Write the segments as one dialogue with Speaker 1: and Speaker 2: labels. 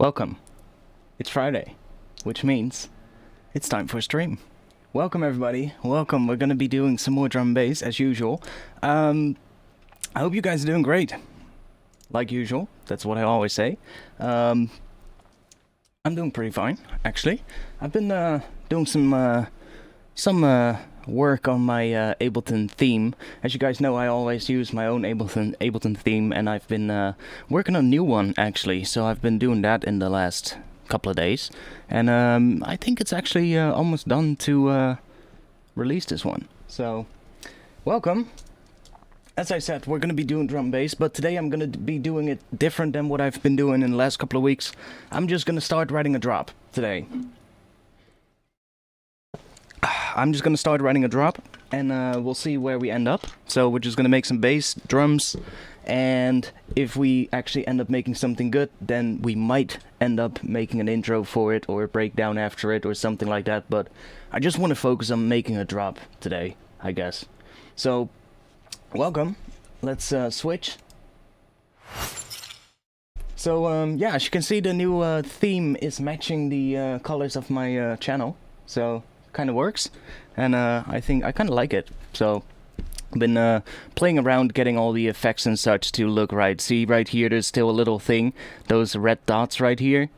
Speaker 1: Welcome. It's Friday, which means it's time for a stream. Welcome everybody, welcome. We're gonna be doing some more drum and bass as usual. I hope you guys are doing great. Like usual, that's what I always say. I'm doing pretty fine, actually. I've been doing some work on my Ableton theme. As you guys know, I always use my own Ableton theme, and I've been working on a new one actually. So I've been doing that in the last couple of days, and I think it's actually almost done to release this one. So, welcome. As I said, we're gonna be doing drum and bass, but today I'm gonna be doing it different than what I've been doing in the last couple of weeks. I'm just gonna start writing a drop today. I'm just gonna start writing a drop, and we'll see where we end up. So we're just gonna make some bass, drums, and if we actually end up making something good, then we might end up making an intro for it, or a breakdown after it, or something like that. But I just want to focus on making a drop today, I guess. So, welcome. Let's switch. So, yeah, as you can see, the new theme is matching the colors of my channel. So, kind of works, and I think I kind of like it. So I've been playing around getting all the effects and such to look right. See right here, there's still a little thing, those red dots right here.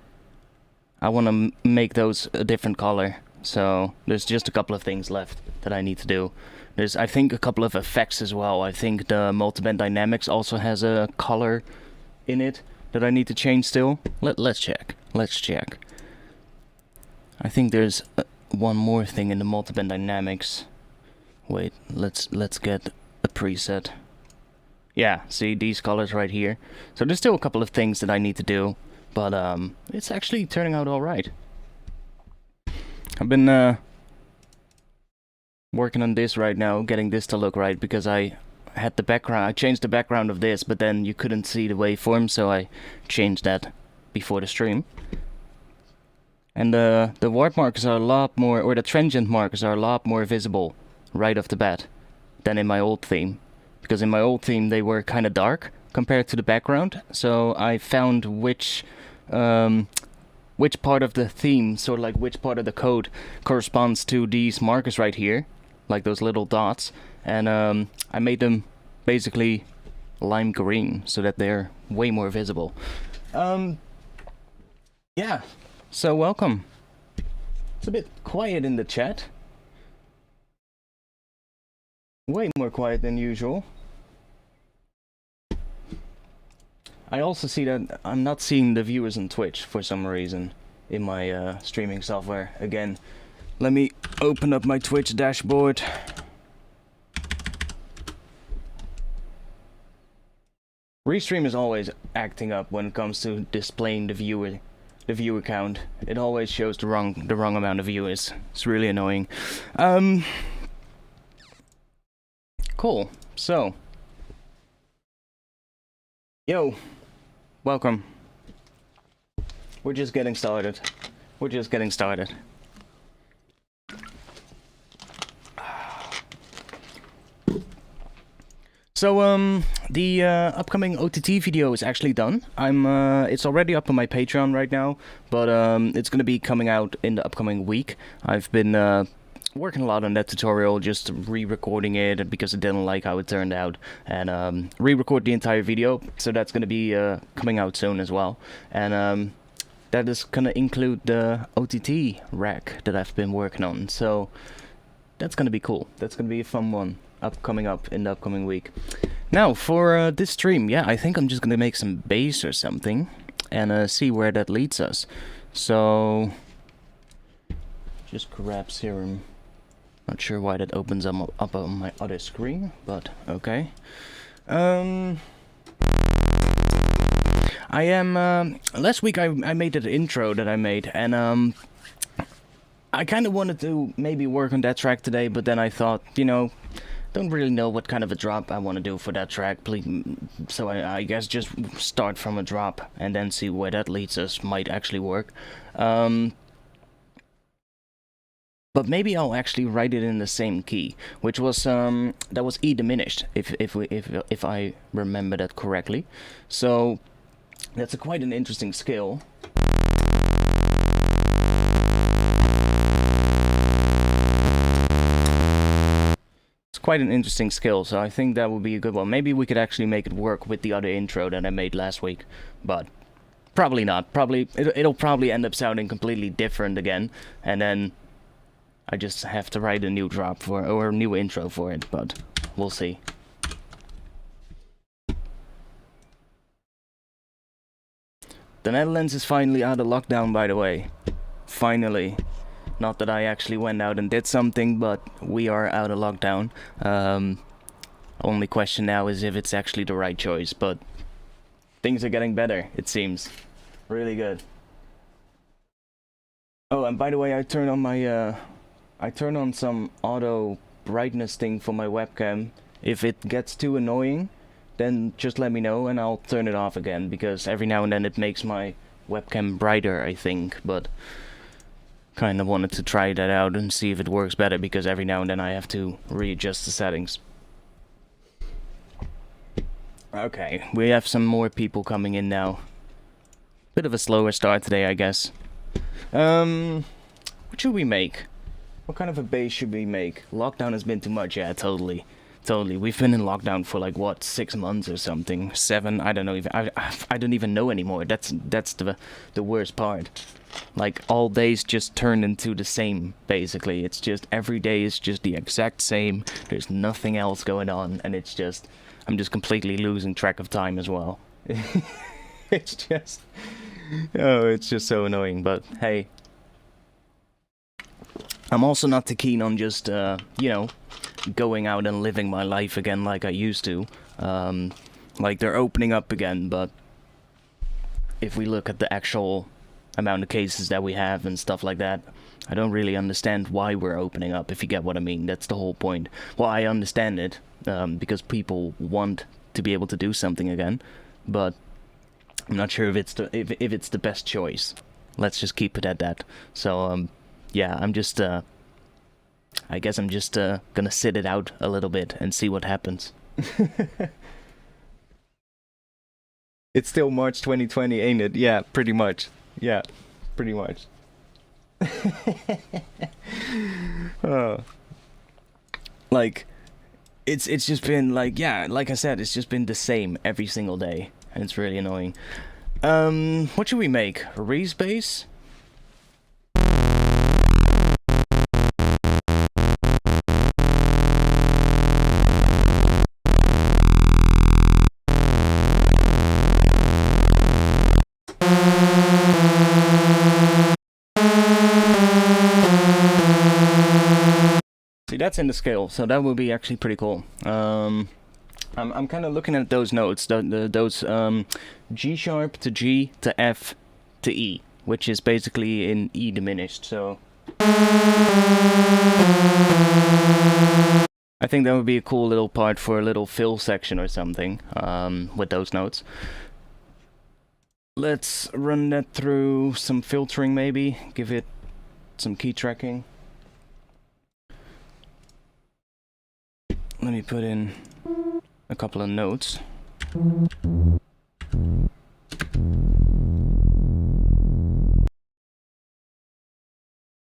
Speaker 1: I want to make those a different color, so there's just a couple of things left that I need to do. There's, I think, a couple of effects as well. I think the multiband dynamics also has a color in it that I need to change still. Let's check. I think there's one more thing in the multiband dynamics. Wait, let's get a preset. Yeah, see these colors right here. So there's still a couple of things that I need to do, but it's actually turning out all right. I've been working on this right now, getting this to look right, because I had the background. I changed the background of this, but then you couldn't see the waveform, so I changed that before the stream. And the warp markers are a lot more, or the transient markers are a lot more visible right off the bat than in my old theme. Because in my old theme they were kind of dark compared to the background. So I found which part of the theme, sort of like which part of the code corresponds to these markers right here, like those little dots. And I made them basically lime green so that they're way more visible. Yeah. So welcome. It's a bit quiet in the chat. Way more quiet than usual. I also see that I'm not seeing the viewers on Twitch for some reason in my streaming software. Again, let me open up my Twitch dashboard. Restream is always acting up when it comes to displaying the viewer count. It always shows the wrong amount of viewers. It's really annoying. Cool. So, yo, welcome. We're just getting started. So, the upcoming OTT video is actually done. It's already up on my Patreon right now, but it's gonna be coming out in the upcoming week. I've been working a lot on that tutorial, just re-recording it because I didn't like how it turned out, and re-record the entire video. So that's gonna be coming out soon as well, and that is gonna include the OTT rack that I've been working on. So that's gonna be cool. That's gonna be a fun one coming up in the upcoming week. Now for this stream, yeah, I think I'm just gonna make some bass or something and see where that leads us. So just grab Serum. Not sure why that opens up on my other screen, but okay. I am last week I made that intro that I made, and I kind of wanted to maybe work on that track today, but then I thought, you know, don't really know what kind of a drop I want to do for that track, so I guess just start from a drop and then see where that leads us might actually work. But maybe I'll actually write it in the same key, which was that was E diminished, if I remember that correctly. So that's quite an interesting scale. quite an interesting skill, so I think that would be a good one. Maybe we could actually make it work with the other intro that I made last week, but probably not. It'll probably end up sounding completely different again, and then I just have to write a new drop for, or a new intro for it, but we'll see. The Netherlands is finally out of lockdown, by the way. Finally. Not that I actually went out and did something, but we are out of lockdown. Only question now is if it's actually the right choice, but things are getting better, it seems. Really good. Oh, and by the way, I turned on some auto brightness thing for my webcam. If it gets too annoying, then just let me know and I'll turn it off again, because every now and then it makes my webcam brighter, I think, but kind of wanted to try that out and see if it works better, because every now and then I have to readjust the settings. Okay, we have some more people coming in now. Bit of a slower start today, I guess. What should we make? What kind of a bass should we make? Lockdown has been too much, yeah, totally. Totally. We've been in lockdown for like, what, 6 months or something? 7? I don't know even. I don't even know anymore. That's the worst part. Like, all days just turn into the same, basically. It's just, every day is just the exact same. There's nothing else going on, and it's just, I'm just completely losing track of time as well. It's just, oh, it's just so annoying, but hey. I'm also not too keen on just, you know, going out and living my life again like I used to. Like, they're opening up again, but if we look at the actual amount of cases that we have and stuff like that, I don't really understand why we're opening up, if you get what I mean. That's the whole point. Well, I understand it, because people want to be able to do something again, but I'm not sure if it's the best choice. Let's just keep it at that. So, yeah, I'm just, I guess I'm just gonna sit it out a little bit and see what happens. It's still March 2020, ain't it? Yeah, pretty much. Yeah, pretty much. Oh. Like, it's just been like, yeah, like I said, it's just been the same every single day, and it's really annoying. What should we make? Reese bass? See, that's in the scale, so that would be actually pretty cool. I'm kind of looking at those notes, those G sharp to G to F to E, which is basically in E diminished, so I think that would be a cool little part for a little fill section or something, with those notes. Let's run that through some filtering maybe, give it some key tracking. Let me put in a couple of notes. I'm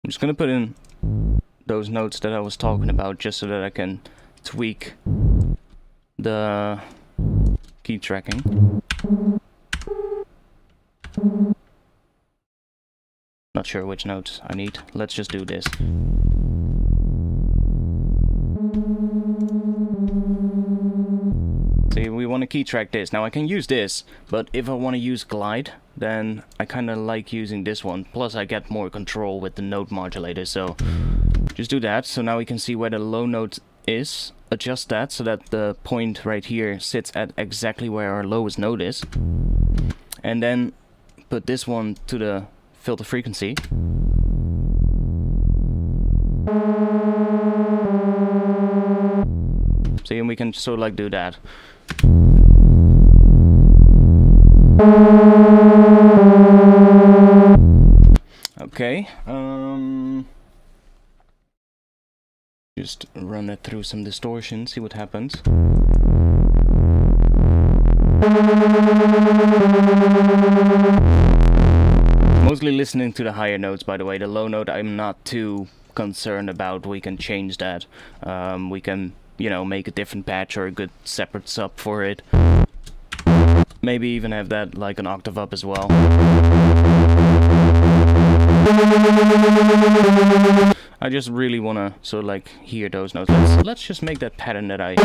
Speaker 1: just gonna put in those notes that I was talking about, just so that I can tweak the key tracking. Not sure which notes I need. Let's just do this. See, we want to key track this. Now I can use this, but if I want to use glide, then I kind of like using this one. Plus I get more control with the note modulator, so just do that. So now we can see where the low note is. Adjust that so that the point right here sits at exactly where our lowest note is. And then put this one to the filter frequency. See, and we can sort of like do that. Okay, just run it through some distortion, see what happens. Mostly listening to the higher notes, by the way. The low note I'm not too concerned about. We can change that. We can you know, make a different patch or a good separate sub for it. Maybe even have that like an octave up as well. I just really wanna sort of like hear those notes. Let's just make that pattern that I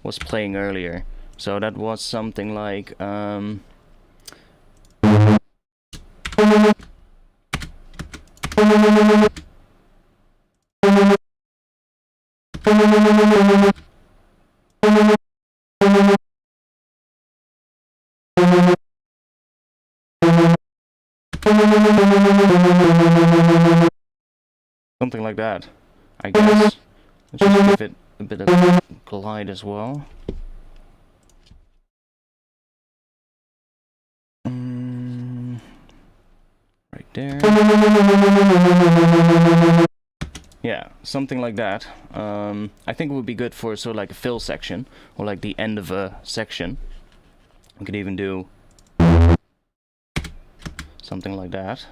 Speaker 1: was playing earlier. So that was something like something like that, I guess. Let's just give it a bit of glide as well. Right there. Yeah, something like that. I think it would be good for sort of like a fill section, or like the end of a section. We could even do something like that.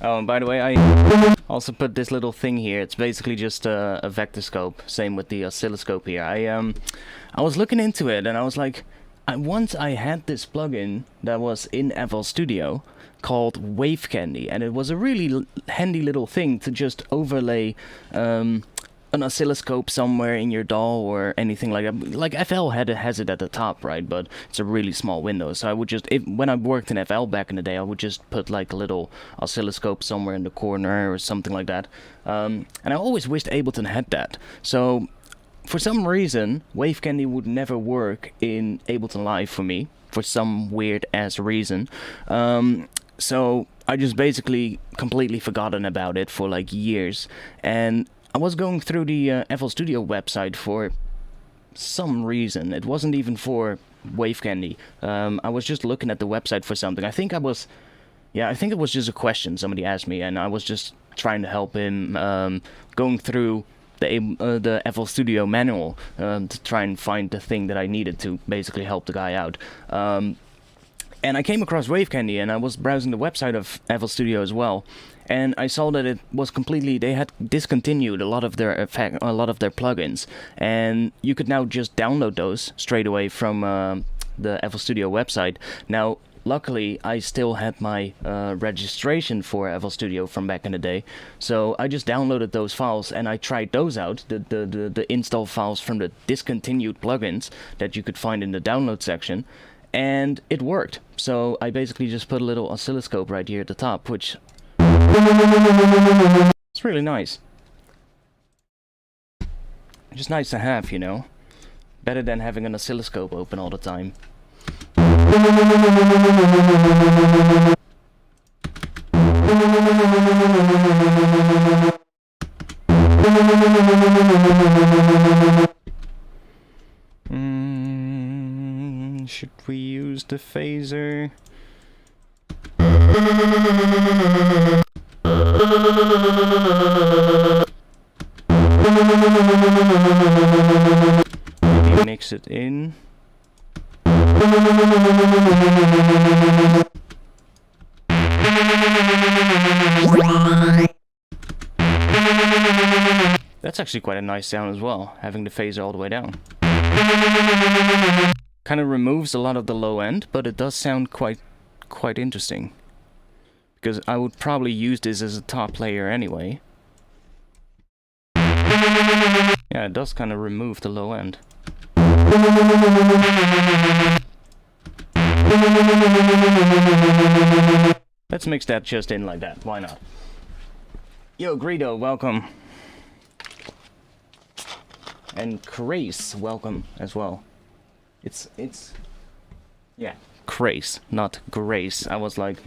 Speaker 1: Oh, and by the way, I also put this little thing here. It's basically just a vector scope. Same with the oscilloscope here. I was looking into it, and I was like, once I had this plugin that was in FL Studio called Wave Candy, and it was a really handy little thing to just overlay an oscilloscope somewhere in your DAW or anything like that. Like FL has it at the top, right? But it's a really small window. So I would just, when I worked in FL back in the day, I would just put like a little oscilloscope somewhere in the corner or something like that. And I always wished Ableton had that. So for some reason, Wave Candy would never work in Ableton Live for me, for some weird ass reason. So I just basically completely forgotten about it for like years. And I was going through the FL Studio website for some reason. It wasn't even for Wave Candy. I was just looking at the website for something. I think it was just a question somebody asked me, and I was just trying to help him going through the FL Studio manual to try and find the thing that I needed to basically help the guy out. And I came across Wave Candy, and I was browsing the website of FL Studio as well. And I saw that it was completely, they had discontinued a lot of their plugins, and you could now just download those straight away from the FL Studio website. Now, luckily, I still had my registration for FL Studio from back in the day, so I just downloaded those files and I tried those out, the install files from the discontinued plugins that you could find in the download section, and it worked. So I basically just put a little oscilloscope right here at the top, which it's really nice. Just nice to have, you know. Better than having an oscilloscope open all the time. Should we use the phaser? Maybe mix it in. That's actually quite a nice sound as well, having the phaser all the way down. Kind of removes a lot of the low end, but it does sound quite interesting. Because I would probably use this as a top layer anyway. Yeah, it does kind of remove the low end. Let's mix that just in like that, why not? Yo, Greedo, welcome. And Crace, welcome as well. It's yeah, Crace, not Grace. I was like,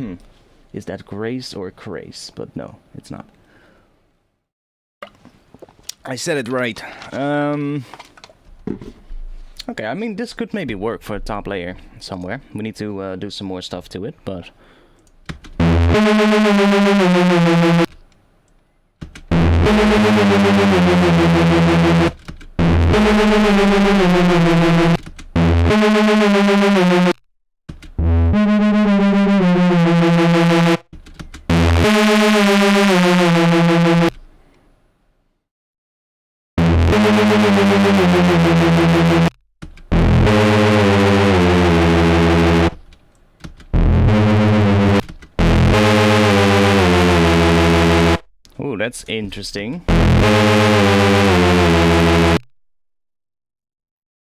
Speaker 1: is that Grace or Crace? But no, it's not. I said it right. Okay, I mean, this could maybe work for a top layer somewhere. We need to do some more stuff to it, but... That's interesting.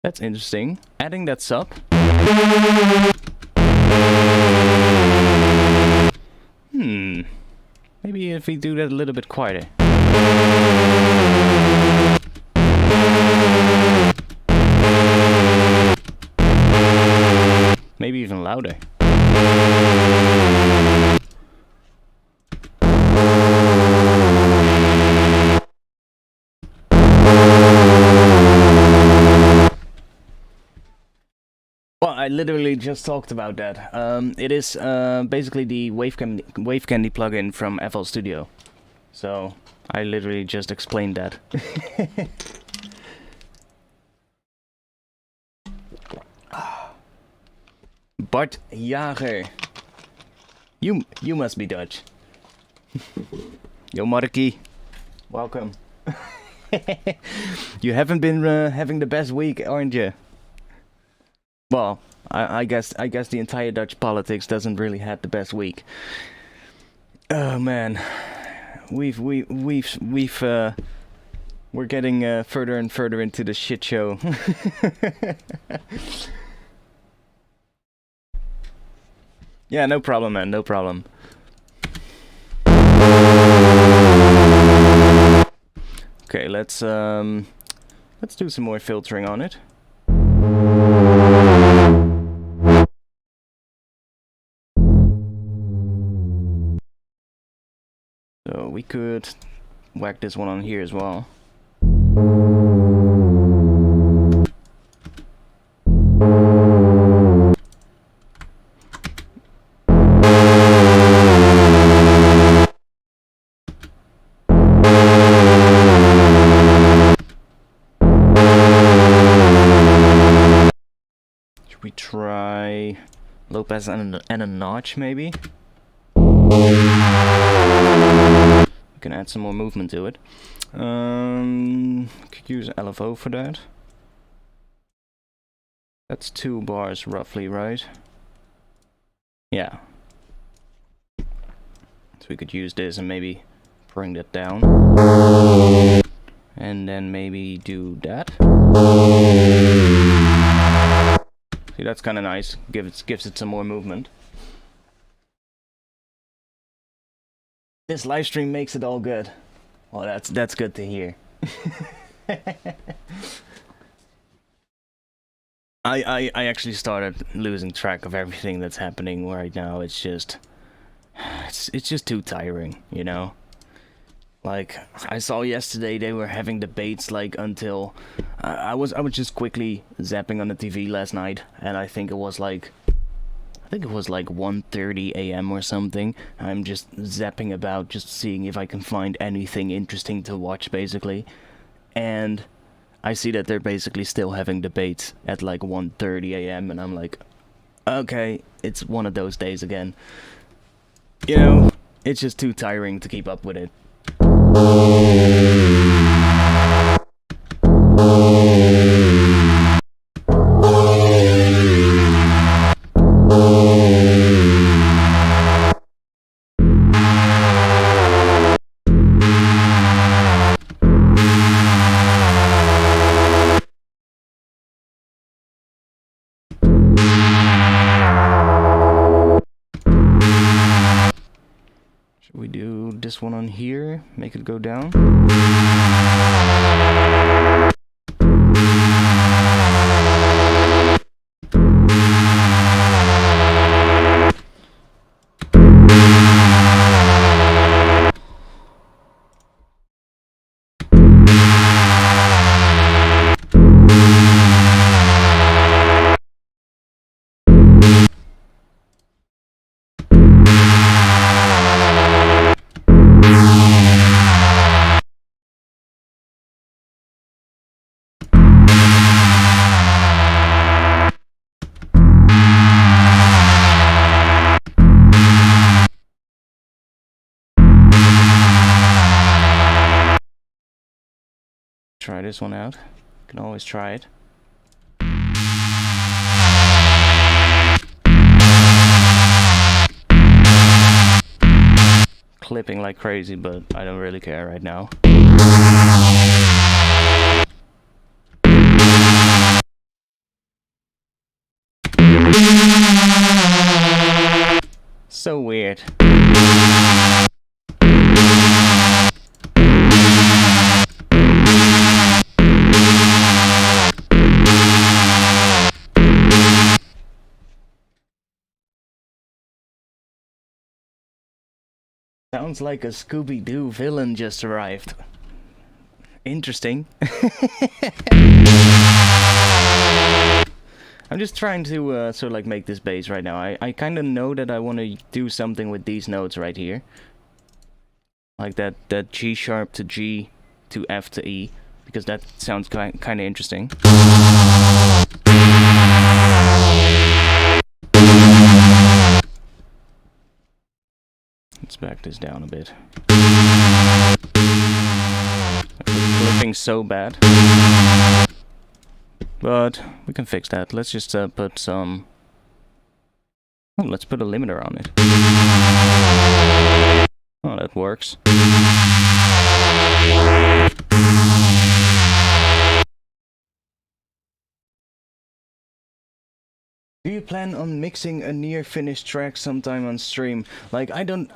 Speaker 1: That's interesting. Adding that sub. Maybe if we do that a little bit quieter. Maybe even louder. Well, I literally just talked about that. It is basically the Wave Candy plugin from FL Studio. So I literally just explained that. Bart Jager. You must be Dutch. Yo, Marky. Welcome. You haven't been having the best week, aren't you? Well, I guess the entire Dutch politics doesn't really have the best week. Oh man, we're getting further and further into the shit show. Yeah, no problem, man, no problem. Okay, let's do some more filtering on it. So we could whack this one on here as well. Should we try low pass and a notch maybe? Can add some more movement to it. Could use LFO for that. That's 2 bars roughly, right? Yeah. So we could use this and maybe bring that down. And then maybe do that. See, that's kind of nice. Gives it some more movement. This live stream makes it all good. Well, that's good to hear. I actually started losing track of everything that's happening right now. It's just too tiring, you know. Like I saw yesterday, they were having debates like until I was just quickly zapping on the TV last night, and I think it was like 1:30 a.m. or something. I'm just zapping about, just seeing if I can find anything interesting to watch, basically. And I see that they're basically still having debates at like 1:30 a.m. and I'm like, okay, it's one of those days again. You know, it's just too tiring to keep up with it. We do this one on here, make it go down. Try this one out. Can always try it. clipping like crazy, but I don't really care right now. So weird. Sounds like a Scooby-Doo villain just arrived. Interesting. I'm just trying to sort of like make this bass right now. I kind of know that I want to do something with these notes right here. Like that G sharp to G to F to E. Because that sounds kind of interesting. Let's back this down a bit. Clipping so bad. But we can fix that. Let's just put some... Oh, let's put a limiter on it. Oh, that works. Do you plan on mixing a near finished track sometime on stream? Like, I don't...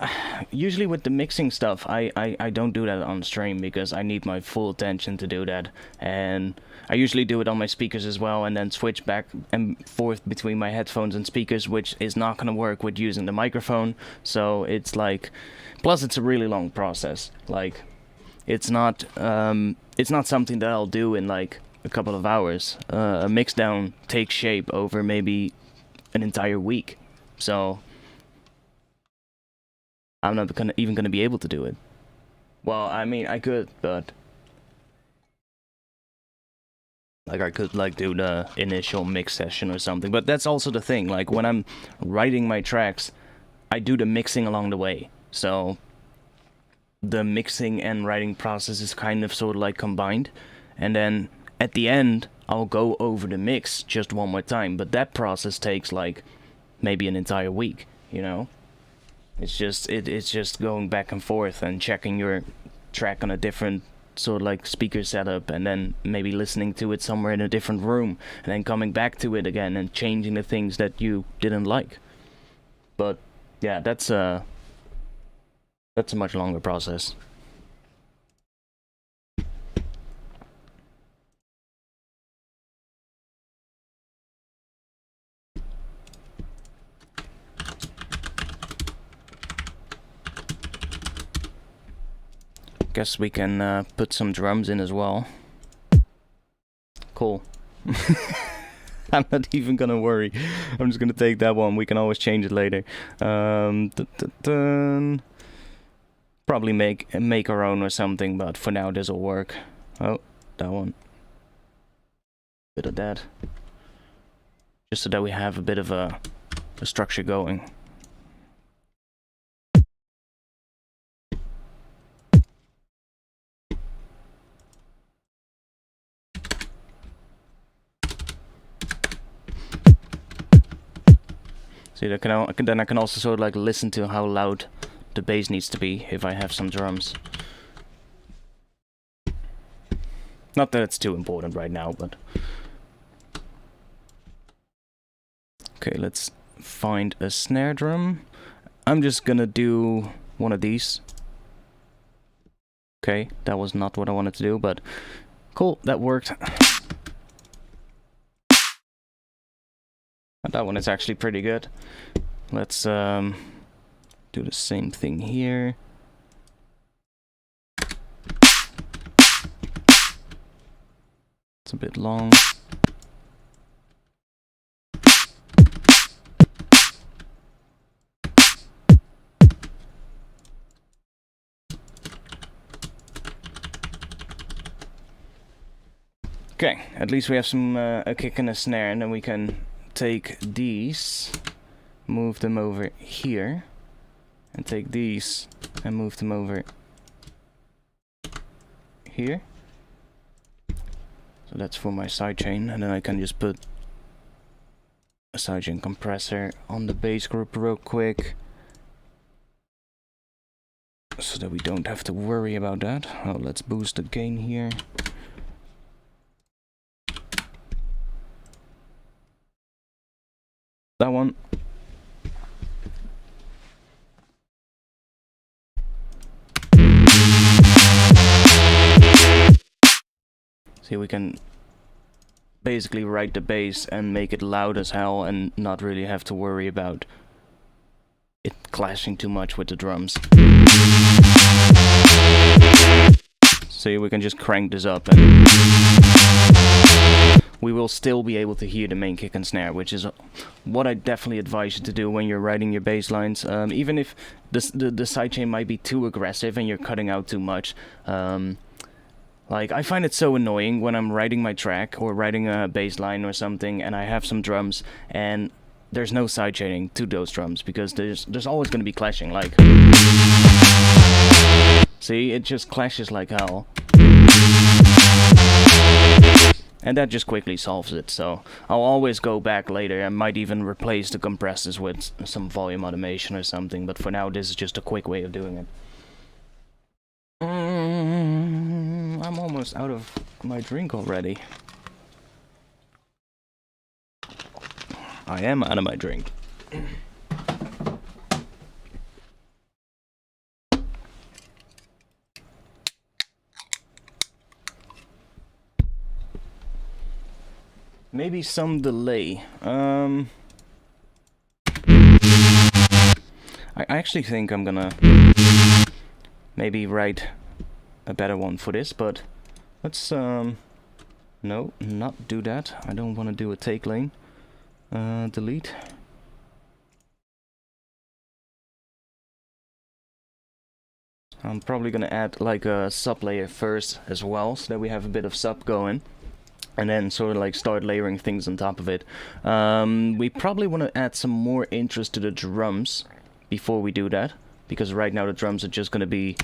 Speaker 1: Usually with the mixing stuff, I don't do that on stream because I need my full attention to do that. And I usually do it on my speakers as well and then switch back and forth between my headphones and speakers, which is not gonna work with using the microphone. So it's like... Plus, it's a really long process. Like, it's not something that I'll do in like a couple of hours. A mix down takes shape over maybe an entire week, so I'm not even gonna be able to do it. Well, I mean, I could, but like I could like do the initial mix session or something. But that's also the thing. Like when I'm writing my tracks, I do the mixing along the way. So the mixing and writing process is kind of sort of like combined, and then at the end I'll go over the mix just one more time, but that process takes like maybe an entire week, you know? It's just going back and forth and checking your track on a different sort of like speaker setup and then maybe listening to it somewhere in a different room and then coming back to it again and changing the things that you didn't like. But yeah, that's a much longer process. Guess we can put some drums in as well. Cool. I'm not even gonna worry. I'm just gonna take that one. We can always change it later. Probably make our own or something, but for now this will work. Oh, that one. Bit of that. Just so that we have a bit of a structure going. See, then I can also sort of like listen to how loud the bass needs to be if I have some drums. Not that it's too important right now, but... Okay, let's find a snare drum. I'm just gonna do one of these. Okay, that was not what I wanted to do, but cool, that worked. That one is actually pretty good. Let's do the same thing here. It's a bit long. Okay, at least we have some a kick and a snare, and then we can take these, move them over here, and take these and move them over here. So that's for my sidechain, and then I can just put a sidechain compressor on the bass group real quick. so that we don't have to worry about that. Oh, let's boost the gain here. That one. See, we can basically write the bass and make it loud as hell and not really have to worry about it clashing too much with the drums. See, we can just crank this up and we will still be able to hear the main kick and snare, which is what I definitely advise you to do when you're writing your bass lines. Even if the sidechain might be too aggressive and you're cutting out too much. Like, I find it so annoying when I'm writing my track or writing a bass line or something and I have some drums and there's no sidechaining to those drums because there's always going to be clashing. Like, see, it just clashes like hell. And that just quickly solves it, so I'll always go back later. I might even replace the compressors with some volume automation or something, but for now this is just a quick way of doing it. I'm almost out of my drink already. I am out of my drink. Maybe some delay. I actually think I'm gonna maybe write a better one for this, but let's no, not do that. I don't want to do a take lane. Delete. I'm probably gonna add like a sub layer first as well, so that we have a bit of sub going. And then sort of like start layering things on top of it. We probably want to add some more interest to the drums before we do that, because right now the drums are just going to be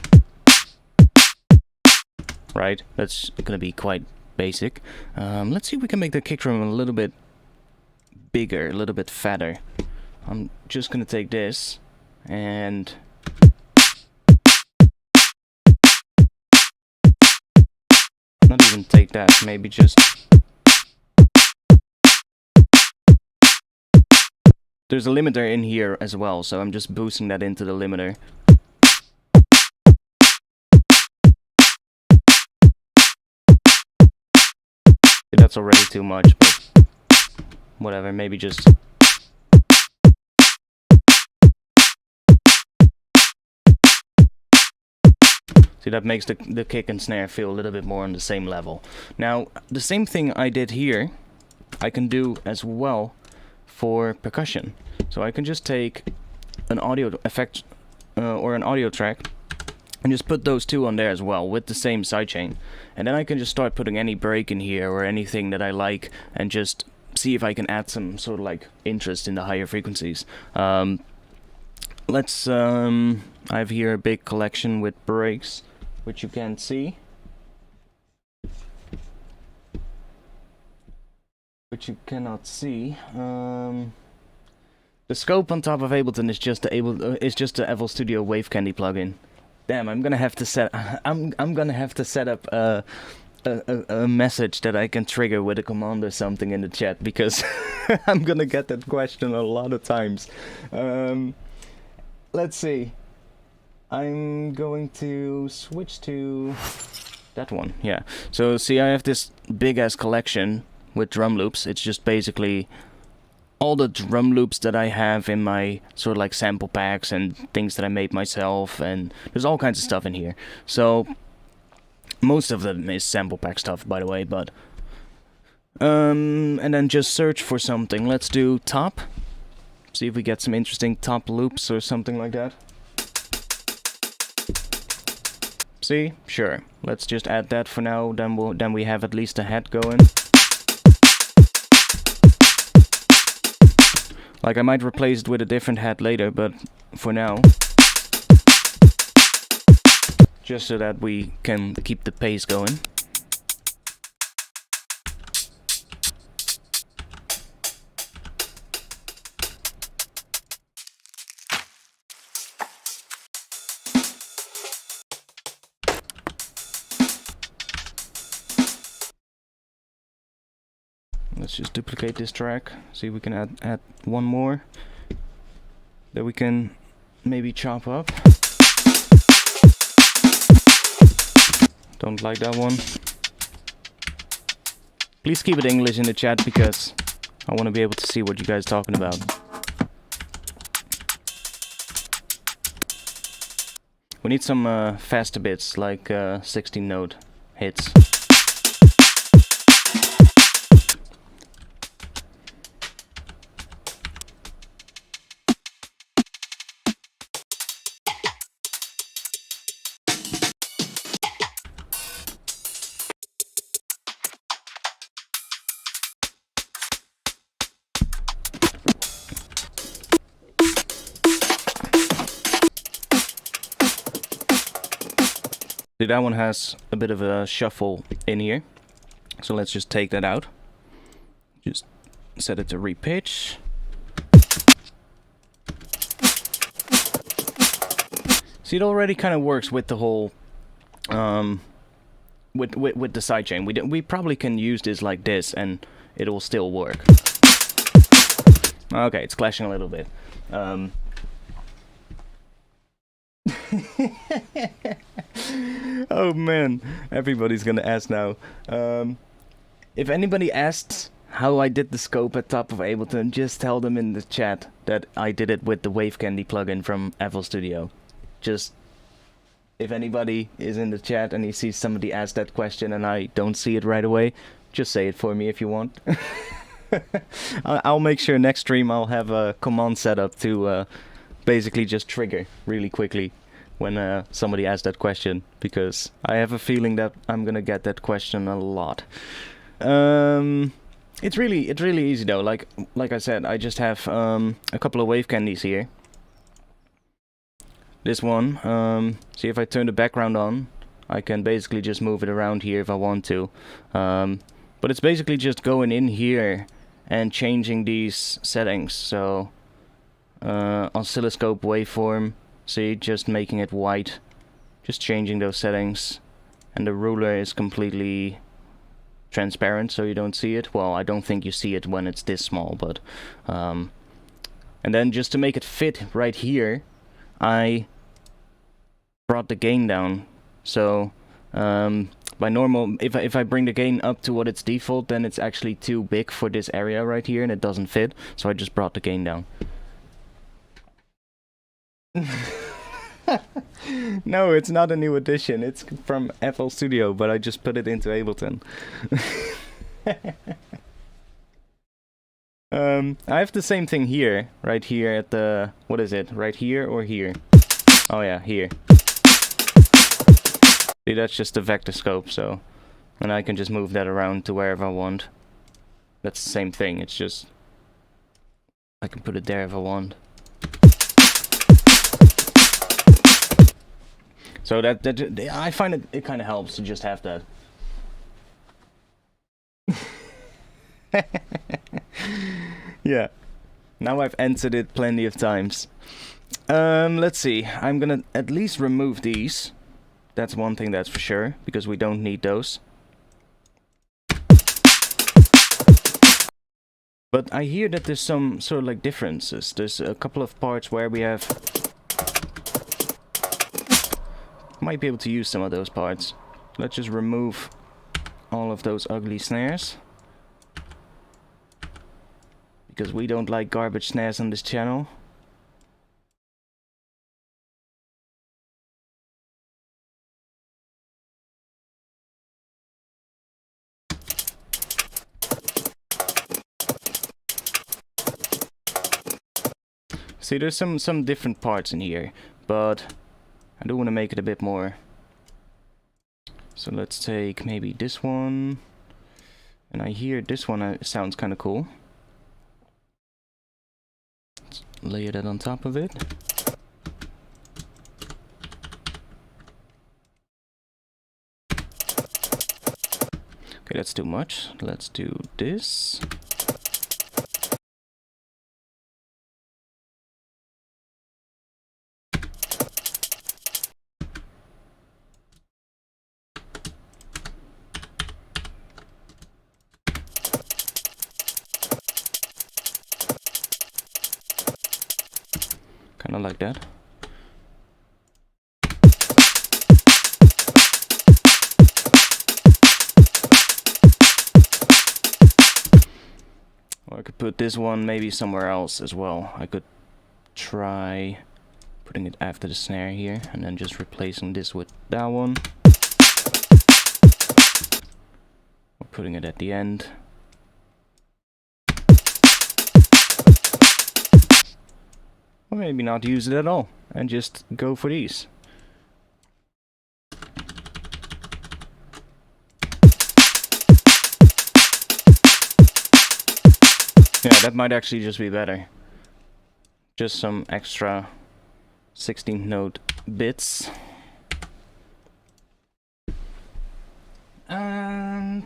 Speaker 1: right. That's going to be quite basic. Let's see if we can make the kick drum a little bit bigger, a little bit fatter. I'm just going to take this and not even take that, maybe just... There's a limiter in here as well, so I'm just boosting that into the limiter. That's already too much, but whatever, maybe just... See, that makes the kick and snare feel a little bit more on the same level. Now, the same thing I did here, I can do as well for percussion. So I can just take an audio effect or an audio track and just put those two on there as well with the same sidechain. And then I can just start putting any break in here or anything that I like and just see if I can add some sort of like interest in the higher frequencies. I have here a big collection with breaks, which you can see. Which you cannot see. The scope on top of Ableton is just the FL Studio Wave Candy plugin. Damn, I'm gonna have to set up a message that I can trigger with a command or something in the chat, because I'm gonna get that question a lot of times. Let's see. I'm going to switch to that one. Yeah. So see, I have this big ass collection with drum loops. It's just basically all the drum loops that I have in my sort of like sample packs and things that I made myself, and there's all kinds of stuff in here. So most of them is sample pack stuff, by the way, but and then just search for something. Let's do top. See if we get some interesting top loops or something like that. See? Sure. Let's just add that for now, then we have at least a head going. Like, I might replace it with a different head later, but for now, just so that we can keep the pace going. let's just duplicate this track. See if we can add one more that we can maybe chop up. Don't like that one. Please keep it English in the chat because I want to be able to see what you guys are talking about. We need some faster bits, like 16 note hits. See, that one has a bit of a shuffle in here, so let's just take that out. Just set it to repitch. See, it already kind of works with the whole with the sidechain. We probably can use this like this and it will still work. Okay, it's clashing a little bit. Oh man, everybody's gonna ask now. If anybody asks how I did the scope at top of Ableton, just tell them in the chat that I did it with the Wave Candy plugin from FL Studio. Just, if anybody is in the chat and he sees somebody ask that question and I don't see it right away, just say it for me if you want. I'll make sure next stream I'll have a command set up to basically just trigger really quickly when somebody asks that question, because I have a feeling that I'm gonna get that question a lot. It's really easy though. Like I said, I just have a couple of wave candies here. This one, see, if I turn the background on, I can basically just move it around here if I want to. But it's basically just going in here and changing these settings. So oscilloscope waveform, see, just making it white, just changing those settings, and the ruler is completely transparent so you don't see it. Well, I don't think you see it when it's this small, but and then just to make it fit right here, I brought the gain down. So by normal, if I bring the gain up to what it's default, then it's actually too big for this area right here and it doesn't fit, so I just brought the gain down. No, it's not a new addition. It's from FL Studio, but I just put it into Ableton. I have the same thing here, right here at the, what is it, right here or here? Oh yeah, here. See, that's just a vector scope, so, and I can just move that around to wherever I want. That's the same thing, it's just, I can put it there if I want. So that I find it kind of helps to just have that. Yeah. Now I've answered it plenty of times. Let's see. I'm gonna at least remove these. That's one thing, that's for sure, because we don't need those. But I hear that there's some sort of like differences. There's a couple of parts where we have... Might be able to use some of those parts. Let's just remove all of those ugly snares, because we don't like garbage snares on this channel. See, there's some different parts in here, but I do want to make it a bit more. So let's take maybe this one, and I hear this one sounds kind of cool. Let's lay that on top of it. Okay, that's too much. Let's do this. kind of like that. Or I could put this one maybe somewhere else as well. I could try putting it after the snare here, and then just replacing this with that one. Or putting it at the end. Or maybe not use it at all, and just go for these. Yeah, that might actually just be better. Just some extra 16th note bits. And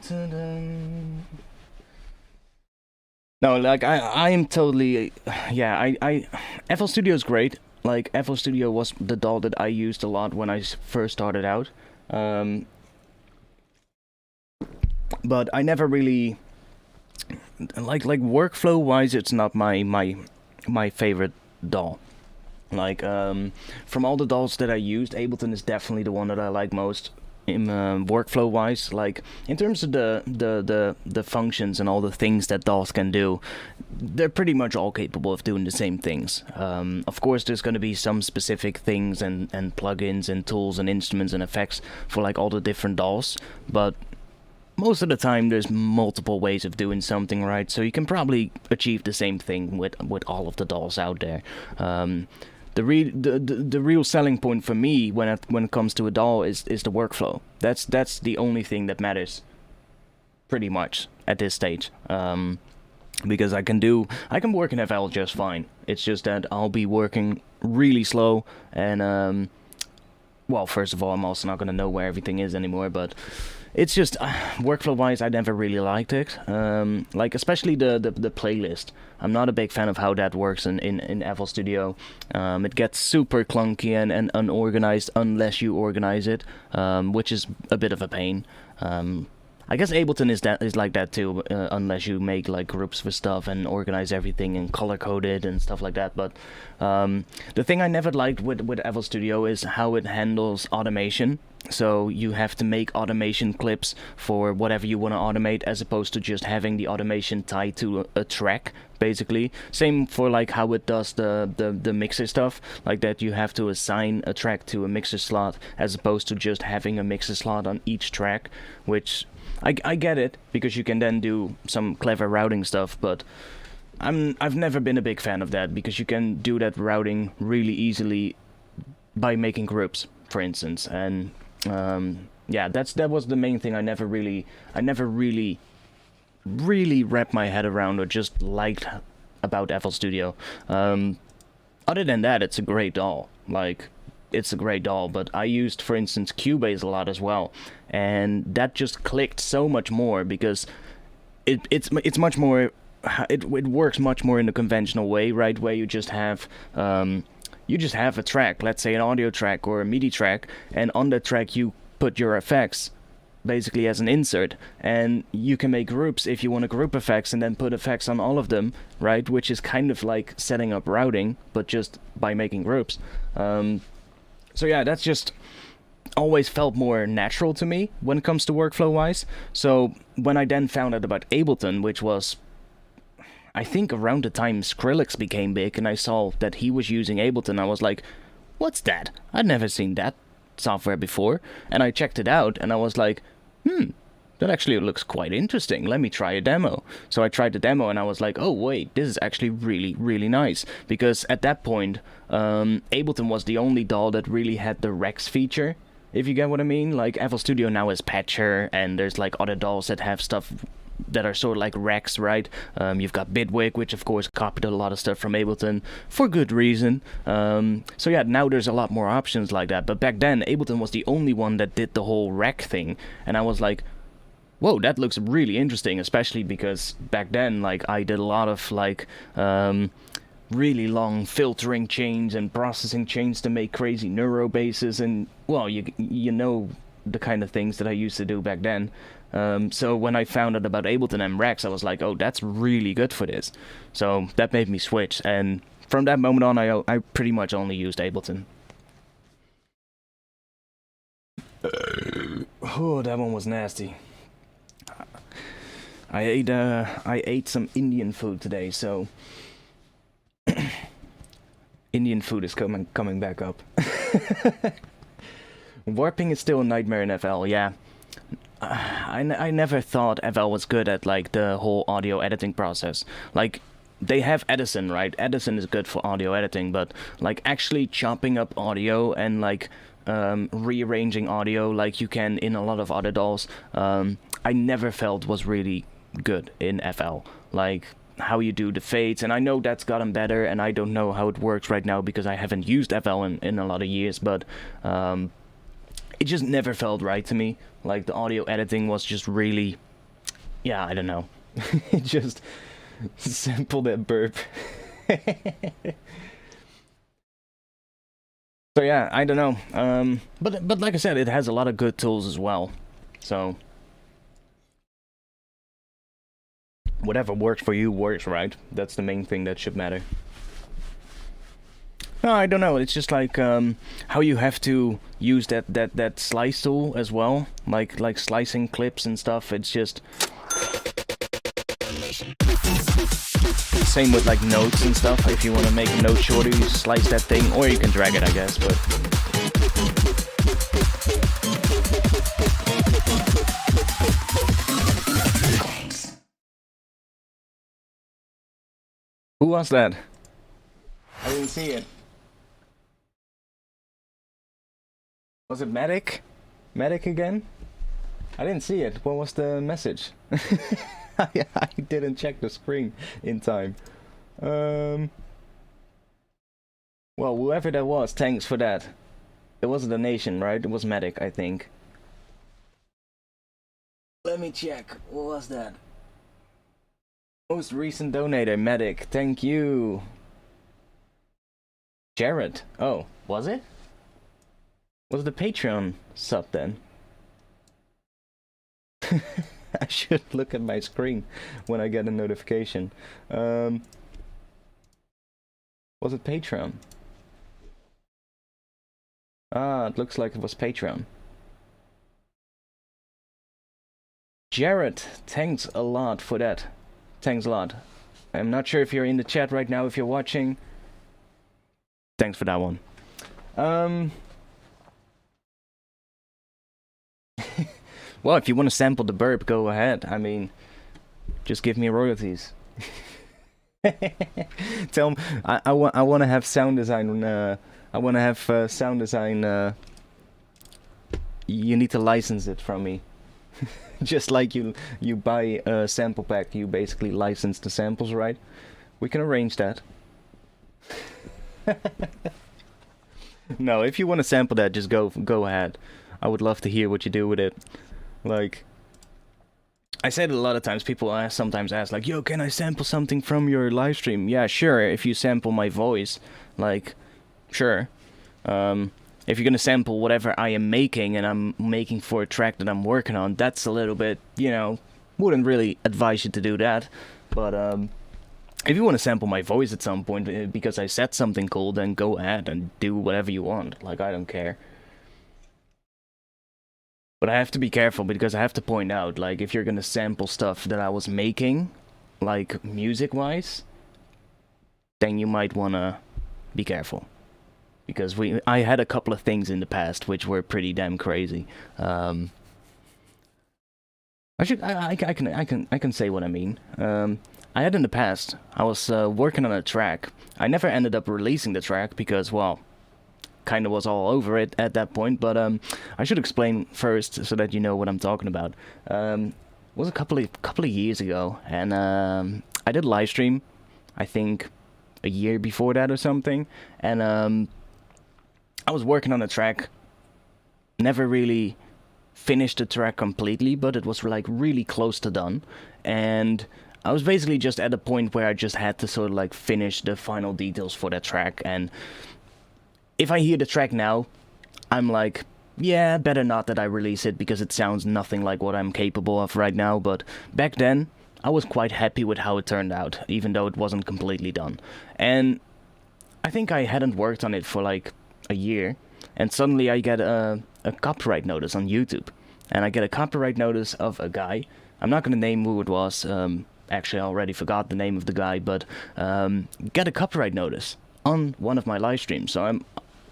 Speaker 1: no, like I am totally, yeah. FL Studio is great. Like FL Studio was the DAW that I used a lot when I first started out. But I never really like workflow wise. It's not my favorite DAW. Like from all the DAWs that I used, Ableton is definitely the one that I like most. In workflow wise, like in terms of the functions and all the things that DAWs can do, they're pretty much all capable of doing the same things. Of course there's going to be some specific things and plugins and tools and instruments and effects for like all the different DAWs, but most of the time there's multiple ways of doing something, right? So you can probably achieve the same thing with all of the DAWs out there. The real selling point for me when it comes to a DAW is the workflow. That's the only thing that matters, pretty much at this stage. Because I can work in FL just fine. It's just that I'll be working really slow, and well, first of all, I'm also not gonna know where everything is anymore. But it's just workflow-wise, I never really liked it. Like especially the playlist. I'm not a big fan of how that works in FL Studio. It gets super clunky and unorganized unless you organize it, which is a bit of a pain. I guess Ableton is like that too, unless you make like groups for stuff and organize everything and color code it and stuff like that. But the thing I never liked with FL Studio is how it handles automation. So you have to make automation clips for whatever you want to automate, as opposed to just having the automation tied to a track, basically. Same for like how it does the mixer stuff, like that you have to assign a track to a mixer slot, as opposed to just having a mixer slot on each track, which I get it, because you can then do some clever routing stuff, but I've never been a big fan of that, because you can do that routing really easily by making groups, for instance. And yeah, that was the main thing I never really wrapped my head around or just liked about FL Studio. Other than that, it's a great DAW. Like, it's a great DAW, but I used, for instance, Cubase a lot as well, and that just clicked so much more, because it's much more, it works much more in the conventional way, right, where you just have a track, let's say an audio track or a MIDI track, and on that track you put your effects basically as an insert, and you can make groups if you want to group effects and then put effects on all of them, right, which is kind of like setting up routing, but just by making groups. So yeah, that's just always felt more natural to me when it comes to workflow wise. So when I then found out about Ableton, which was, I think, around the time Skrillex became big, and I saw that he was using Ableton, I was like, what's that? I'd never seen that software before. And I checked it out, and I was like, that actually looks quite interesting. Let me try a demo. So I tried the demo, and I was like, oh wait, this is actually really, really nice. Because at that point, Ableton was the only DAW that really had the Rex feature, if you get what I mean. Like, FL Studio now is Patcher, and there's like other DAWs that have stuff that are sort of like Rex, right? You've got Bitwig, which of course copied a lot of stuff from Ableton for good reason. So yeah, now there's a lot more options like that. But back then, Ableton was the only one that did the whole rec thing, and I was like, whoa, that looks really interesting, especially because back then, like, I did a lot of like really long filtering chains and processing chains to make crazy neuro bases, and well, you know the kind of things that I used to do back then. So when I found out about Ableton and Rex, I was like, oh, that's really good for this. So that made me switch, and from that moment on, I pretty much only used Ableton. Oh, that one was nasty. I ate some Indian food today, so Indian food is coming back up. Warping is still a nightmare in FL, yeah. I never thought FL was good at like the whole audio editing process. Like, they have Edison, right? Edison is good for audio editing, but like actually chopping up audio and like rearranging audio like you can in a lot of other DAWs, I never felt was really good in FL. Like how you do the fades, and I know that's gotten better, and I don't know how it works right now because I haven't used FL in a lot of years, but it just never felt right to me. Like the audio editing was just really, yeah, I don't know. It just sampled that burp. So yeah, I don't know. But like I said, it has a lot of good tools as well. So whatever works for you works, right? That's the main thing that should matter. No, I don't know. It's just like how you have to use that slice tool as well, like slicing clips and stuff. It's just same with like notes and stuff. If you want to make a note shorter, you slice that thing, or you can drag it, I guess. But who was that? I didn't see it. Was it Medic? Medic again? I didn't see it. What was the message? I didn't check the screen in time. Well, whoever that was, thanks for that. It was a donation, right? It was Medic, I think. Let me check. What was that? Most recent donator, Medic. Thank you. Jared. Oh, was it? Was the Patreon sub then? I should look at my screen when I get a notification. Was it Patreon? Ah, it looks like it was Patreon. Jared, thanks a lot for that. Thanks a lot. I'm not sure if you're in the chat right now, if you're watching. Thanks for that one. Well, if you want to sample the burp, go ahead. I mean, just give me royalties. Tell me, I want to have sound design. I want to have sound design. You need to license it from me. Just like you buy a sample pack, you basically license the samples, right? We can arrange that. No, if you want to sample that, just go ahead. I would love to hear what you do with it. Like, I said it a lot of times, people sometimes ask, like, yo, can I sample something from your live stream? Yeah, sure, if you sample my voice, like, sure. If you're gonna sample whatever I am making, and I'm making for a track that I'm working on, that's a little bit, you know, wouldn't really advise you to do that. But, if you want to sample my voice at some point, because I said something cool, then go ahead and do whatever you want. Like, I don't care. But I have to be careful, because I have to point out, like, if you're gonna sample stuff that I was making, like, music-wise, then you might wanna be careful. Because I had a couple of things in the past which were pretty damn crazy. I can say what I mean. I had in the past, I was working on a track. I never ended up releasing the track because, well, kind of was all over it at that point, but I should explain first so that you know what I'm talking about. It was a couple of years ago, and I did a live stream, I think a year before that or something, and I was working on a track, never really finished the track completely, but it was like really close to done, and I was basically just at a point where I just had to sort of like finish the final details for that track. And if I hear the track now, I'm like, yeah, better not that I release it, because it sounds nothing like what I'm capable of right now. But back then, I was quite happy with how it turned out, even though it wasn't completely done. And I think I hadn't worked on it for like a year, and suddenly I get a copyright notice on YouTube, and I get a copyright notice of a guy. I'm not gonna name who it was. Actually, I already forgot the name of the guy, but get a copyright notice on one of my live streams. So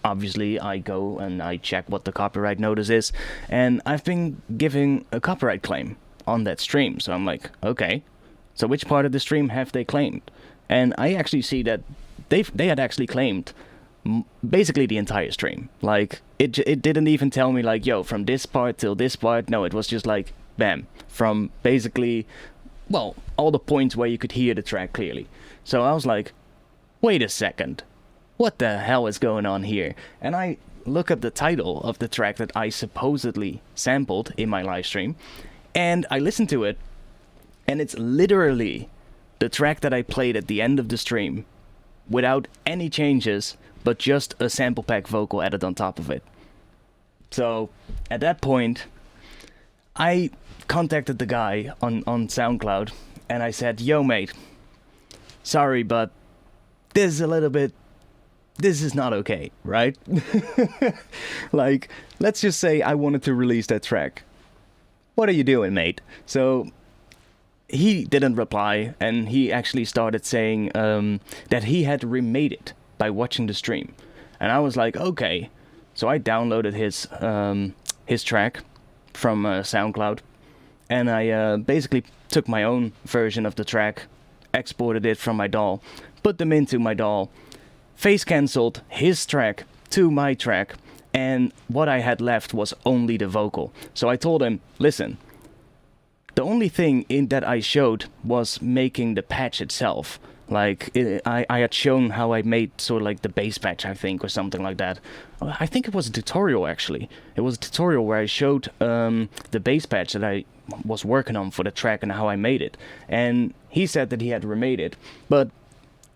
Speaker 1: obviously I go and I check what the copyright notice is, and I've been giving a copyright claim on that stream. So I'm like, okay, so which part of the stream have they claimed? And I actually see that they had actually claimed basically the entire stream. Like it didn't even tell me like, yo, from this part till this part. No, it was just like, bam, from basically, well, all the points where you could hear the track clearly. So I was like, wait a second, what the hell is going on here? And I look up the title of the track that I supposedly sampled in my live stream, and I listen to it, and it's literally the track that I played at the end of the stream without any changes, but just a sample pack vocal added on top of it. So at that point, I contacted the guy on SoundCloud, and I said, yo mate, sorry, but this is not okay, right? Like, let's just say I wanted to release that track. What are you doing, mate? So he didn't reply, and he actually started saying that he had remade it by watching the stream. And I was like, okay. So I downloaded his track from SoundCloud, and I basically took my own version of the track, exported it from my DAW, put them into my DAW, phase cancelled his track to my track, and what I had left was only the vocal. So I told him, listen, the only thing in that I showed was making the patch itself. Like, I had shown how I made sort of like the bass patch, I think, or something like that. I think it was a tutorial, actually. It was a tutorial where I showed the bass patch that I was working on for the track and how I made it. And he said that he had remade it, but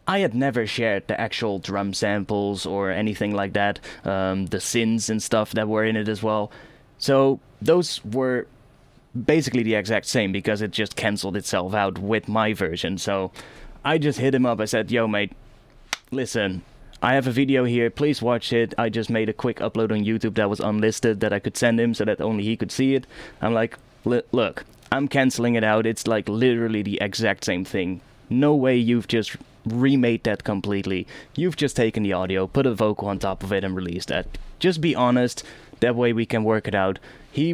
Speaker 1: I had never shared the actual drum samples or anything like that, the synths and stuff that were in it as well. So those were basically the exact same, because it just cancelled itself out with my version. So I just hit him up. I said, yo mate, listen, I have a video here, please watch it. I just made a quick upload on YouTube that was unlisted that I could send him so that only he could see it. I'm like, look, I'm cancelling it out. It's like literally the exact same thing. No way you've just remade that completely. You've just taken the audio, put a vocal on top of it, and released that. Just be honest, that way we can work it out. He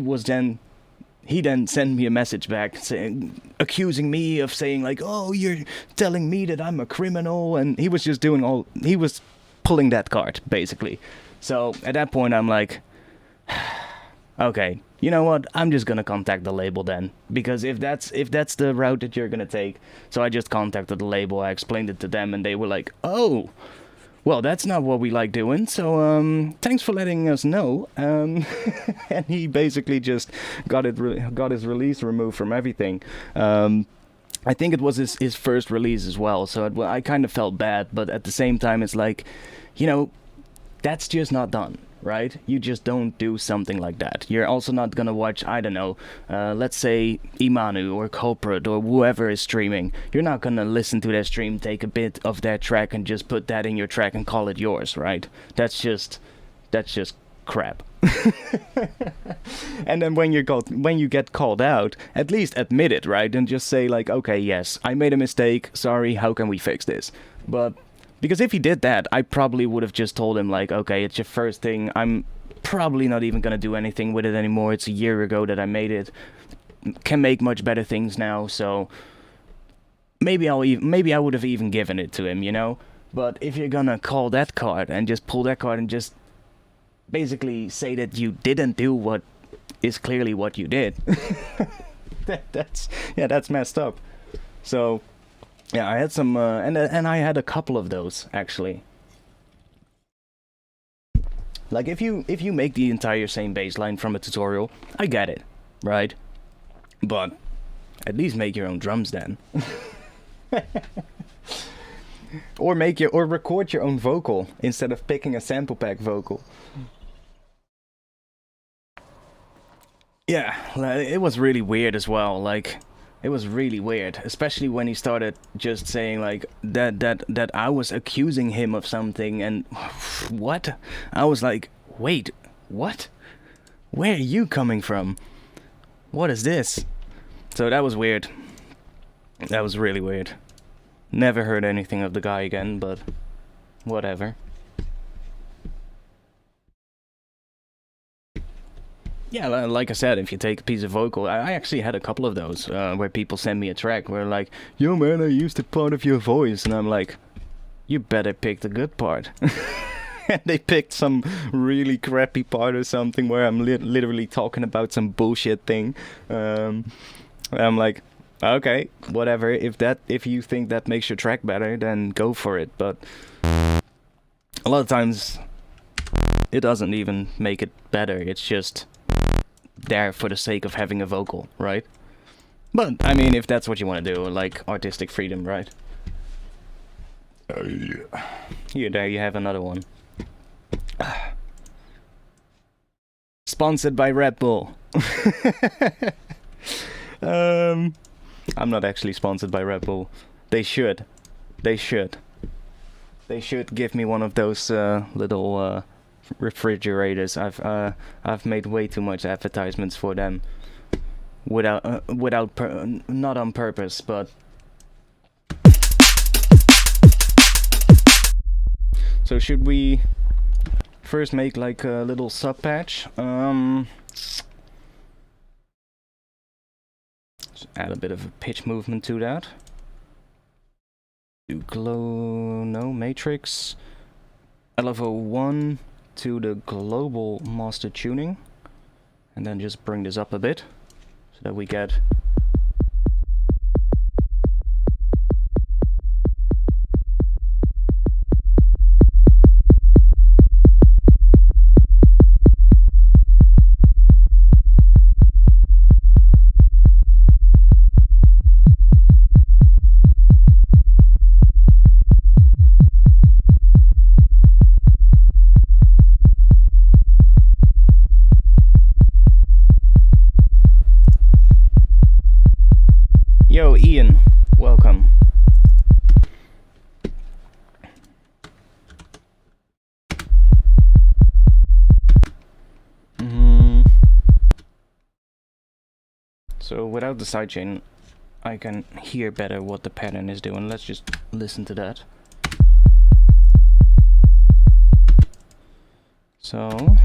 Speaker 1: then sent me a message back saying, accusing me of saying like, oh, you're telling me that I'm a criminal, and he was just he was pulling that card, basically. So at that point I'm like, okay, you know what, I'm just gonna contact the label then, because if that's the route that you're gonna take. So I just contacted the label, I explained it to them, and they were like, oh, well, that's not what we like doing, so thanks for letting us know. And he basically just got his release removed from everything. I think it was his first release as well, so I kind of felt bad, but at the same time it's like, you know, that's just not done, right? You just don't do something like that. You're also not gonna watch, I don't know, let's say Imanu or Culprit or whoever is streaming. You're not gonna listen to their stream, take a bit of their track and just put that in your track and call it yours, right? That's just crap. And then when you get called out, at least admit it, right? And just say like, okay, yes, I made a mistake, sorry, how can we fix this? But because if he did that, I probably would have just told him like, okay, it's your first thing, I'm probably not even gonna do anything with it anymore, it's a year ago that I made it, can make much better things now, so maybe I would have even given it to him, you know? But if you're gonna call that card and just pull that card and just basically say that you didn't do what is clearly what you did, that's messed up. So yeah, I had some, and I had a couple of those, actually. Like, if you make the entire same bass line from a tutorial, I get it, right? But at least make your own drums then. Or record your own vocal instead of picking a sample pack vocal. Yeah, it was really weird as well. Like, It was really weird, especially when he started just saying like that I was accusing him of something, and what? I was like, wait, what? Where are you coming from? What is this? So that was weird. That was really weird. Never heard anything of the guy again, but whatever. Yeah, like I said, if you take a piece of vocal, I actually had a couple of those where people send me a track where like, yo man, I used a part of your voice, and I'm like, you better pick the good part. And they picked some really crappy part or something where I'm literally talking about some bullshit thing. I'm like, okay, whatever. If you think that makes your track better, then go for it. But a lot of times, it doesn't even make it better. It's just there for the sake of having a vocal, right? But I mean, if that's what you want to do, like artistic freedom, right? Here, there you have another one. Sponsored by Red Bull. I'm not actually sponsored by Red Bull. They should. They should. They should give me one of those little refrigerators. I've made way too much advertisements for them. Not on purpose, but. So should we first make like a little sub patch? Just add a bit of a pitch movement to that. Do matrix. LFO 1 to the global master tuning, and then just bring this up a bit so that we get Yo, Ian, welcome. So without the sidechain, I can hear better what the pattern is doing. Let's just listen to that. So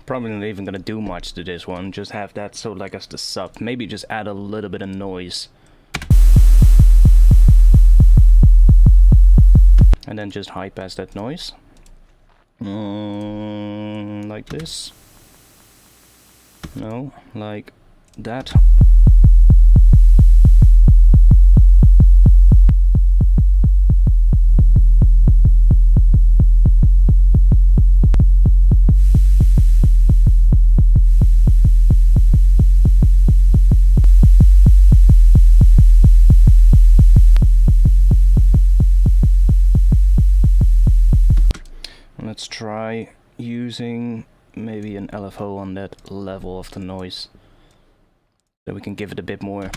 Speaker 1: probably not even gonna do much to this one, just have that so like as the sub, maybe just add a little bit of noise. And then just high pass that noise. Like this. No, like that. Let's try using maybe an LFO on that level of the noise, so we can give it a bit more.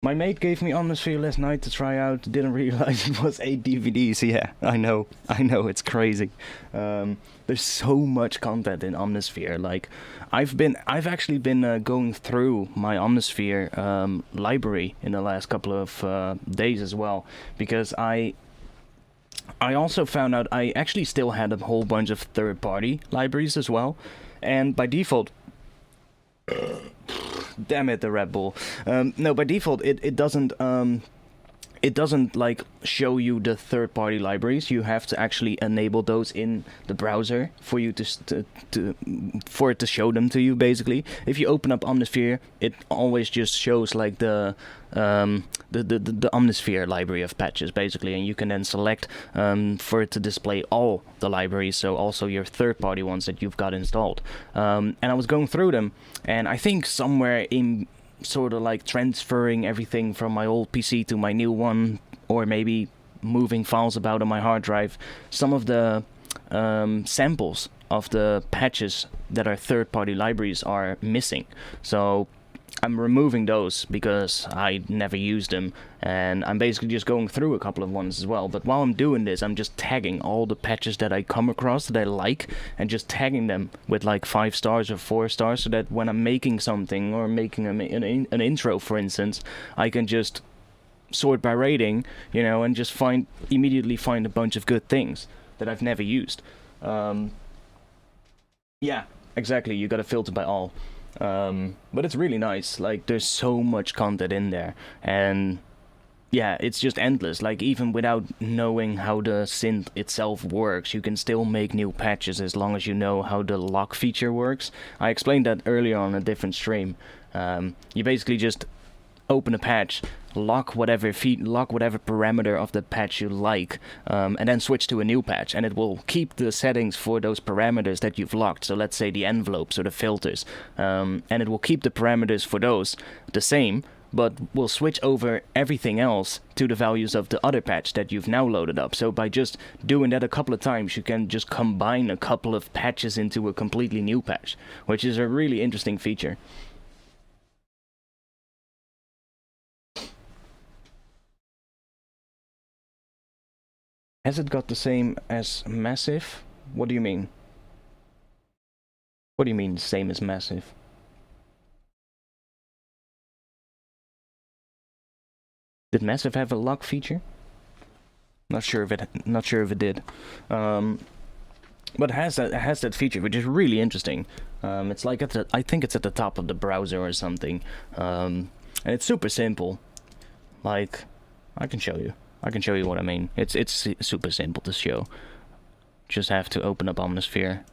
Speaker 1: My mate gave me Omnisphere last night to try out. Didn't realize it was 8 DVDs. Yeah, I know, it's crazy. There's so much content in Omnisphere. Like, I've actually been going through my Omnisphere library in the last couple of days as well, because I also found out I actually still had a whole bunch of third-party libraries as well, and by default. Damn it, the Red Bull. No, by default, it doesn't like show you the third-party libraries. You have to actually enable those in the browser for you for it to show them to you. Basically, if you open up Omnisphere, it always just shows like the Omnisphere library of patches, basically, and you can then select for it to display all the libraries, so also your third-party ones that you've got installed. And I was going through them, and I think somewhere in sort of like transferring everything from my old PC to my new one, or maybe moving files about on my hard drive, some of the samples of the patches that are third-party libraries are missing. So I'm removing those because I never used them, and I'm basically just going through a couple of ones as well. But while I'm doing this, I'm just tagging all the patches that I come across that I like, and just tagging them with like 5 stars or 4 stars, so that when I'm making something, or making an intro, for instance, I can just sort by rating, you know, and just immediately find a bunch of good things that I've never used. Yeah, exactly, you gotta filter by all. But it's really nice. Like, there's so much content in there, and yeah, it's just endless. Like, even without knowing how the synth itself works, you can still make new patches as long as you know how the lock feature works. I explained that earlier on a different stream. You basically just open a patch, lock whatever parameter of the patch you like, and then switch to a new patch, and it will keep the settings for those parameters that you've locked. So let's say the envelopes or the filters, and it will keep the parameters for those the same, but will switch over everything else to the values of the other patch that you've now loaded up. So by just doing that a couple of times, you can just combine a couple of patches into a completely new patch, which is a really interesting feature. Has it got the same as Massive? What do you mean? What do you mean, same as Massive? Did Massive have a lock feature? Not sure if it did. But it has that feature, which is really interesting. It's like I think it's at the top of the browser or something. And it's super simple. Like, I can show you what I mean. It's super simple to show. Just have to open up Omnisphere,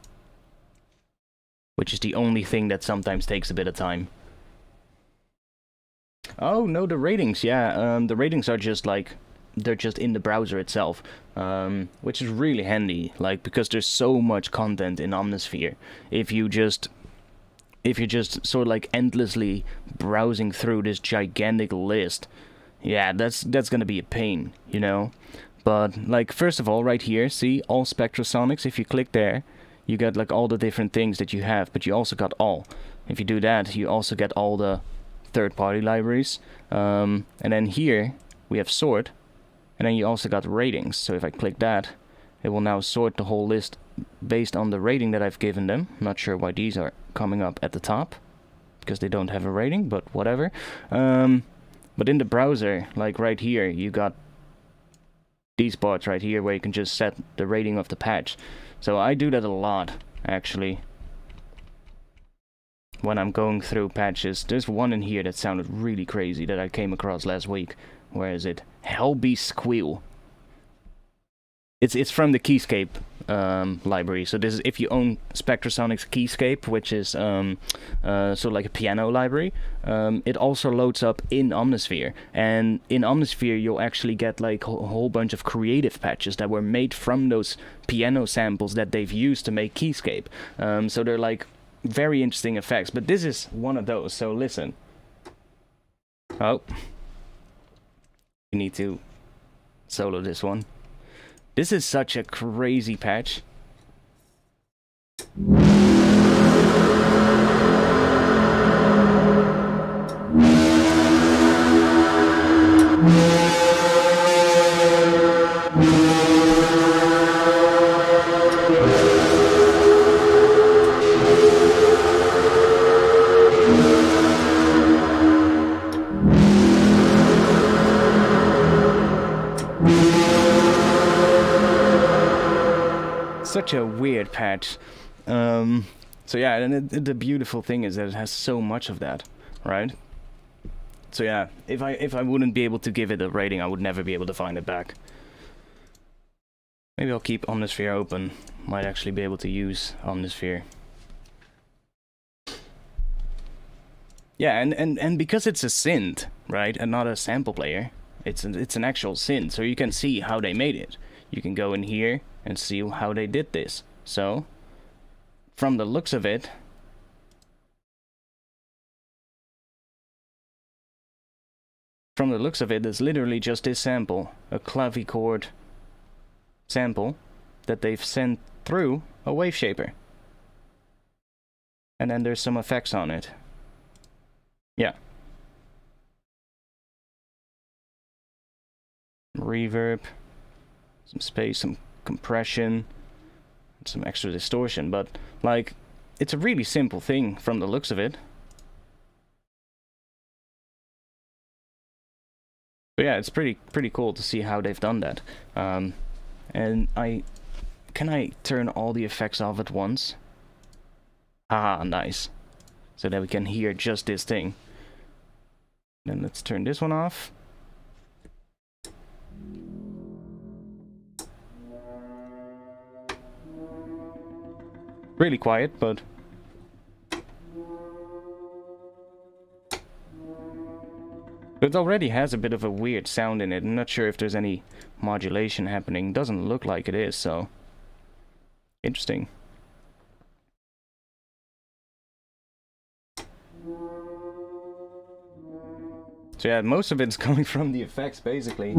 Speaker 1: which is the only thing that sometimes takes a bit of time. Oh no, the ratings, yeah. The ratings are just like, they're just in the browser itself, which is really handy. Like, because there's so much content in Omnisphere. If you're just sort of like endlessly browsing through this gigantic list, yeah, that's gonna be a pain, you know. But like, first of all, right here, see all Spectrasonics. If you click there, you get like all the different things that you have, but you also got all. If you do that, you also get all the third-party libraries. And then here we have sort, and then you also got ratings. So if I click that, it will now sort the whole list based on the rating that I've given them. Not sure why these are coming up at the top, because they don't have a rating, but whatever. But in the browser, like right here, you got these parts right here where you can just set the rating of the patch. So I do that a lot, actually, when I'm going through patches. There's one in here that sounded really crazy that I came across last week. Where is it? Hellbeast Squeal. It's from the Keyscape library. So this is if you own Spectrasonics Keyscape, which is sort of like a piano library. It also loads up in Omnisphere, and in Omnisphere you'll actually get like a whole bunch of creative patches that were made from those piano samples that they've used to make Keyscape. So they're like very interesting effects. But this is one of those. So listen. Oh, you need to solo this one. This is such a crazy patch. such a weird patch. So yeah, and the beautiful thing is that it has so much of that, right? So yeah, if I wouldn't be able to give it a rating, I would never be able to find it back. Maybe I'll keep Omnisphere open. Might actually be able to use Omnisphere. Yeah, and because it's a synth, right, and not a sample player, it's an actual synth, so you can see how they made it. You can go in here and see how they did this. So, from the looks of it, it's literally just this sample, a clavichord sample that they've sent through a wave shaper. And then there's some effects on it. Yeah. Reverb, some space, some compression, some extra distortion, but like it's a really simple thing from the looks of it. But yeah, it's pretty cool to see how they've done that. And can I turn all the effects off at once? Ah, nice. So that we can hear just this thing. Then let's turn this one off. Really quiet, but it already has a bit of a weird sound in it. I'm not sure if there's any modulation happening. Doesn't look like it is, so interesting. So yeah, most of it's coming from the effects, basically.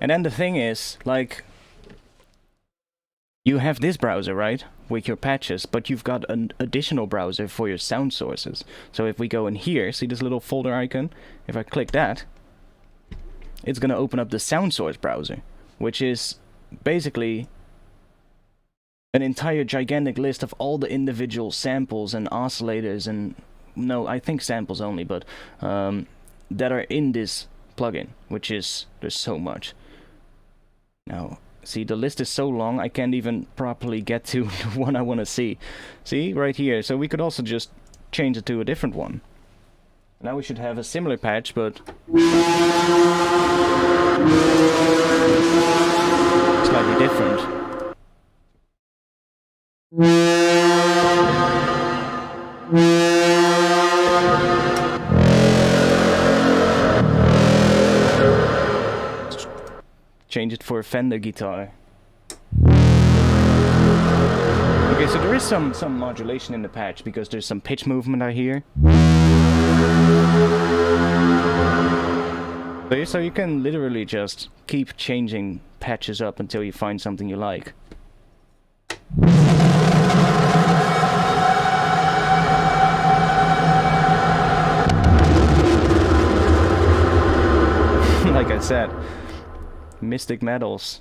Speaker 1: And then the thing is, like, you have this browser, right, with your patches, but you've got an additional browser for your sound sources. So if we go in here, see this little folder icon? If I click that, it's gonna open up the sound source browser, which is basically an entire gigantic list of all the individual samples and oscillators and, no, I think samples only, but that are in this plugin, which is, there's so much. Now, see, the list is so long, I can't even properly get to the one I want to see. See, right here, so we could also just change it to a different one. Now we should have a similar patch, but slightly different. Change it for a Fender guitar. Okay, so there is some modulation in the patch because there's some pitch movement I hear. So you can literally just keep changing patches up until you find something you like. Like I said, Mystic Metals.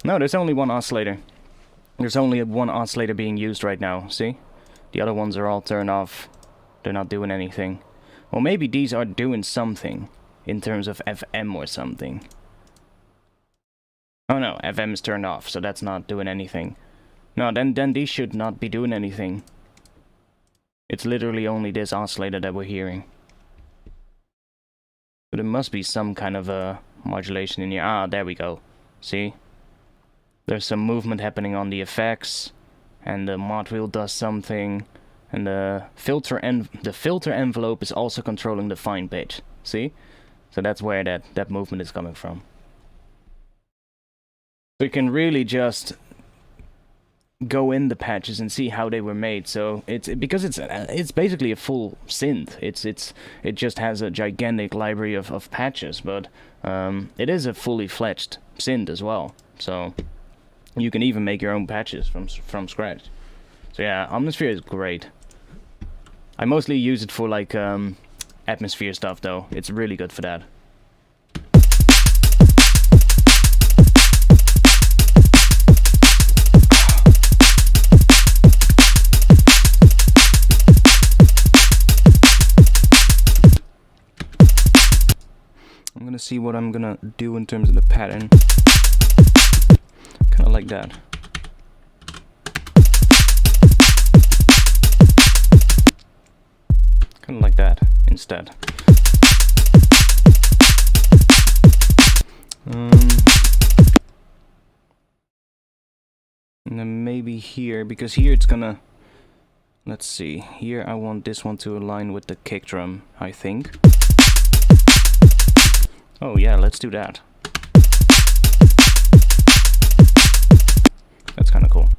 Speaker 1: No, there's only one oscillator. There's only one oscillator being used right now, see? The other ones are all turned off. They're not doing anything. Well, maybe these are doing something in terms of FM or something. Oh no, FM is turned off, so that's not doing anything. No, then these should not be doing anything. It's literally only this oscillator that we're hearing. But there must be some kind of a modulation in here. Ah, there we go. See? There's some movement happening on the effects, and the mod wheel does something, and the filter envelope is also controlling the fine pitch. See? So that's where that movement is coming from. So you can really just go in the patches and see how they were made. So because it's basically a full synth. It just has a gigantic library of patches, but it is a fully fledged synth as well. So you can even make your own patches from scratch. So yeah, Omnisphere is great. I mostly use it for like atmosphere stuff though. It's really good for that. see what I'm gonna do in terms of the pattern. Kind of like that. Kind of like that instead. And then maybe here, because here it's gonna, let's see, here I want this one to align with the kick drum, I think. Oh yeah, let's do that. That's kind of cool.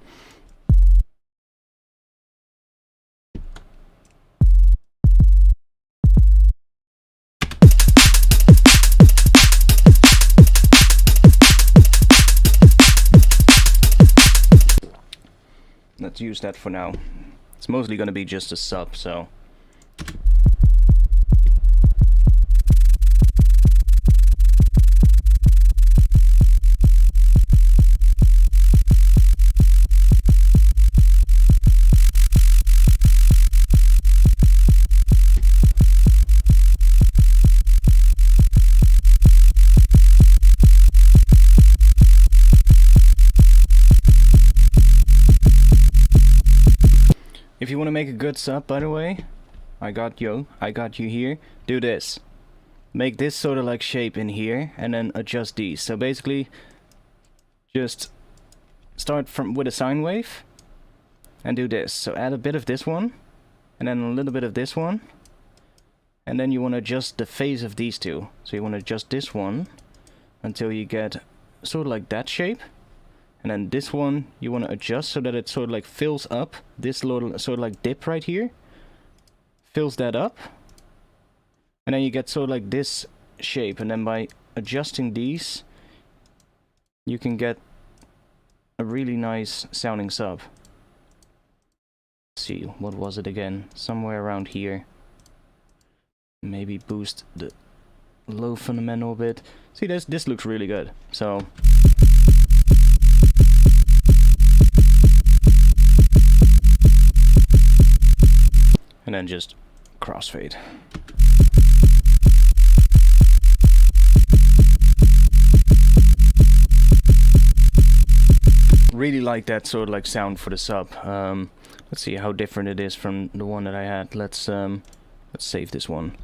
Speaker 1: Let's use that for now. It's mostly going to be just a sub, so... If you want to make a good sub, by the way, I got you here. Do this. Make this sort of like shape in here, and then adjust these. So basically, just start with a sine wave, and do this. So add a bit of this one, and then a little bit of this one, and then you want to adjust the phase of these two. So you want to adjust this one until you get sort of like that shape. And then this one you want to adjust so that it sort of like fills up this little sort of like dip right here. Fills that up. And then you get sort of like this shape. And then by adjusting these, you can get a really nice sounding sub. Let's see, what was it again? Somewhere around here. Maybe boost the low fundamental a bit. See, this looks really good. So... and then just crossfade. Really like that sort of like sound for the sub. Let's see how different it is from the one that I had. Let's save this one.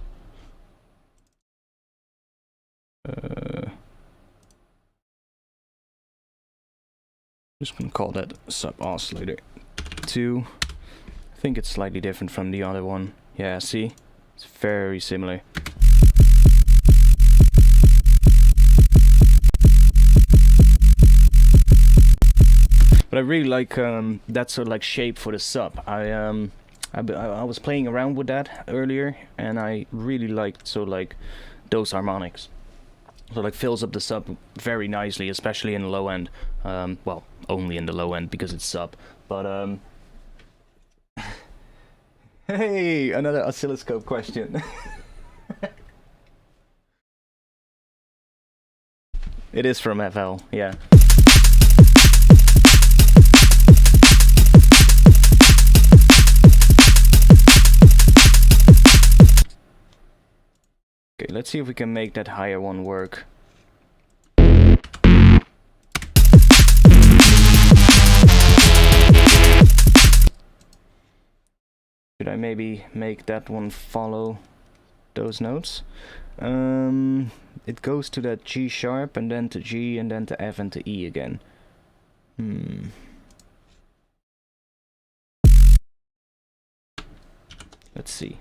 Speaker 1: Just gonna call that sub oscillator 2. I think it's slightly different from the other one. Yeah, see? It's very similar. But I really like that sort of like shape for the sub. I was playing around with that earlier, and I really liked sort of like those harmonics. So like fills up the sub very nicely, especially in the low end. Well, only in the low end because it's sub. But hey, another oscilloscope question. It is from FL, yeah. Okay, let's see if we can make that higher one work. Should I maybe make that one follow those notes? It goes to that G sharp and then to G and then to F and to E again. Let's see.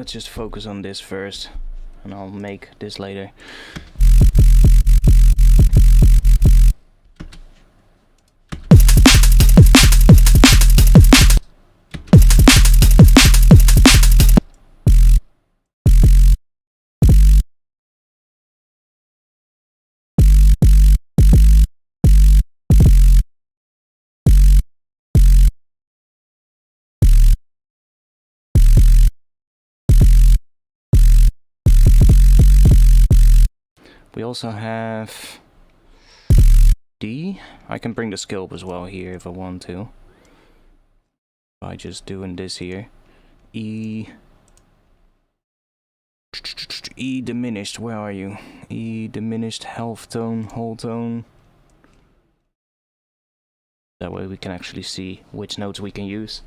Speaker 1: let's just focus on this first, and I'll make this later. We also have D. I can bring the scope as well here if I want to. By just doing this here. E. E diminished, where are you? E diminished, half tone, whole tone. That way we can actually see which notes we can use.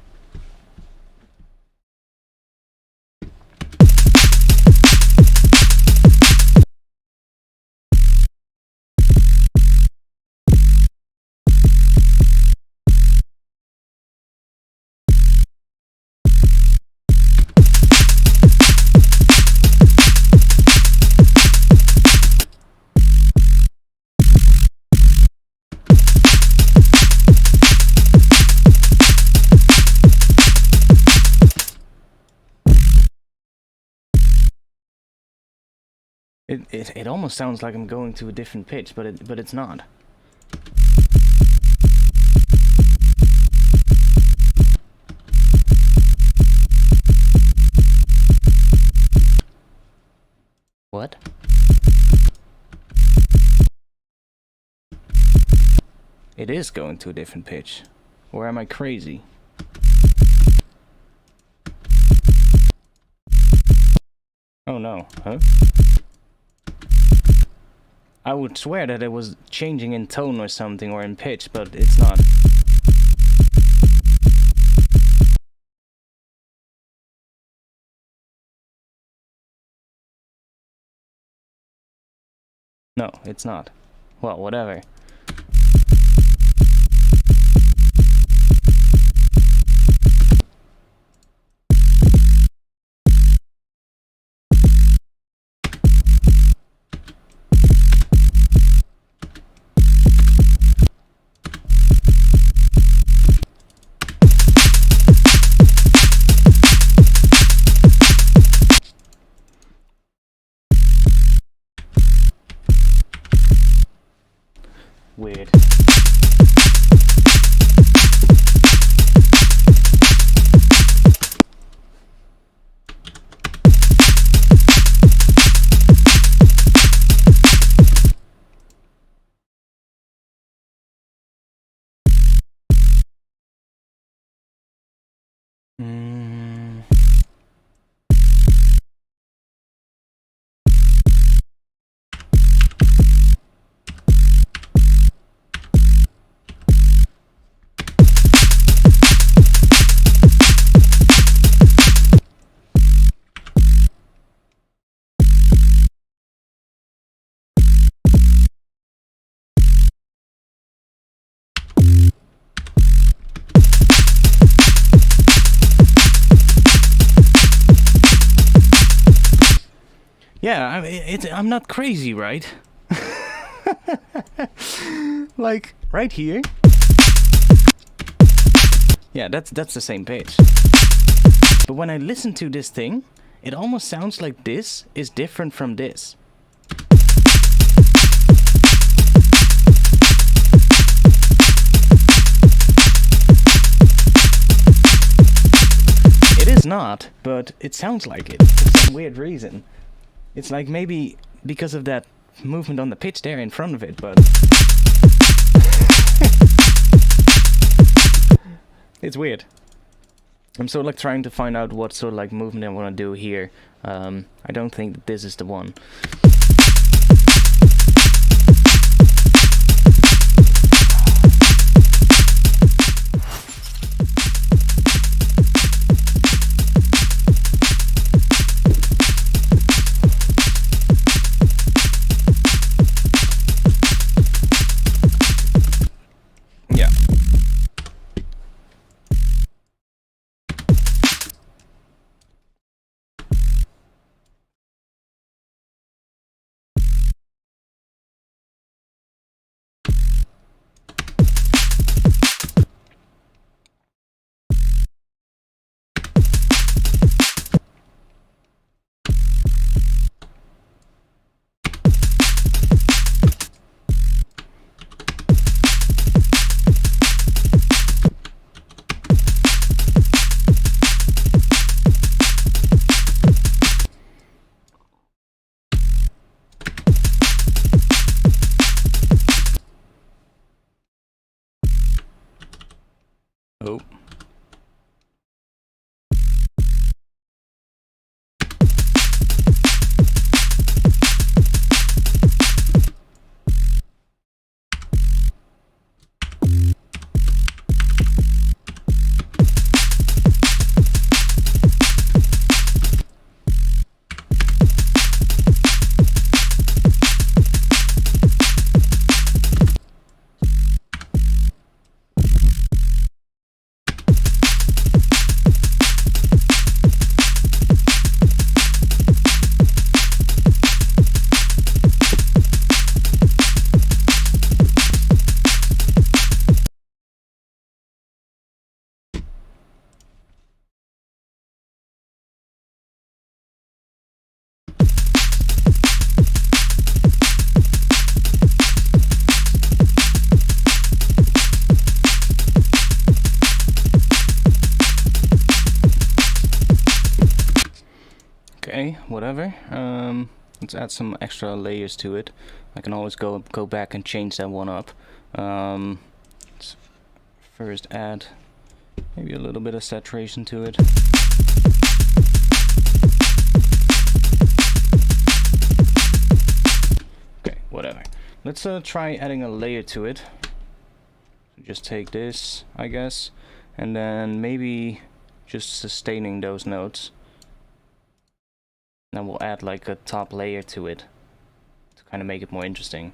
Speaker 1: It almost sounds like I'm going to a different pitch, but it's not. What? It is going to a different pitch. Or am I crazy? Oh no, huh? I would swear that it was changing in tone or something, or in pitch, but it's not. No, it's not. Well, whatever. Weird. Yeah, I mean, I'm not crazy, right? Like, right here. Yeah, that's the same page. But when I listen to this thing, it almost sounds like this is different from this. It is not, but it sounds like it for some weird reason. It's like maybe because of that movement on the pitch there in front of it, but it's weird. I'm sort of like trying to find out what sort of like movement I want to do here. I don't think that this is the one. whatever. Let's add some extra layers to it. I can always go back and change that one up. Let's first add maybe a little bit of saturation to it. Okay, whatever. Let's try adding a layer to it. Just take this, I guess, and then maybe just sustaining those notes. Then we'll add like a top layer to it to kind of make it more interesting.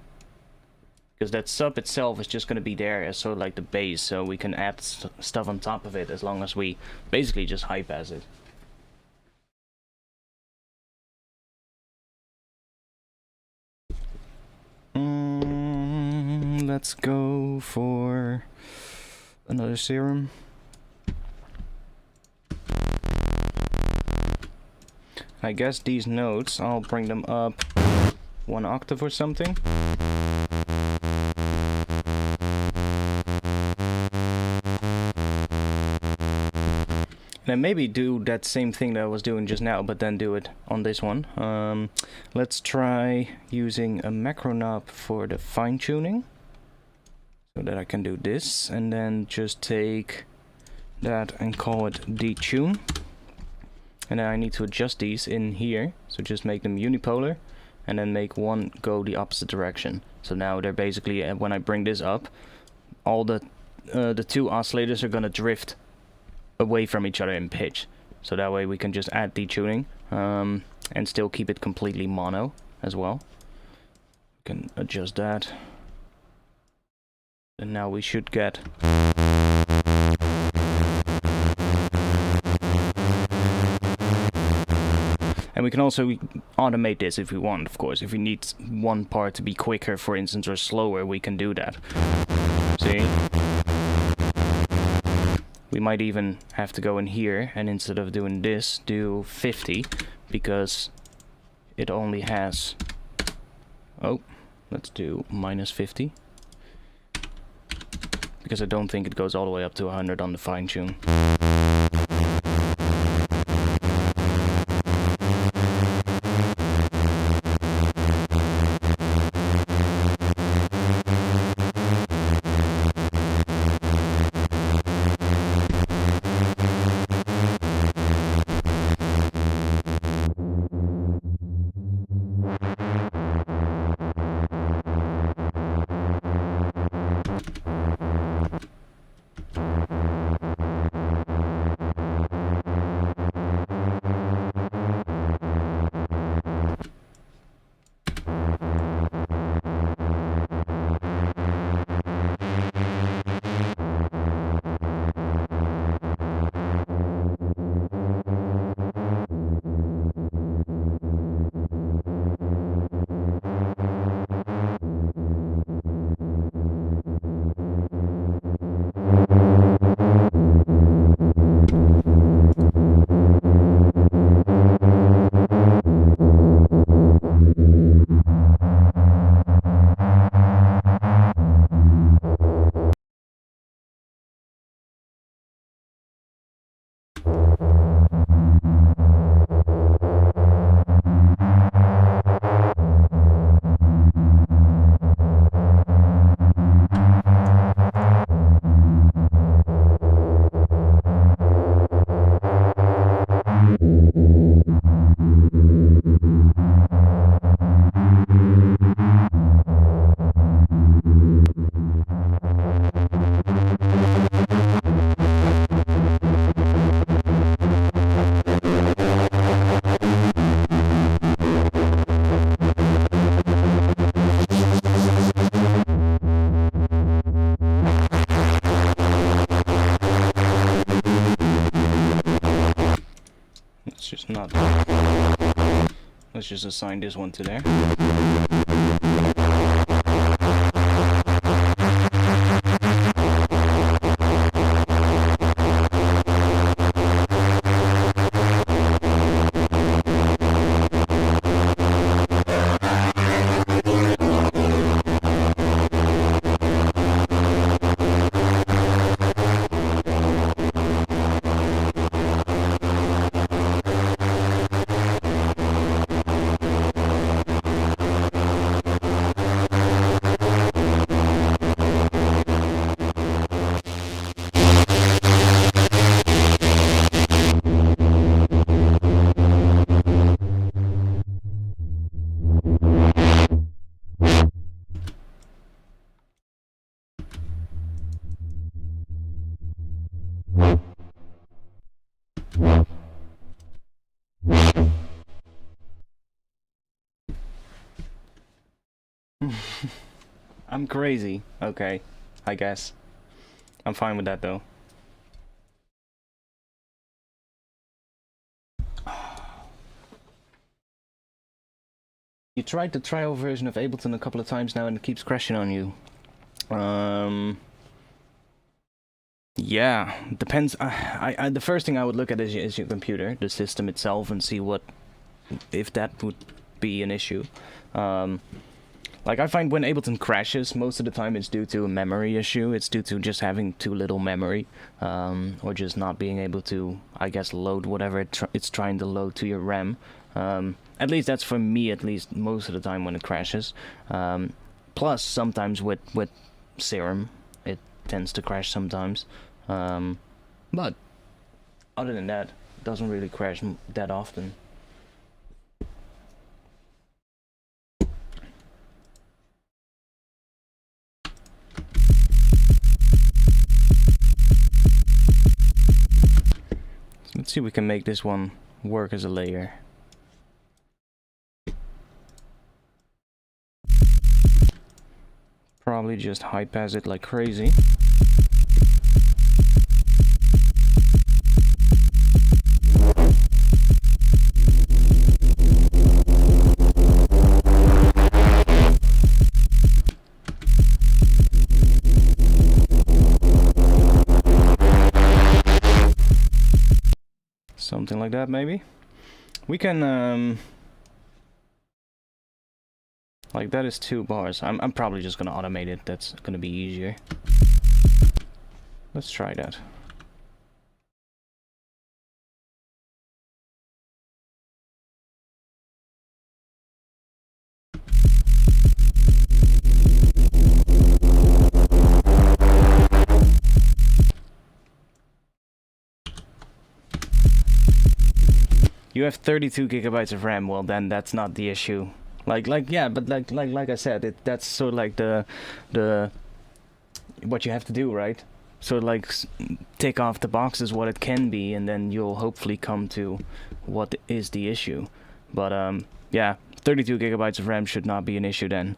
Speaker 1: Because that sub itself is just going to be there as sort of like the base, so we can add stuff on top of it as long as we basically just high pass it. Let's go for another serum. I guess these notes, I'll bring them up 1 octave or something. And then maybe do that same thing that I was doing just now, but then do it on this one. Let's try using a macro knob for the fine tuning, so that I can do this, and then just take that and call it detune. And then I need to adjust these in here, so just make them unipolar, and then make one go the opposite direction. So now they're basically, when I bring this up, all the 2 oscillators are gonna drift away from each other in pitch. So that way we can just add detuning and still keep it completely mono as well. We can adjust that. And now we should get and we can also automate this if we want, of course. If we need one part to be quicker, for instance, or slower, we can do that. See? We might even have to go in here and instead of doing this, do 50, because it only has... Oh, let's do -50. Because I don't think it goes all the way up to 100 on the fine tune. Let's just assign this one to there. I'm crazy. Okay, I guess. I'm fine with that though. You tried the trial version of Ableton a couple of times now and it keeps crashing on you. Yeah, depends. The first thing I would look at is your computer, the system itself, and see if that would be an issue. Like I find when Ableton crashes, most of the time it's due to a memory issue. It's due to just having too little memory, or just not being able to, I guess, load whatever it's trying to load to your RAM. At least that's for me, at least most of the time when it crashes. Plus, sometimes with Serum, it tends to crash sometimes. But other than that, it doesn't really crash that often. Let's see if we can make this one work as a layer. Probably just high pass it like crazy. Something like that, maybe. We can, like that is 2 bars. I'm probably just gonna automate it. That's gonna be easier. Let's try that. You have 32 gigabytes of RAM. Well, then that's not the issue. Yeah, but like I said, that's sort of like the what you have to do, right? Sort of like tick off the boxes what it can be, and then you'll hopefully come to what is the issue. But yeah, 32 gigabytes of RAM should not be an issue then.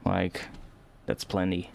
Speaker 1: Like, that's plenty.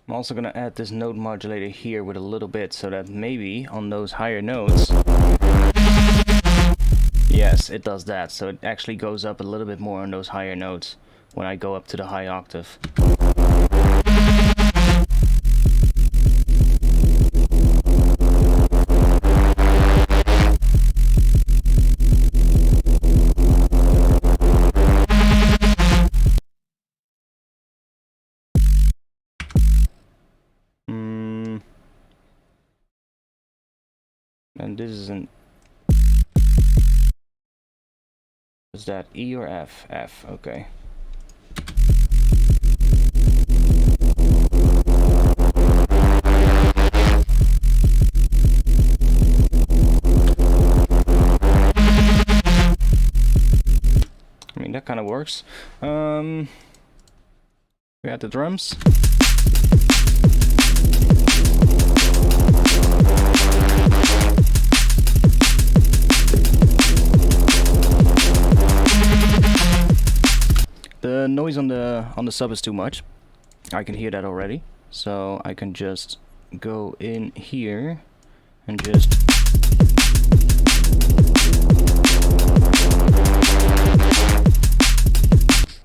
Speaker 1: I'm also gonna add this note modulator here with a little bit so that maybe on those higher notes, yes, it does that, so it actually goes up a little bit more on those higher notes when I go up to the high octave. And this is an... Is that E or F? F, okay. I mean, that kind of works. We got the drums. The noise on the sub is too much. I can hear that already. So I can just go in here and just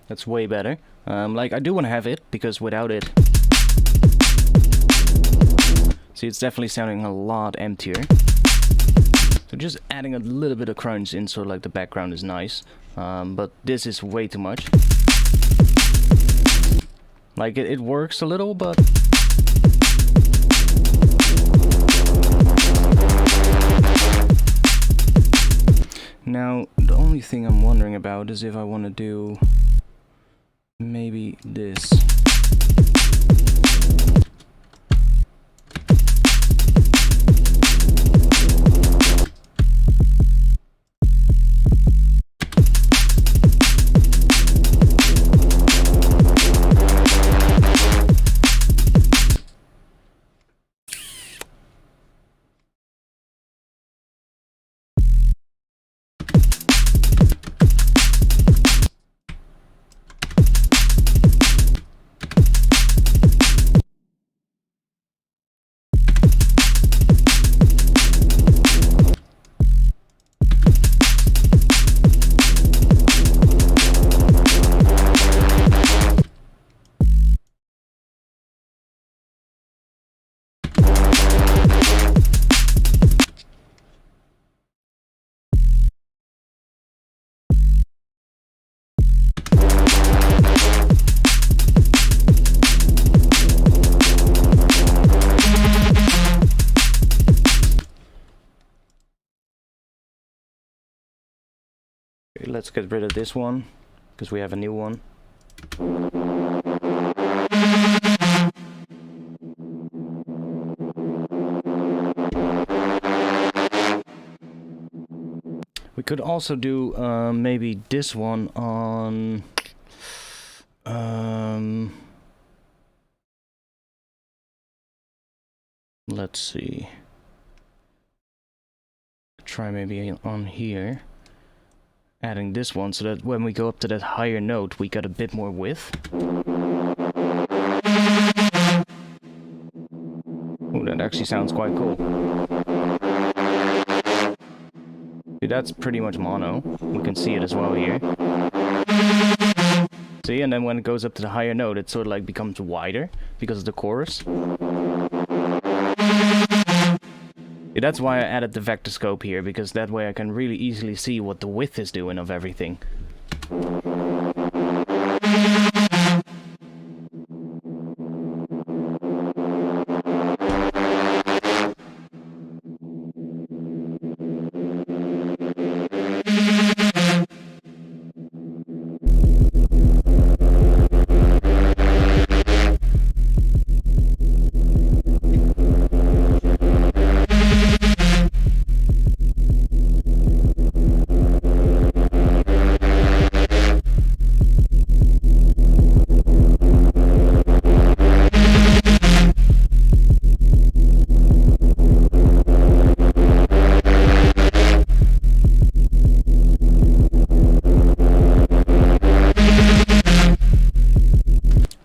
Speaker 1: that's way better. Like I do want to have it because without it, see, it's definitely sounding a lot emptier. So just adding a little bit of crunch in, so like the background is nice. But this is way too much. Like it works a little, but now the only thing I'm wondering about is if I want to do maybe this. Let's get rid of this one, because we have a new one. We could also do maybe this one on... let's see. Try maybe on here. Adding this one so that when we go up to that higher note, we got a bit more width. Oh, that actually sounds quite cool. See, that's pretty much mono. We can see it as well here. See, and then when it goes up to the higher note, it sort of like becomes wider because of the chorus. Yeah, that's why I added the vector scope here, because that way I can really easily see what the width is doing of everything.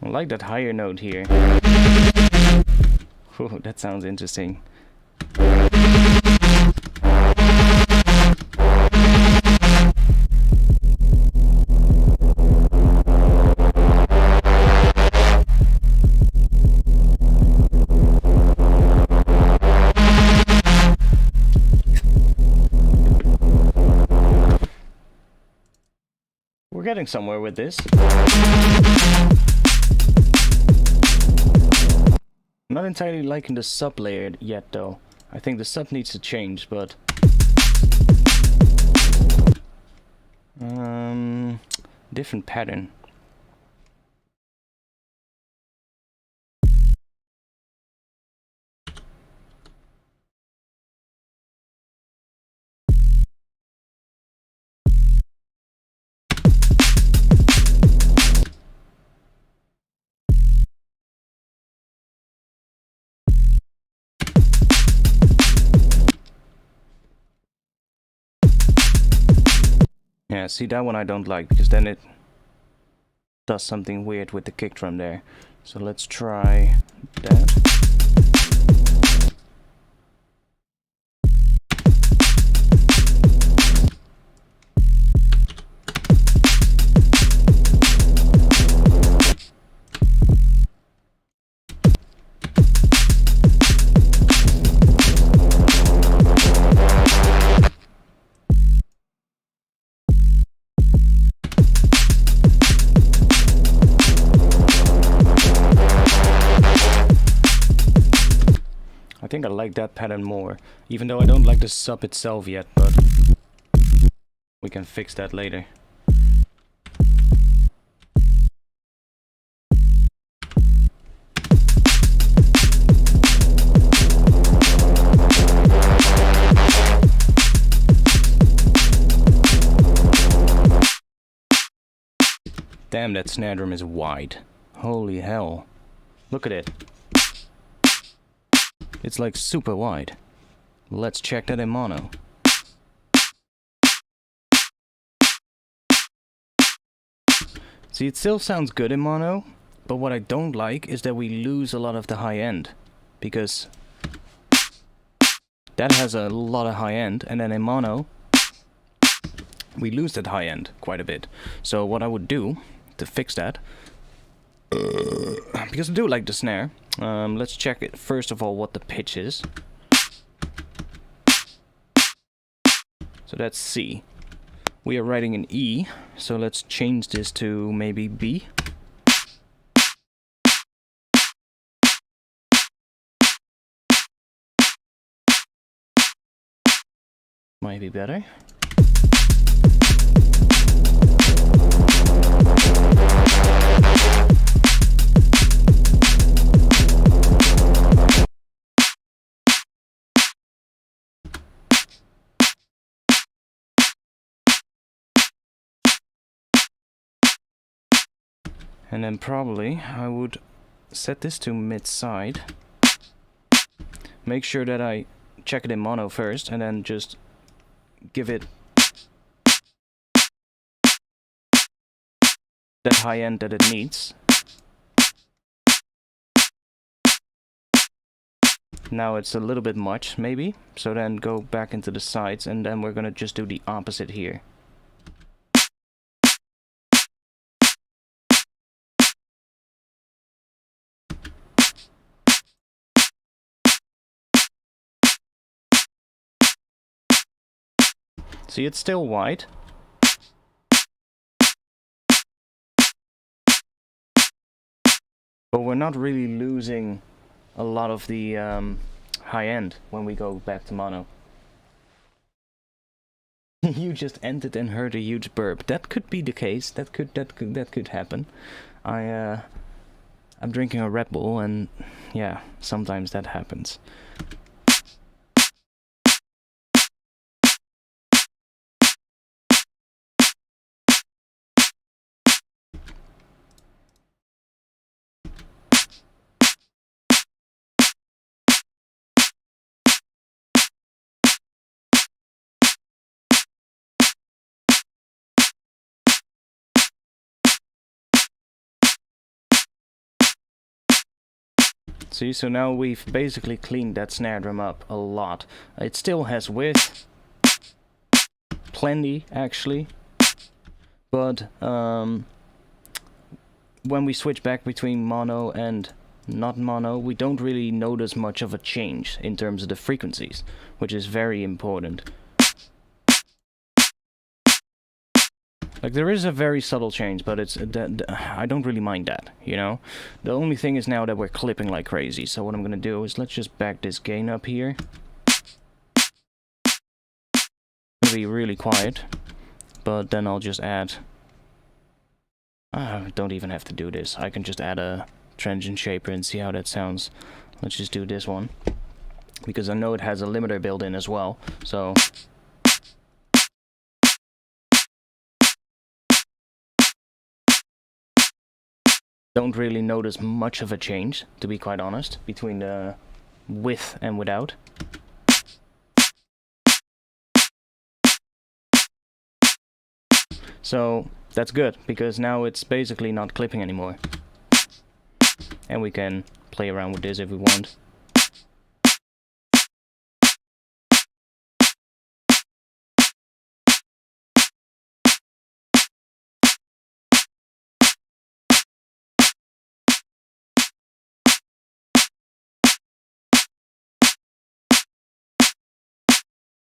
Speaker 1: I like that higher note here. Ooh, that sounds interesting. We're getting somewhere with this. I'm not entirely liking the sub layer yet though. I think the sub needs to change, but different pattern. Yeah, see, that one I don't like, because then it does something weird with the kick drum there. So let's try that. I think I like that pattern more, even though I don't like the sub itself yet, but we can fix that later. Damn, that snare drum is wide. Holy hell. Look at it. It's like super wide. Let's check that in mono. See, it still sounds good in mono, but what I don't like is that we lose a lot of the high end. Because that has a lot of high end, and then in mono, we lose that high end quite a bit. So what I would do to fix that, because I do like the snare, let's check it first of all what the pitch is. So that's C. We are writing an E, so let's change this to maybe B. Might be better. And then probably I would set this to mid-side. Make sure that I check it in mono first and then just give it that high end that it needs. Now it's a little bit much, maybe. So then go back into the sides and then we're gonna just do the opposite here. See, it's still wide. But we're not really losing a lot of the high end when we go back to mono. You just ended and heard a huge burp. That could be the case. That could happen. I'm drinking a Red Bull and yeah, sometimes that happens. See, so now we've basically cleaned that snare drum up a lot. It still has width, plenty actually, but when we switch back between mono and not mono, we don't really notice much of a change in terms of the frequencies, which is very important. Like, there is a very subtle change, but it's I don't really mind that, you know? The only thing is now that we're clipping like crazy, so what I'm gonna do is let's just back this gain up here. It'll be really quiet, but then I'll just add... I don't even have to do this. I can just add a transient shaper and see how that sounds. Let's just do this one, because I know it has a limiter built in as well, so... Don't really notice much of a change, to be quite honest, between the with and without. So that's good, because now it's basically not clipping anymore. And we can play around with this if we want.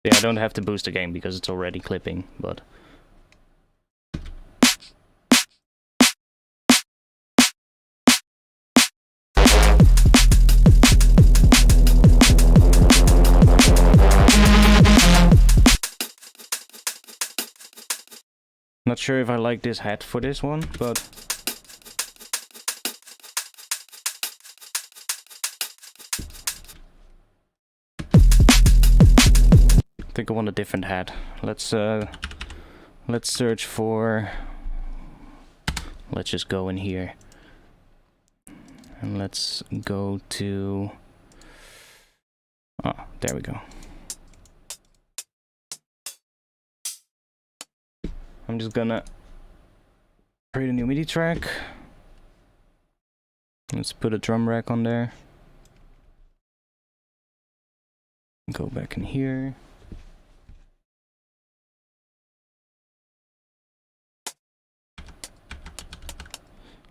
Speaker 1: Yeah, I don't have to boost the gain because it's already clipping, but... Not sure if I like this hat for this one, but... I think I want a different hat. Let's search for... Let's just go in here. And let's go to... Oh, there we go. I'm just gonna create a new MIDI track. Let's put a drum rack on there. Go back in here.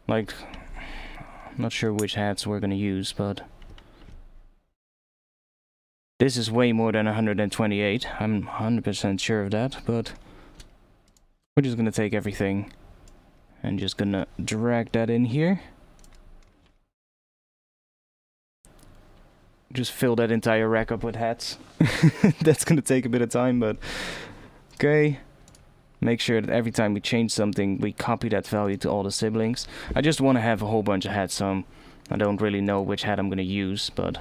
Speaker 1: Like, I'm not sure which hats we're gonna use, but this is way more than 128. I'm 100% sure of that, but we're just gonna take everything and just gonna drag that in here. Just fill that entire rack up with hats. That's gonna take a bit of time, but okay. Make sure that every time we change something, we copy that value to all the siblings. I just want to have a whole bunch of hats, so I don't really know which hat I'm gonna use, but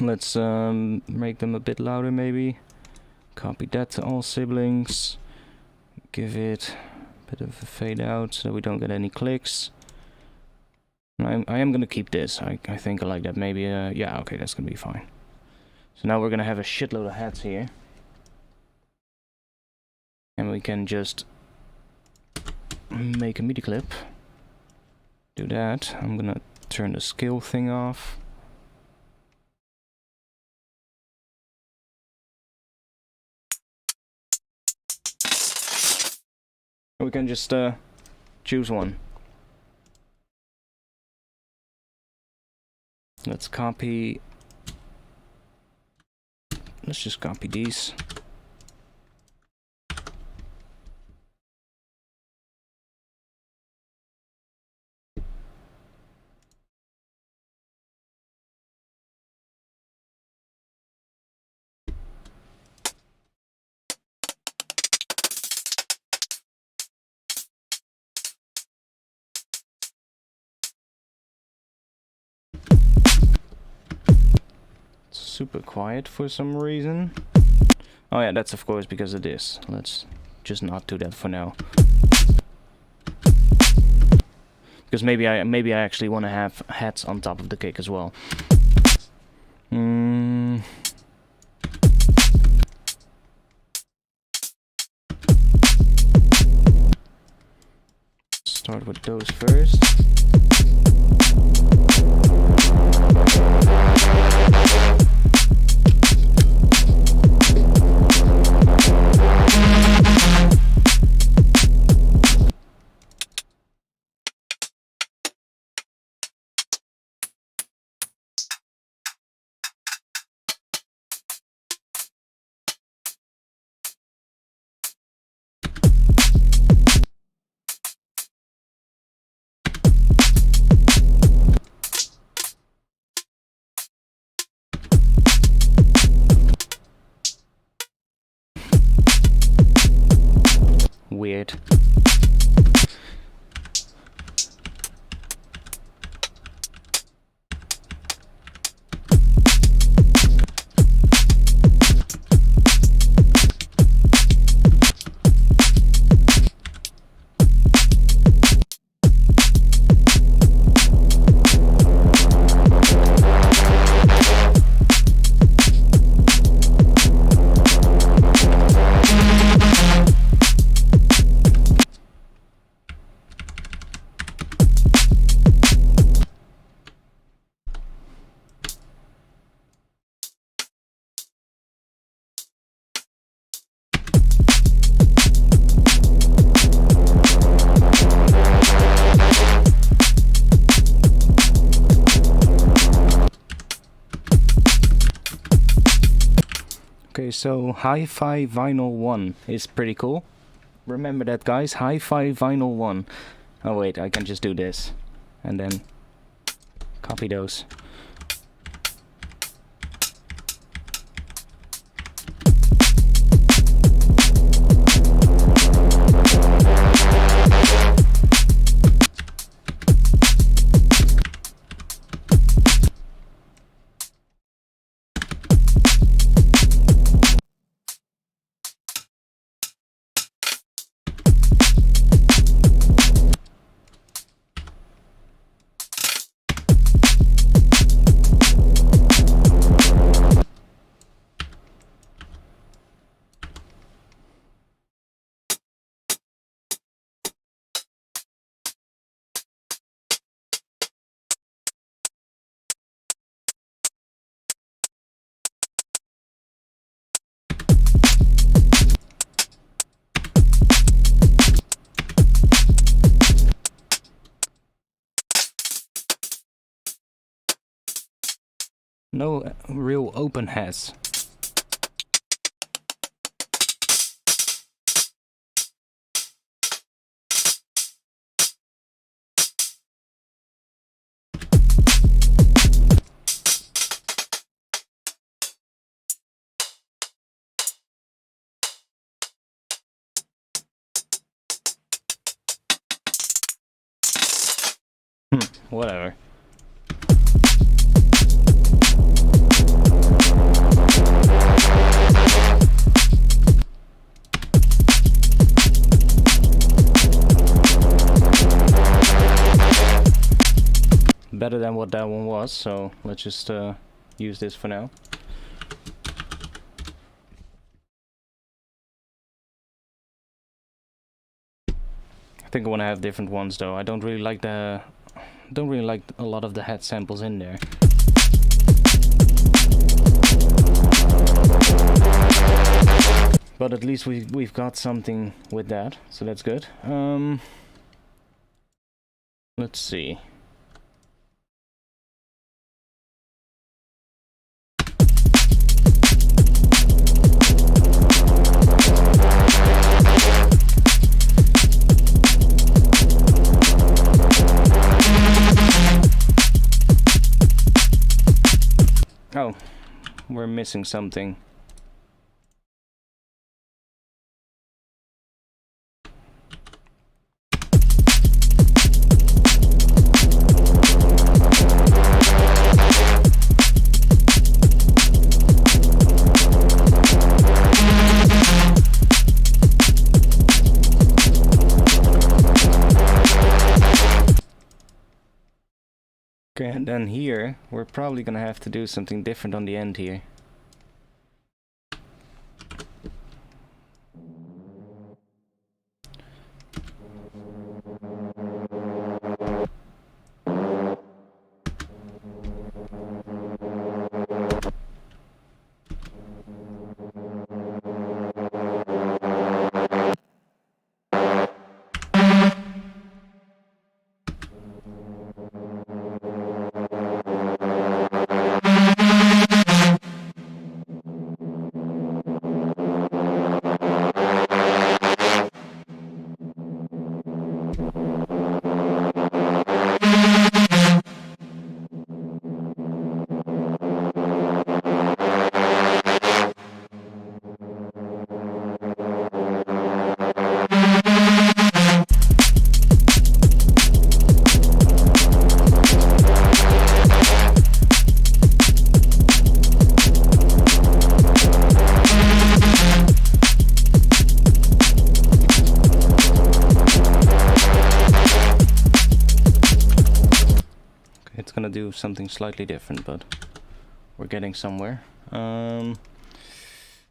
Speaker 1: let's make them a bit louder maybe. Copy that to all siblings. Give it a bit of a fade out so we don't get any clicks. I am gonna keep this. I think I like that. Maybe yeah, okay, that's gonna be fine. So now we're gonna have a shitload of hats here. And we can just make a MIDI clip. Do that. I'm gonna turn the scale thing off. We can just choose one. Let's copy. Let's just copy these. Super quiet for some reason. Oh yeah, that's of course because of this. Let's just not do that for now. Because maybe I actually want to have hats on top of the kick as well. Start with those first. Okay, so Hi-Fi Vinyl 1 is pretty cool. Remember that, guys, Hi-Fi Vinyl 1. Oh wait, I can just do this. And then copy those. No real open has. Whatever. Better than what that one was, so let's just use this for now. I think I want to have different ones though. I don't really like a lot of the head samples in there. But at least we've got something with that, so that's good. Let's see. Oh, we're missing something. Okay, and then here, we're probably gonna have to do something different on the end here. It's gonna do something slightly different, but we're getting somewhere.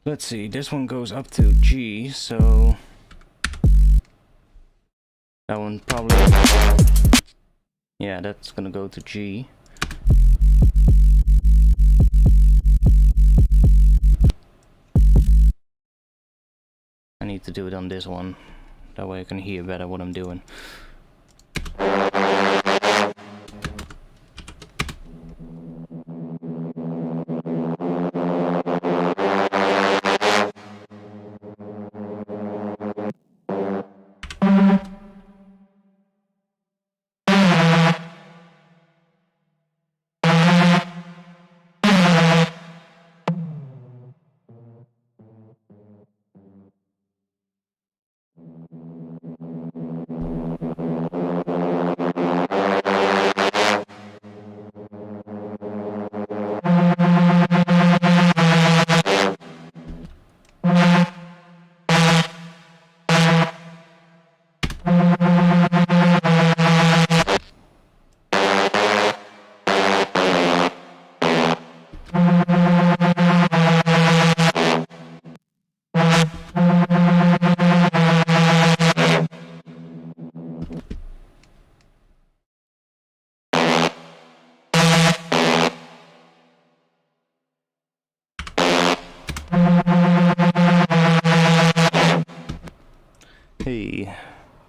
Speaker 1: Let's see, this one goes up to G, so that one probably, yeah, that's gonna go to G. I need to do it on this one, that way I can hear better what I'm doing.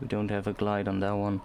Speaker 1: We don't have a glide on that one.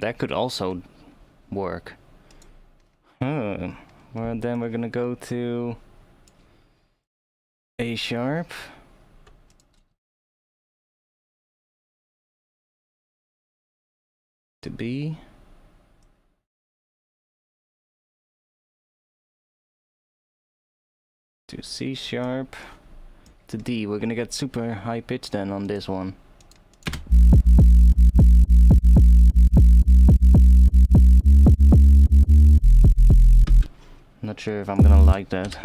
Speaker 1: That could also work. Well, then we're gonna go to A sharp. To B. To C sharp. To D. We're gonna get super high pitch then on this one. Not sure if I'm gonna like that.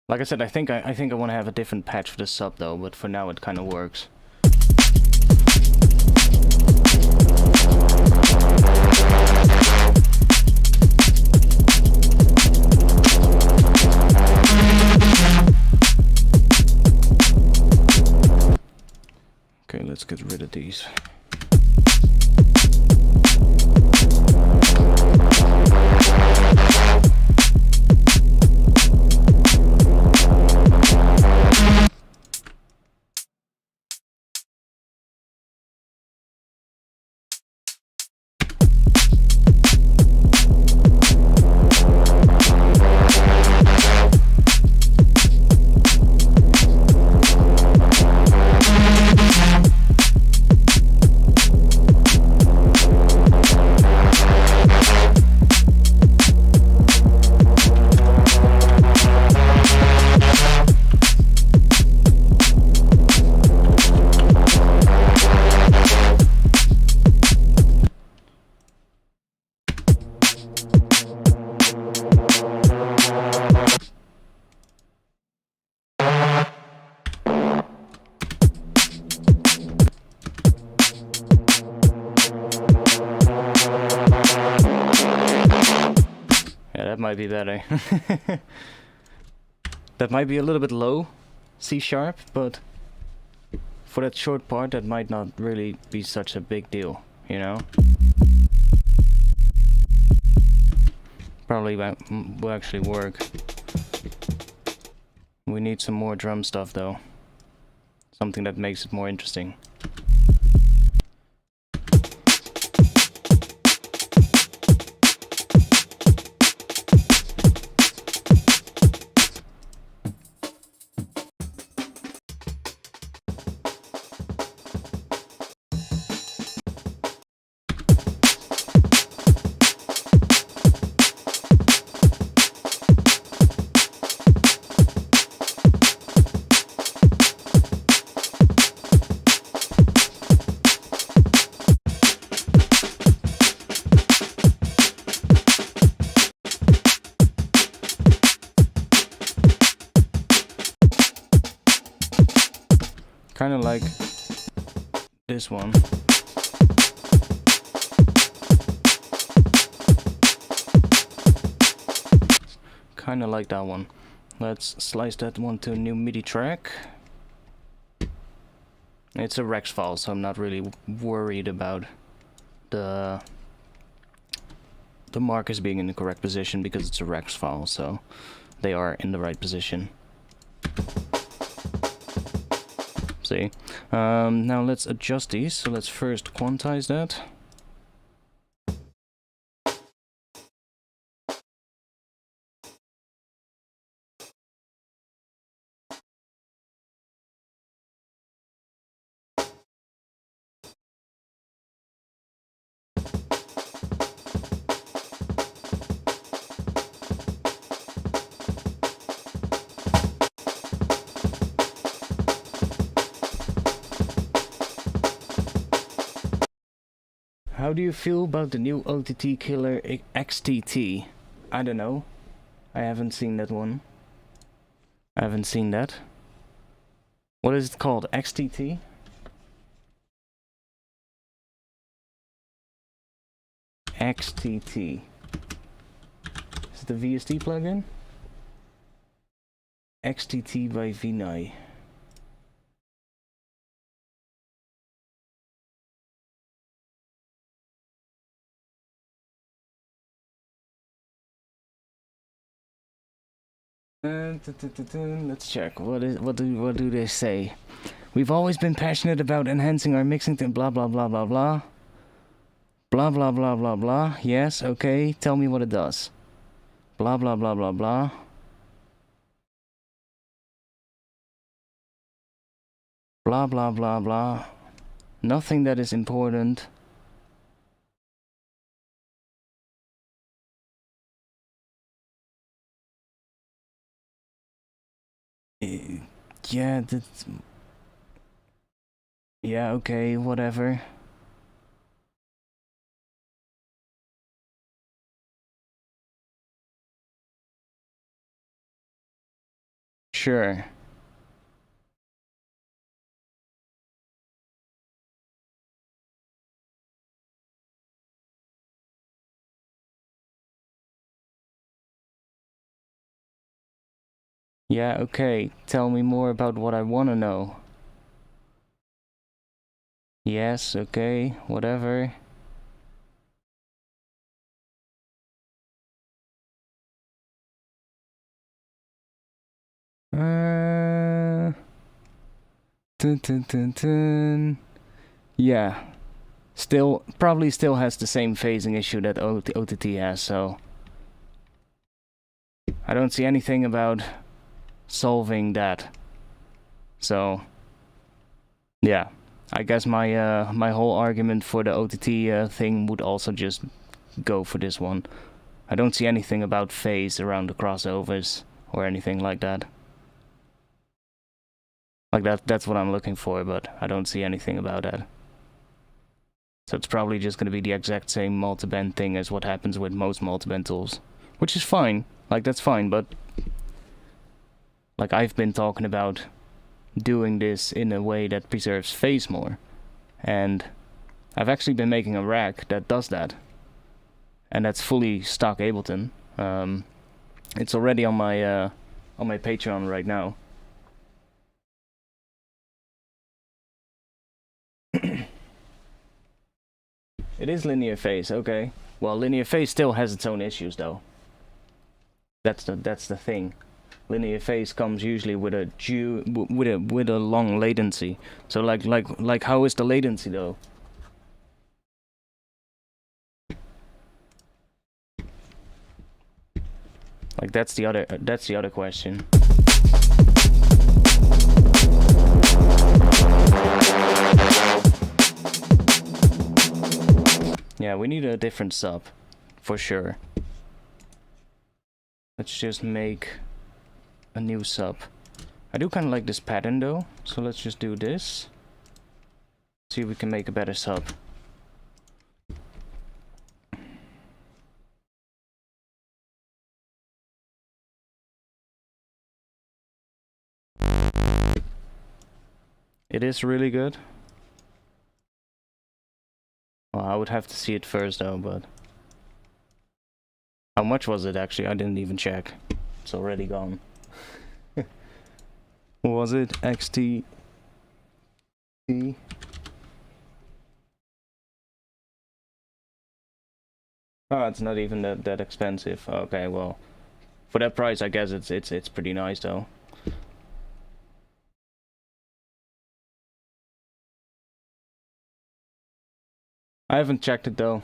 Speaker 1: Like I said, I think I want to have a different patch for the sub though, but for now it kind of works. Okay, let's get rid of these. That might be better. That might be a little bit low, C sharp, but for that short part that might not really be such a big deal, you know? Probably will actually work. We need some more drum stuff though. Something that makes it more interesting. Kind of like this one. Kind of like that one. Let's slice that one to a new MIDI track. It's a Rex file, so I'm not really worried about the markers being in the correct position because it's a rex file, so they are in the right position. See? Now let's adjust these. So let's first quantize that. How do you feel about the new OTT killer XTT? I don't know. I haven't seen that one. I haven't seen that. What is it called? XTT? XTT. Is it the VST plugin? XTT by Vinay. Let's check. What do they say? We've always been passionate about enhancing our mixing to blah blah blah blah blah. Blah blah blah blah blah. Yes, okay. Tell me what it does. Blah blah blah blah blah. Blah blah blah blah. Nothing that is important. Yeah, that's... Yeah, okay, whatever. Sure. Yeah, okay. Tell me more about what I want to know. Yes, okay, whatever. Dun, dun, dun, dun. Yeah. Probably still has the same phasing issue that OTT has, so... I don't see anything about solving that. So... Yeah. I guess my whole argument for the OTT thing would also just go for this one. I don't see anything about phase around the crossovers or anything like that. Like that's what I'm looking for, but I don't see anything about that. So it's probably just going to be the exact same multiband thing as what happens with most multiband tools. Which is fine. Like, that's fine, but... Like, I've been talking about doing this in a way that preserves phase more. And I've actually been making a rack that does that. And that's fully stock Ableton. It's already on my Patreon right now. It is linear phase, okay. Well, linear phase still has its own issues, though. That's the thing. Linear phase comes usually with a long latency. So like how is the latency though? Like that's the other question. Yeah, we need a different sub, for sure. Let's just make a new sub. I do kind of like this pattern though, so let's just do this. See if we can make a better sub. It is really good. Well, I would have to see it first though, but... How much was it actually? I didn't even check. It's already gone. What was it? XT... Oh, it's not even that expensive. Okay, well, for that price, I guess it's pretty nice though. I haven't checked it though.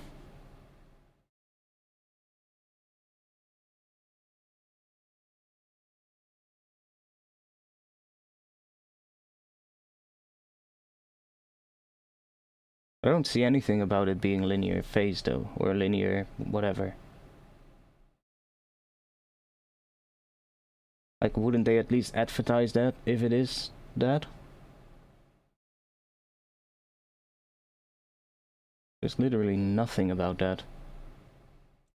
Speaker 1: I don't see anything about it being linear phase though, or linear whatever. Like, wouldn't they at least advertise that if it is that? There's literally nothing about that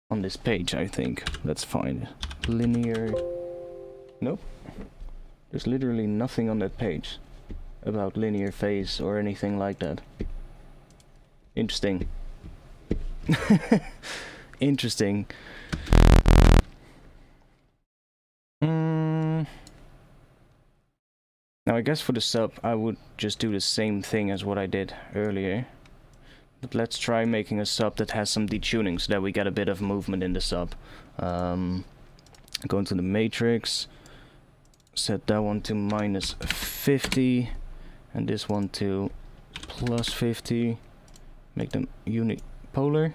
Speaker 1: on this page, I think. Let's find linear. Nope. There's literally nothing on that page about linear phase or anything like that. Interesting. Interesting. Now I guess for the sub I would just do the same thing as what I did earlier. But let's try making a sub that has some detuning so that we get a bit of movement in the sub. Go into the matrix, set that one to -50 and this one to +50. Make them unipolar.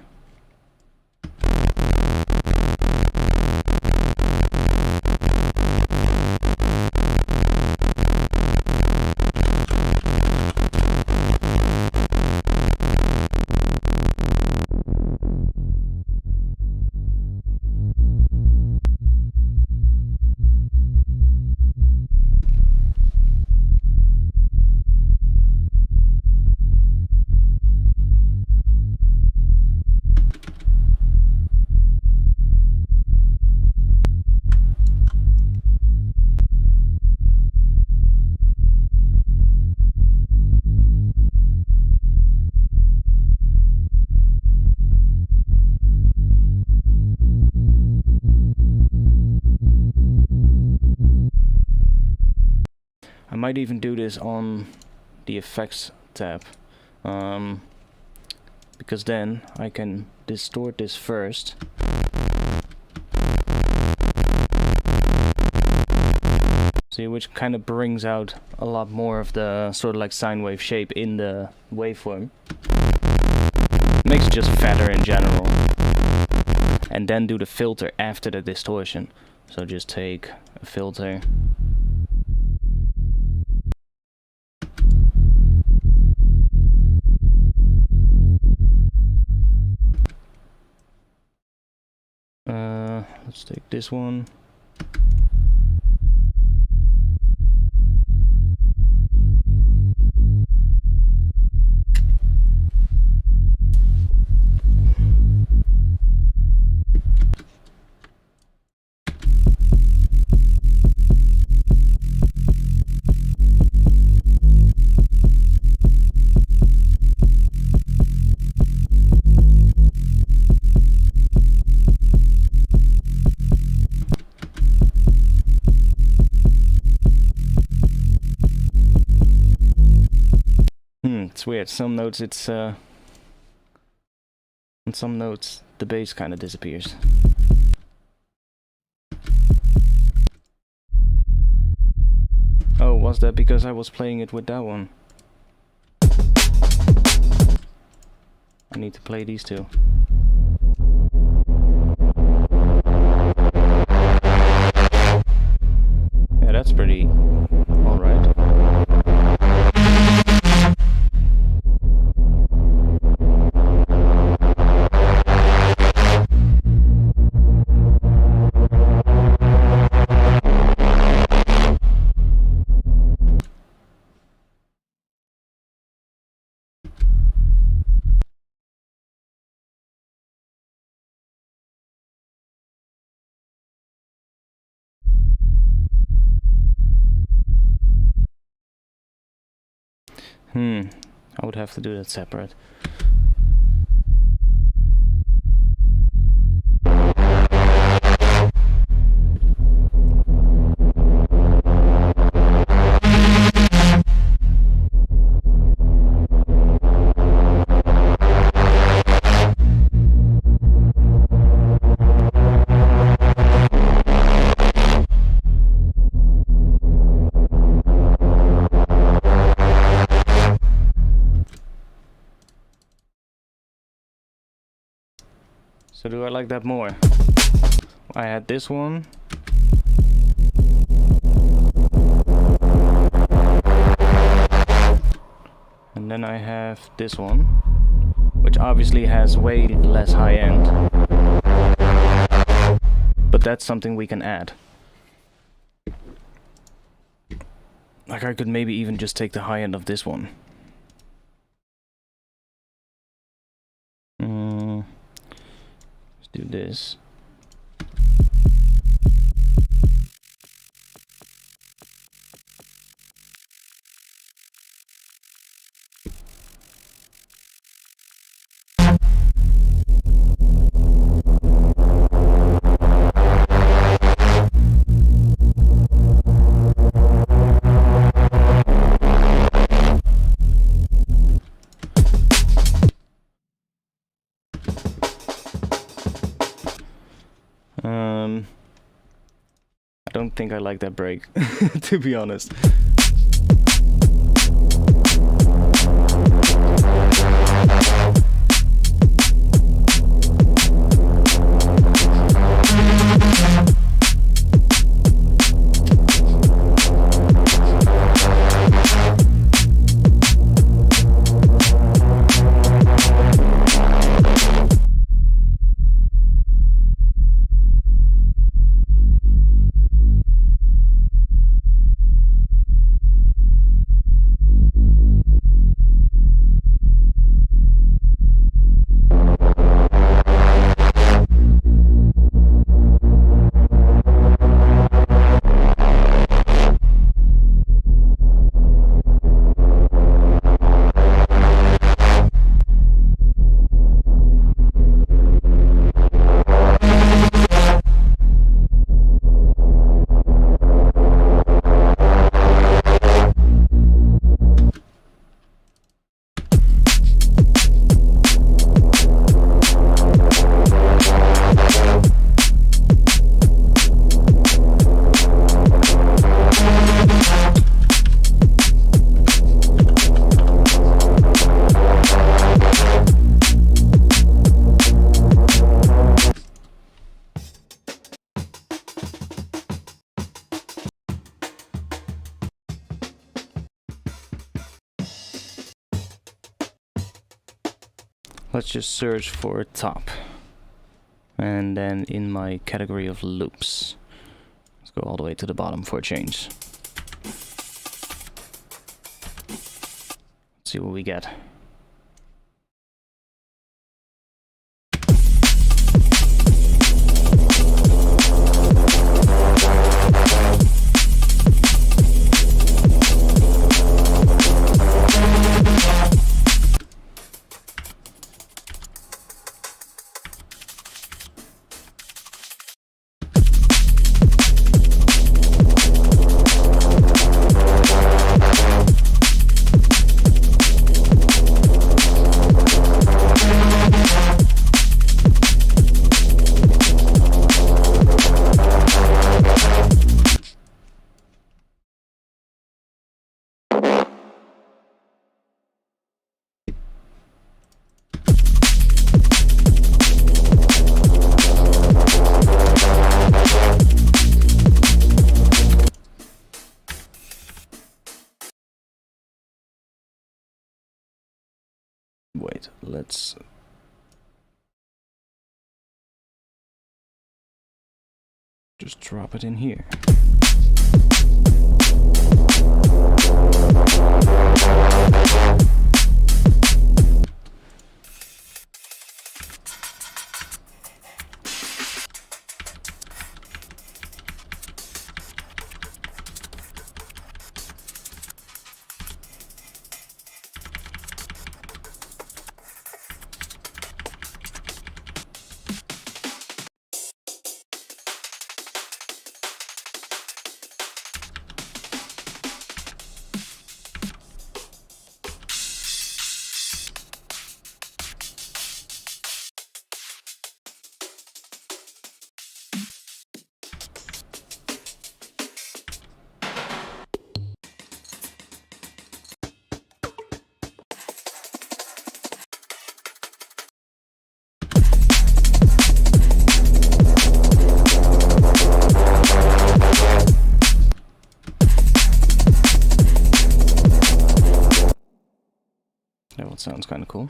Speaker 1: I might even do this on the effects tab, because then I can distort this first. See, which kind of brings out a lot more of the sort of like sine wave shape in the waveform. Makes it just fatter in general. And then do the filter after the distortion. So just take a filter. Let's take this one. It's weird. Some notes it's on some notes the bass kind of disappears. Oh, was that because I was playing it with that one? I need to play these two. Yeah, that's pretty alright. I would have to do that separate. So do I like that more? I had this one. And then I have this one, which obviously has way less high end. But that's something we can add. Like I could maybe even just take the high end of this one. Let's do this. I don't think I like that break, to be honest. Let's just search for top. And then in my category of loops, let's go all the way to the bottom for a change. Let's see what we get. Wait, let's just drop it in here. cool.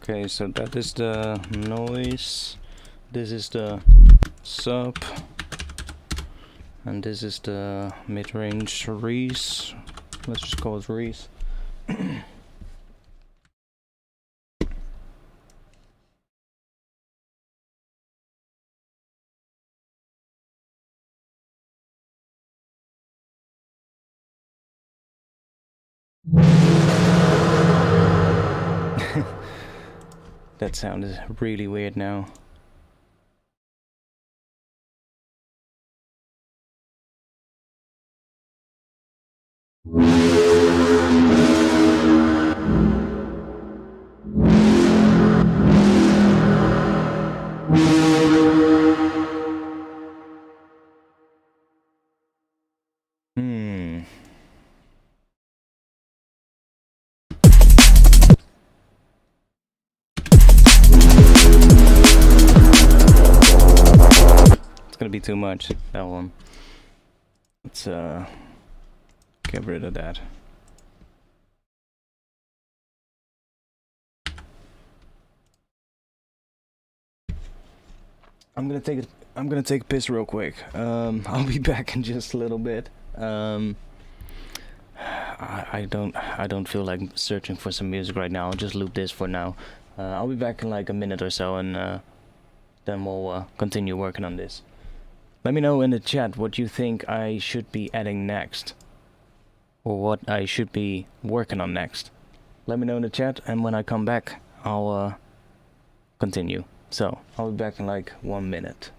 Speaker 1: Okay, so that is the noise, this is the sub, and this is the mid-range Reese. Let's just call it Reese. That sound is really weird now. Gonna be too much, that one. Let's get rid of that. I'm gonna take a piss real quick. I'll be back in just a little bit. I don't feel like searching for some music right now. I'll just loop this for now. I'll be back in like a minute or so, and then we'll continue working on this. Let me know in the chat what you think I should be adding next, or what I should be working on next. Let me know in the chat, and when I come back, I'll continue. So, I'll be back in like 1 minute.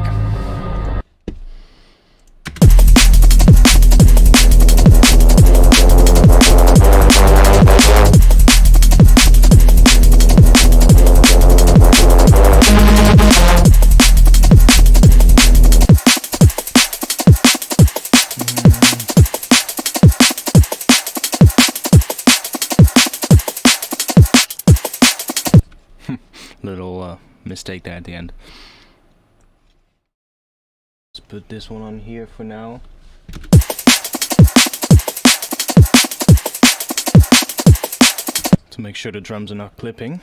Speaker 1: back. Little mistake there at the end. Let's put this one on here for now. To make sure the drums are not clipping.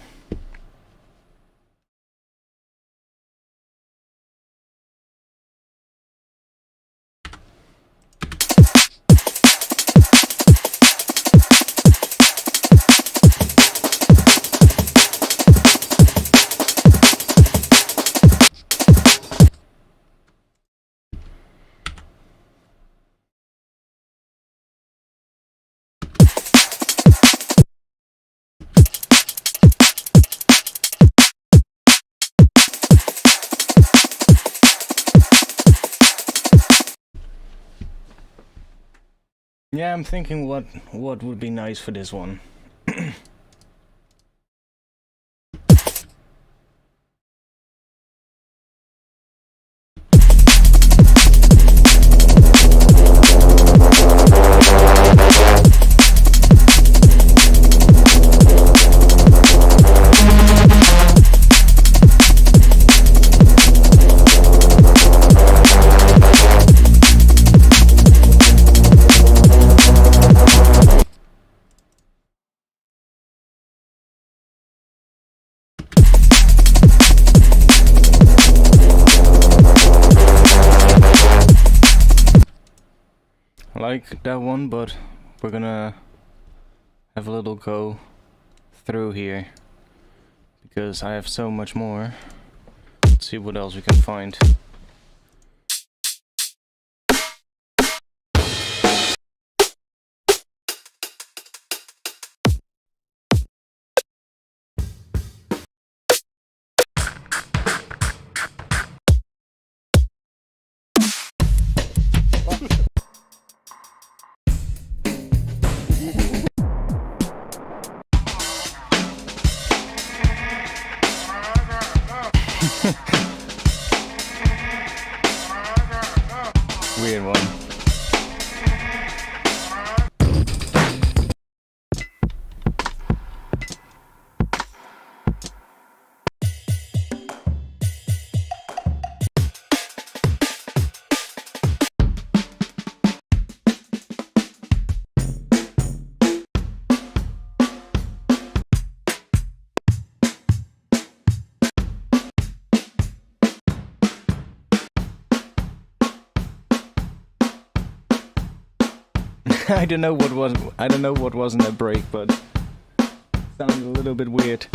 Speaker 1: Yeah, I'm thinking what would be nice for this one. I like that one, but we're gonna have a little go through here because I have so much more. Let's see what else we can find. Weird one. I don't know what was in that break, but it sounded a little bit weird.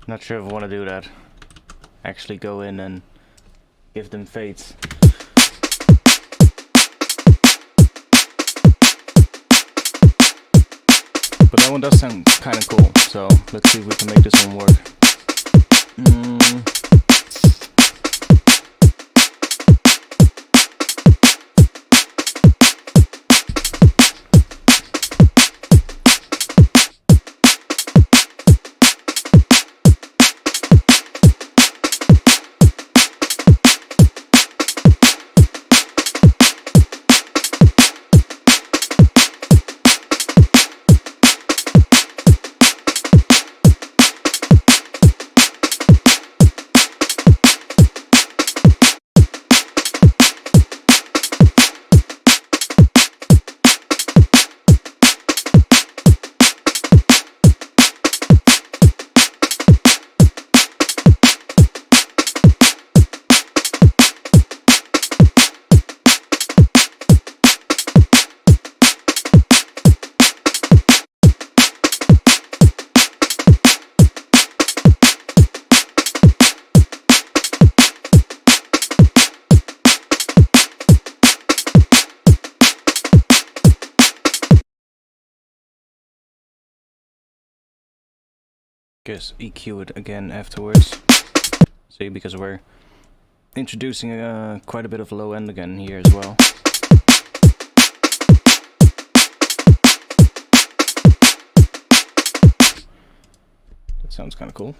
Speaker 1: Not sure if I want to do that. Actually go in and give them fades. But that one does sound kind of cool, so let's see if we can make this one work. Just EQ it again afterwards. See, because we're introducing quite a bit of low end again here as well. That sounds kind of cool.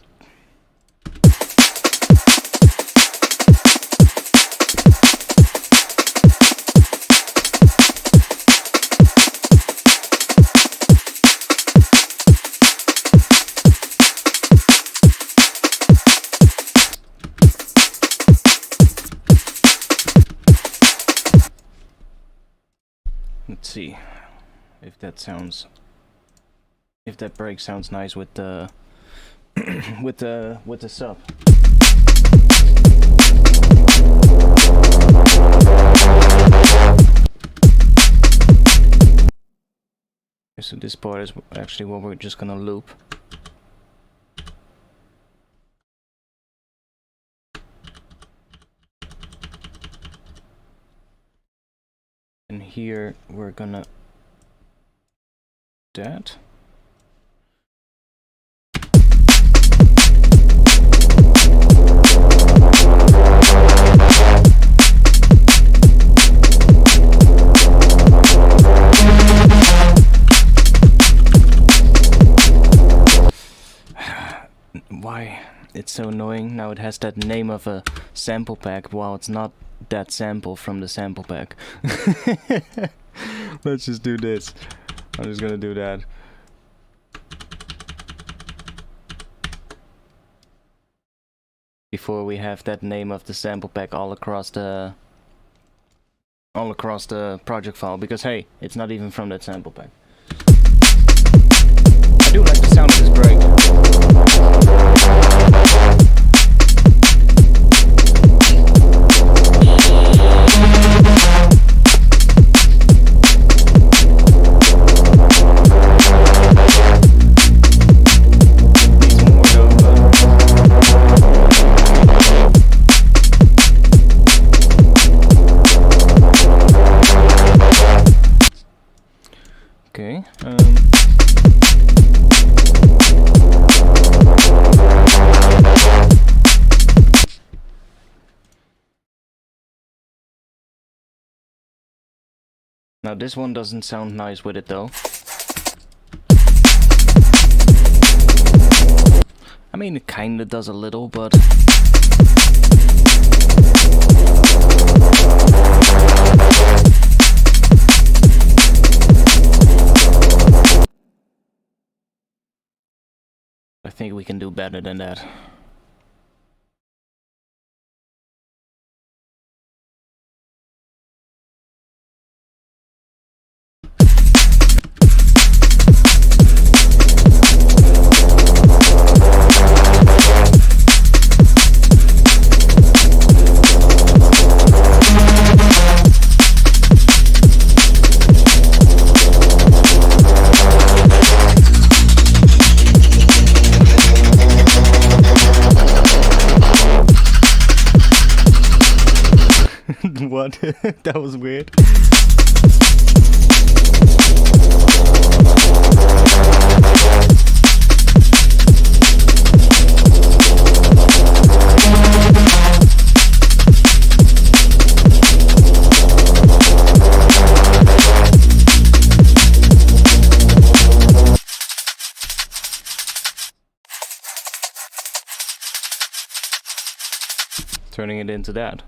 Speaker 1: Let's see if that sounds, if that break sounds nice with the with the sub. So this part is actually what we're just gonna loop. And here we're gonna do that. Why? It's so annoying. Now it has that name of a sample pack while it's not that sample from the sample pack. Let's just do this. I'm just gonna do that. Before we have that name of the sample pack all across the project file, because hey, it's not even from that sample pack. I do like the sound of this break. Okay. Now this one doesn't sound nice with it though. I mean, it kinda does a little, but I think we can do better than that. What? That was weird. Turning it into that.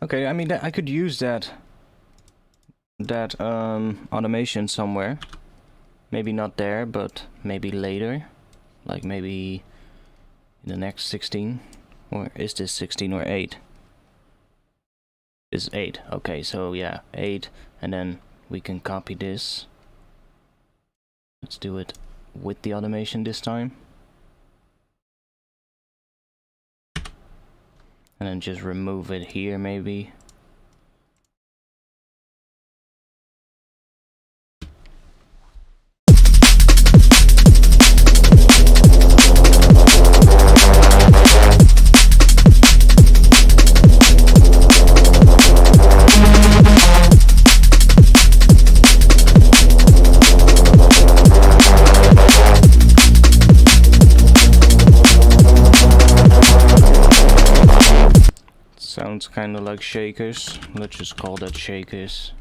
Speaker 1: Okay, I mean, I could use that automation somewhere. Maybe not there, but maybe later. Like maybe in the next 16. Or is this 16 or 8? It's 8. Okay, so yeah, 8. And then we can copy this. Let's do it with the automation this time. And then just remove it here, maybe. Sounds kind of like shakers. Let's just call that shakers.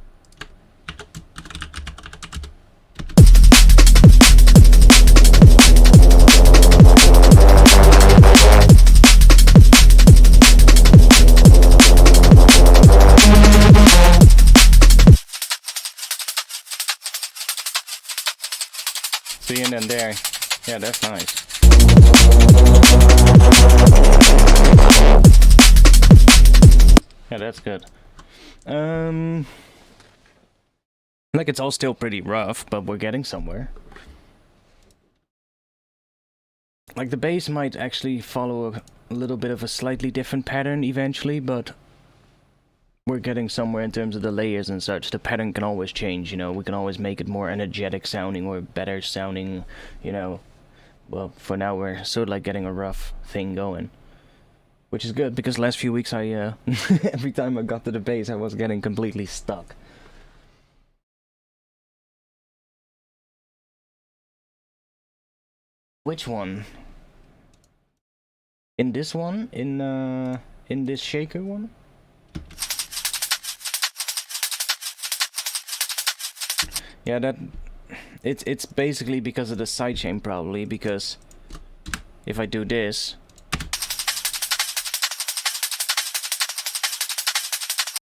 Speaker 1: See, and then there. Yeah, that's nice. Yeah, that's good. Like, it's all still pretty rough, but we're getting somewhere. Like, the bass might actually follow a little bit of a slightly different pattern eventually, but we're getting somewhere in terms of the layers and such. The pattern can always change, you know. We can always make it more energetic sounding or better sounding, you know. Well, for now we're sort of like getting a rough thing going. Which is good, because the last few weeks I, every time I got to the bass I was getting completely stuck. Which one? In this one? In this shaker one? Yeah, that... It's basically because of the sidechain probably, because if I do this...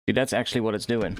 Speaker 1: See, that's actually what it's doing.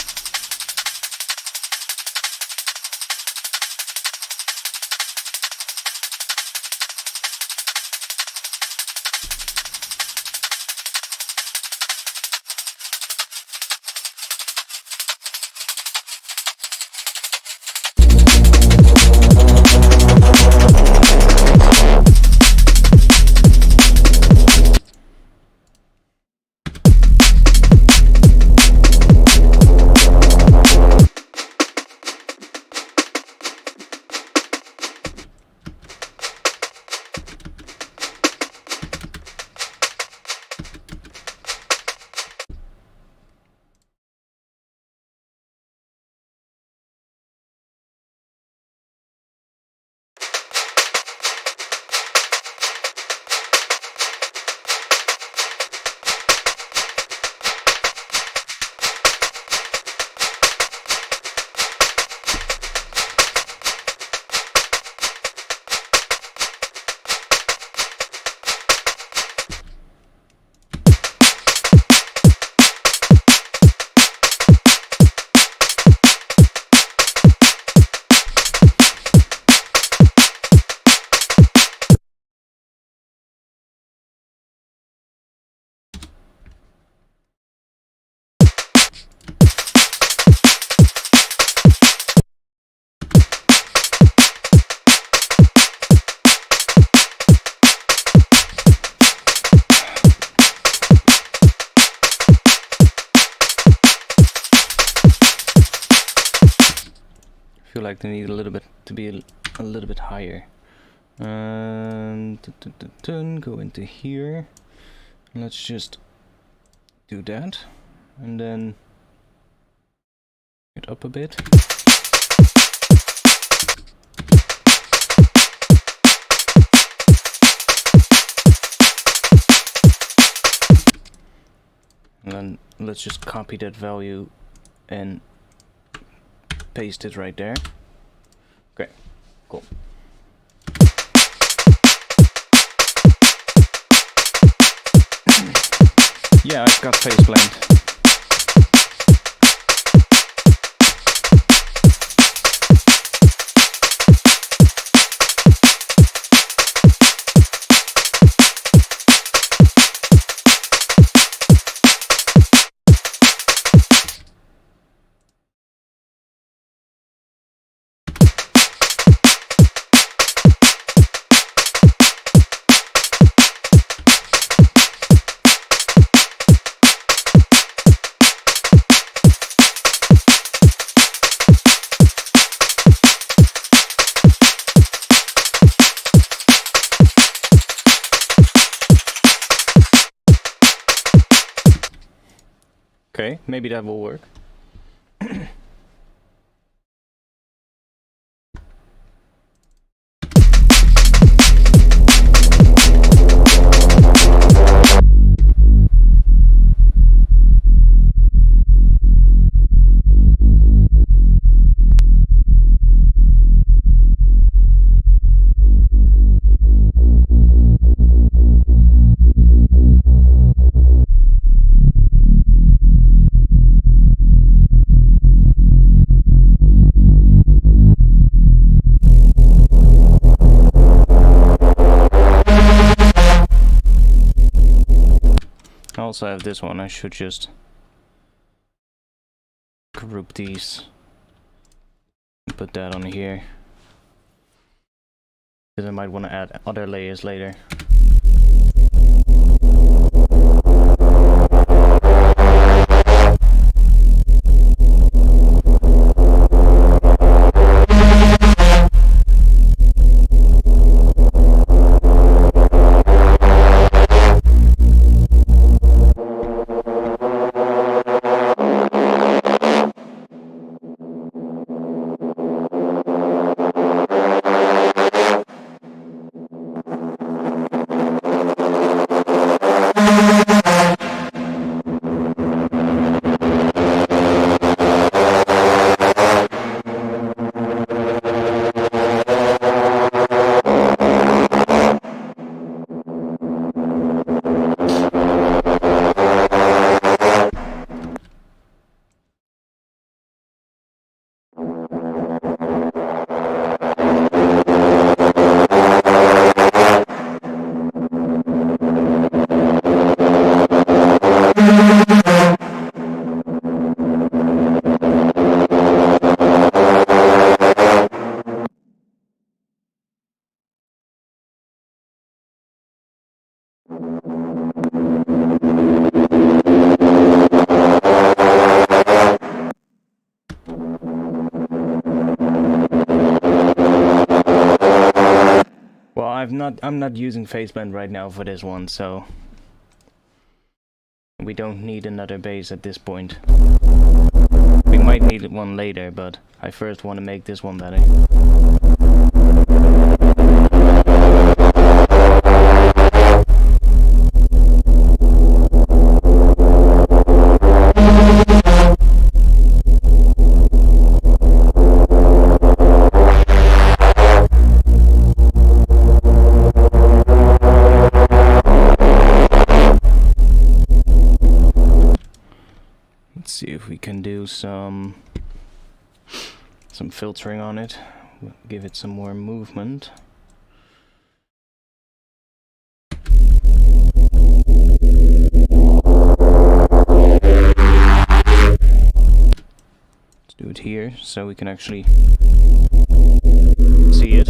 Speaker 1: feel like they need a little bit to be a little bit higher. And go into here. Let's just do that, and then get up a bit. And then let's just copy that value and paste it right there. Okay, cool. Yeah, I've got phase blend. Okay, maybe that will work. I also have this one. I should just group these and put that on here, because I might want to add other layers later. I'm not using phase blend right now for this one, so we don't need another bass at this point. We might need one later, but I first want to make this one better. See if we can do some filtering on it, give it some more movement. Let's do it here so we can actually see it.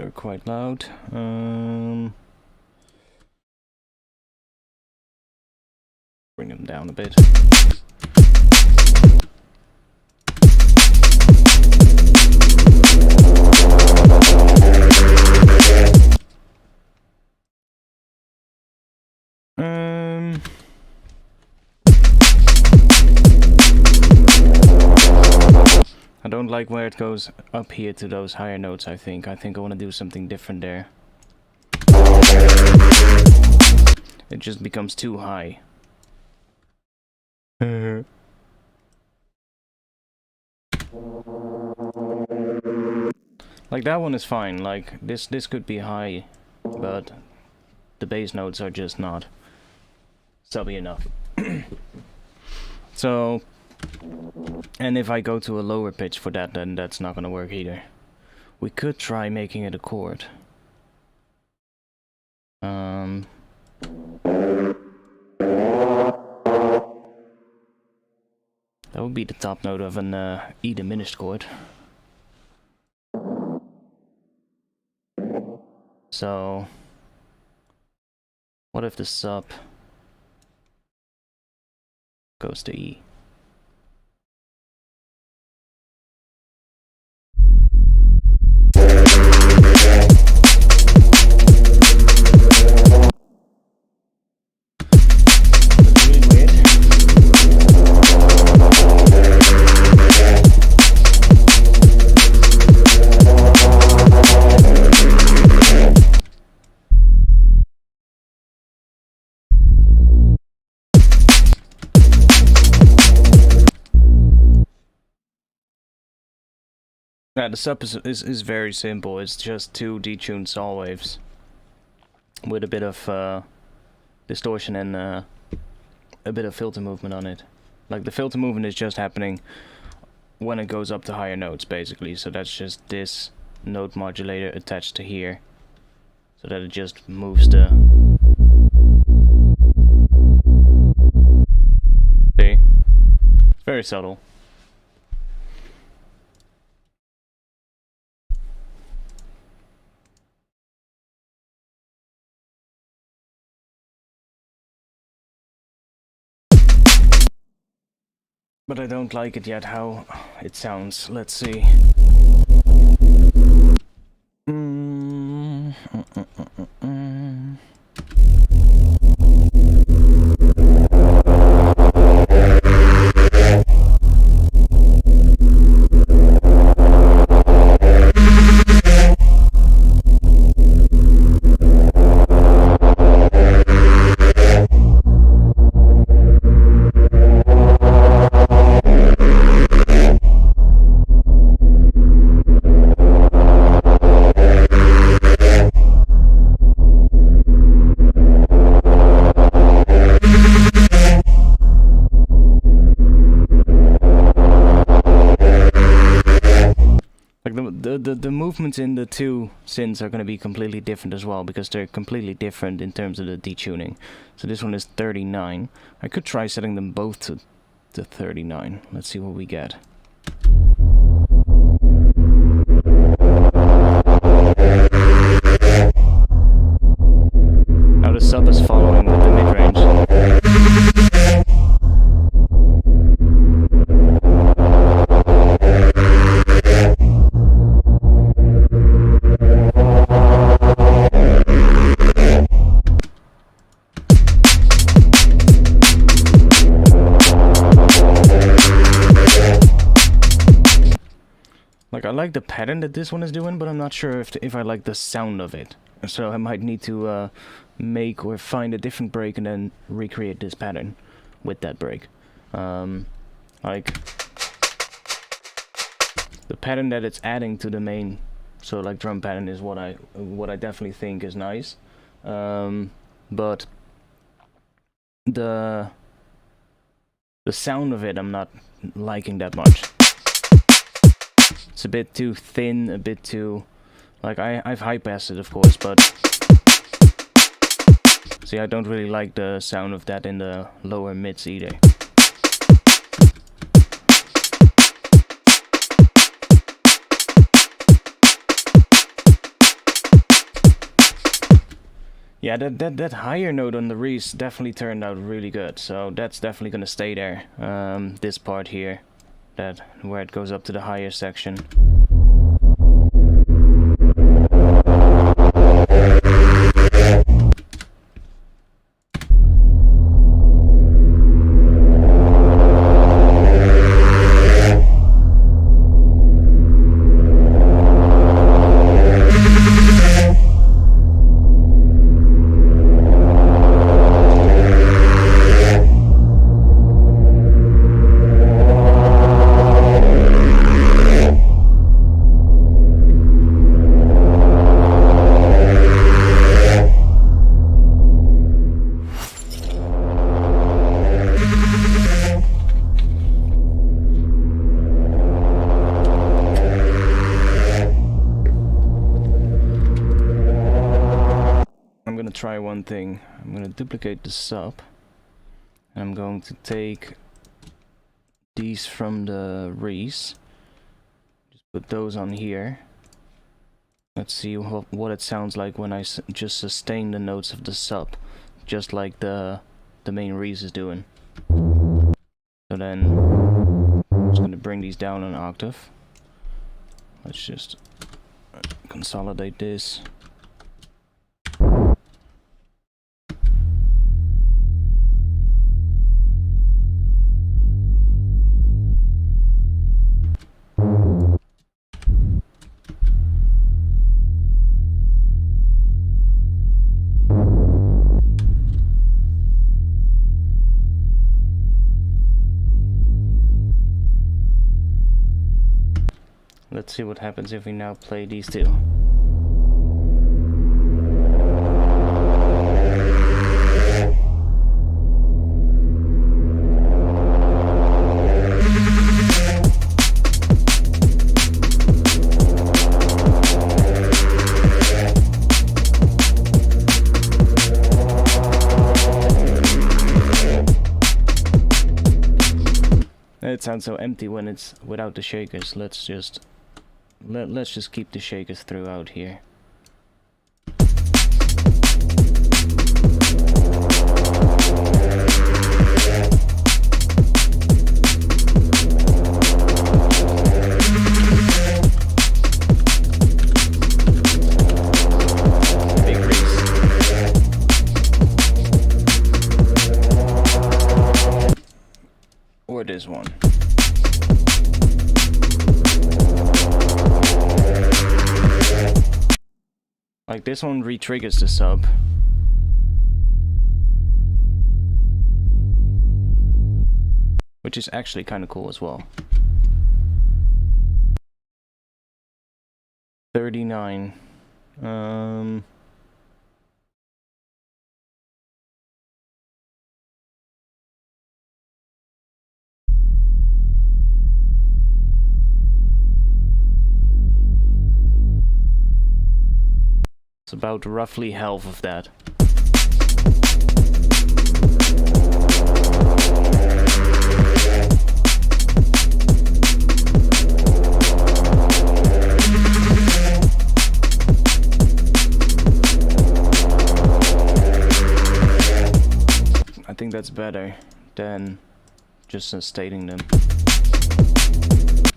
Speaker 1: they're quite loud. Bring them down a bit. I don't like where it goes up here to those higher notes, I think. I want to do something different there. It just becomes too high. Like that one is fine, like this could be high, but the bass notes are just not subby enough. So, and if I go to a lower pitch for that, then that's not gonna work either. We could try making it a chord. That would be the top note of an E diminished chord. So, what if the sub goes to E? Yeah, the sub is very simple. It's just two detuned saw waves with a bit of distortion and a bit of filter movement on it. Like the filter movement is just happening when it goes up to higher notes, basically. So that's just this note modulator attached to here, so that it just moves the. See, it's very subtle. But I don't like it yet, how it sounds. Let's see. The movements in the two synths are going to be completely different as well, because they're completely different in terms of the detuning. So this one is 39. I could try setting them both to 39. Let's see what we get. Now the sub is following with the mid-range. I like the pattern that this one is doing, but I'm not sure if I like the sound of it. So I might need to make or find a different break and then recreate this pattern with that break. Like the pattern that it's adding to the main, so like drum pattern, is what I definitely think is nice. But the sound of it I'm not liking that much. It's a bit too thin, a bit too, like I've high passed it of course, but see, I don't really like the sound of that in the lower mids either. Yeah, that higher note on the Reese definitely turned out really good, so that's definitely gonna stay there. This part here, that where it goes up to the higher section. Try one thing. I'm gonna duplicate the sub. I'm going to take these from the Reese. Just put those on here. Let's see what it sounds like when I just sustain the notes of the sub, just like the main Reese is doing. So then I'm just gonna bring these down an octave. Let's just consolidate this. Let's see what happens if we now play these two. It sounds so empty when it's without the shakers. Let's just keep the shakers throughout here. Big Reese. Or this one. Like this one re-triggers the sub. Which is actually kind of cool as well. 39. It's about roughly half of that. I think that's better than just stating them.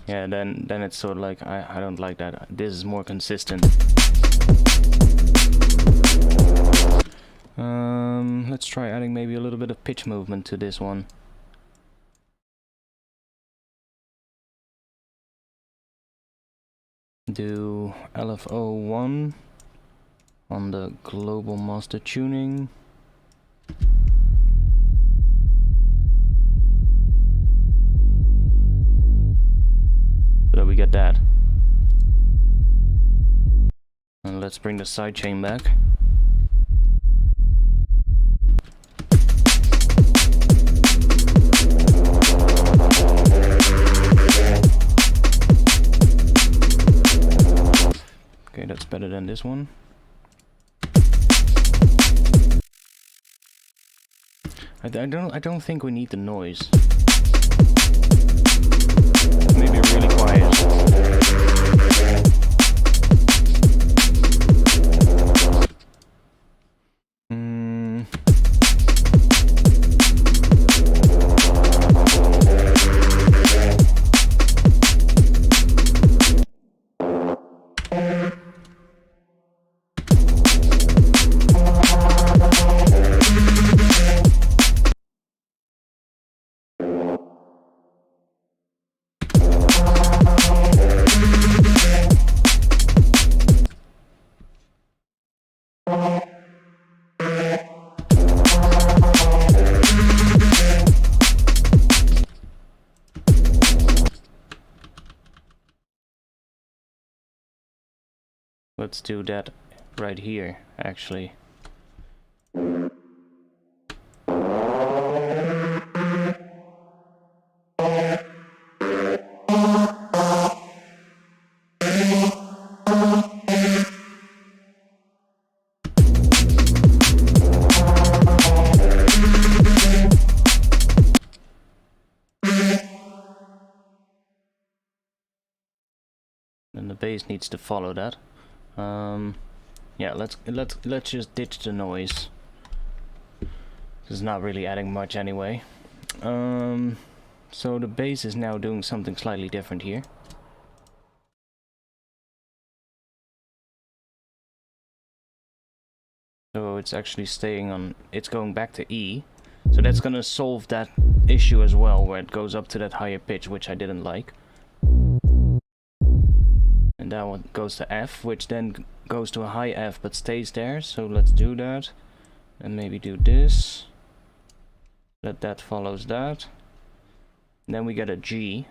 Speaker 1: Yeah, then it's sort of like, I don't like that. This is more consistent. Let's try adding maybe a little bit of pitch movement to this one. Do LFO1 on the global master tuning. So we get that. And let's bring the sidechain back. Okay, that's better than this one. I don't think we need the noise. Maybe really quiet. Let's do that right here, actually. And the bass needs to follow that. Yeah, let's just ditch the noise. It's not really adding much anyway. So the bass is now doing something slightly different here. So it's actually staying on, it's going back to E. So that's gonna solve that issue as well, where it goes up to that higher pitch, which I didn't like. And that one goes to F, which then goes to a high F but stays there. So let's do that. And maybe do this. That follows that. And then we get a G.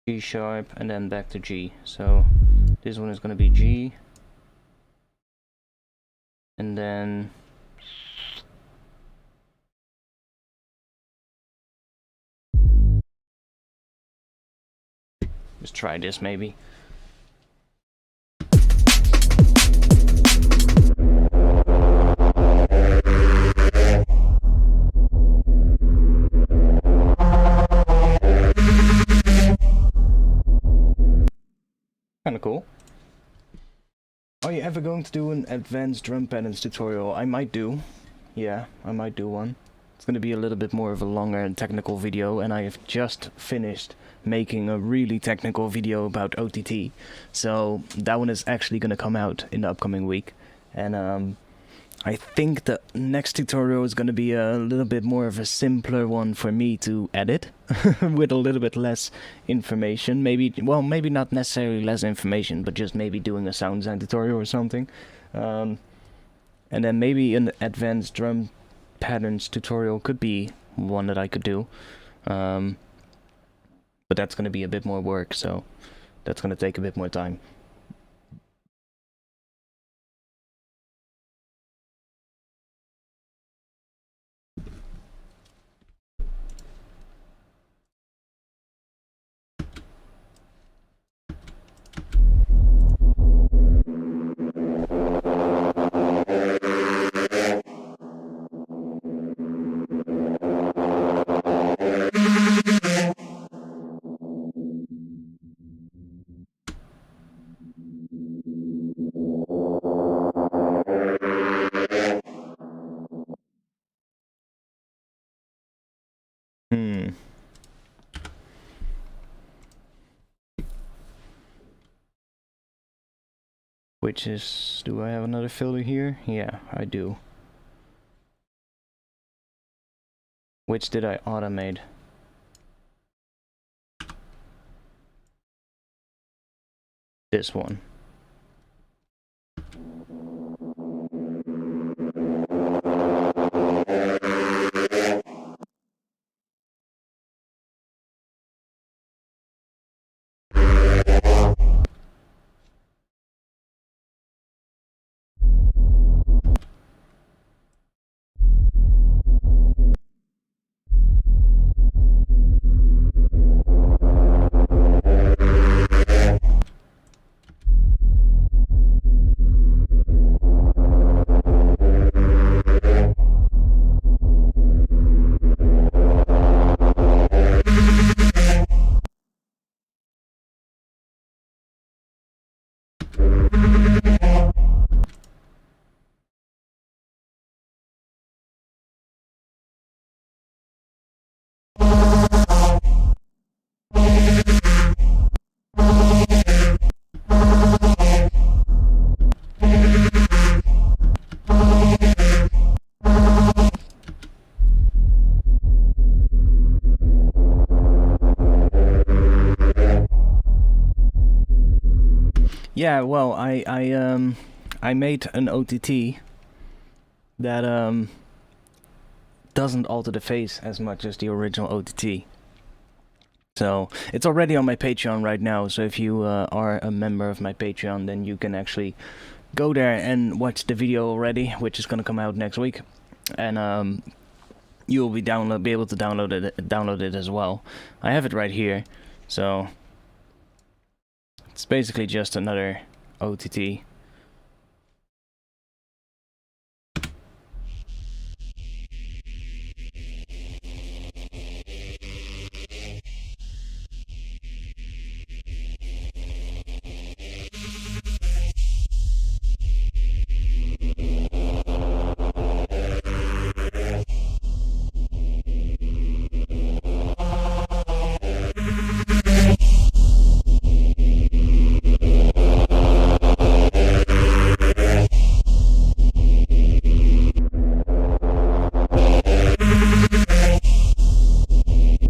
Speaker 1: G sharp and then back to G. So this one is going to be G. And then let's try this maybe. Kinda cool. Are you ever going to do an advanced drum patterns tutorial? I might do. Yeah, I might do one. It's gonna be a little bit more of a longer and technical video, and I have just finished making a really technical video about OTT. So that one is actually gonna come out in the upcoming week. And I think the next tutorial is gonna be a little bit more of a simpler one for me to edit, with a little bit less information. Maybe, well, maybe not necessarily less information, but just maybe doing a sound design tutorial or something. And then maybe an advanced drum patterns tutorial could be one that I could do. But that's gonna be a bit more work, so that's gonna take a bit more time. Which is, do I have another filter here? Yeah, I do. Which did I automate? This one. Yeah, well, I made an OTT that doesn't alter the phase as much as the original OTT. So it's already on my Patreon right now, so if you are a member of my Patreon, then you can actually go there and watch the video already, which is gonna come out next week, and you will be able to download it as well. I have it right here, so it's basically just another OTT.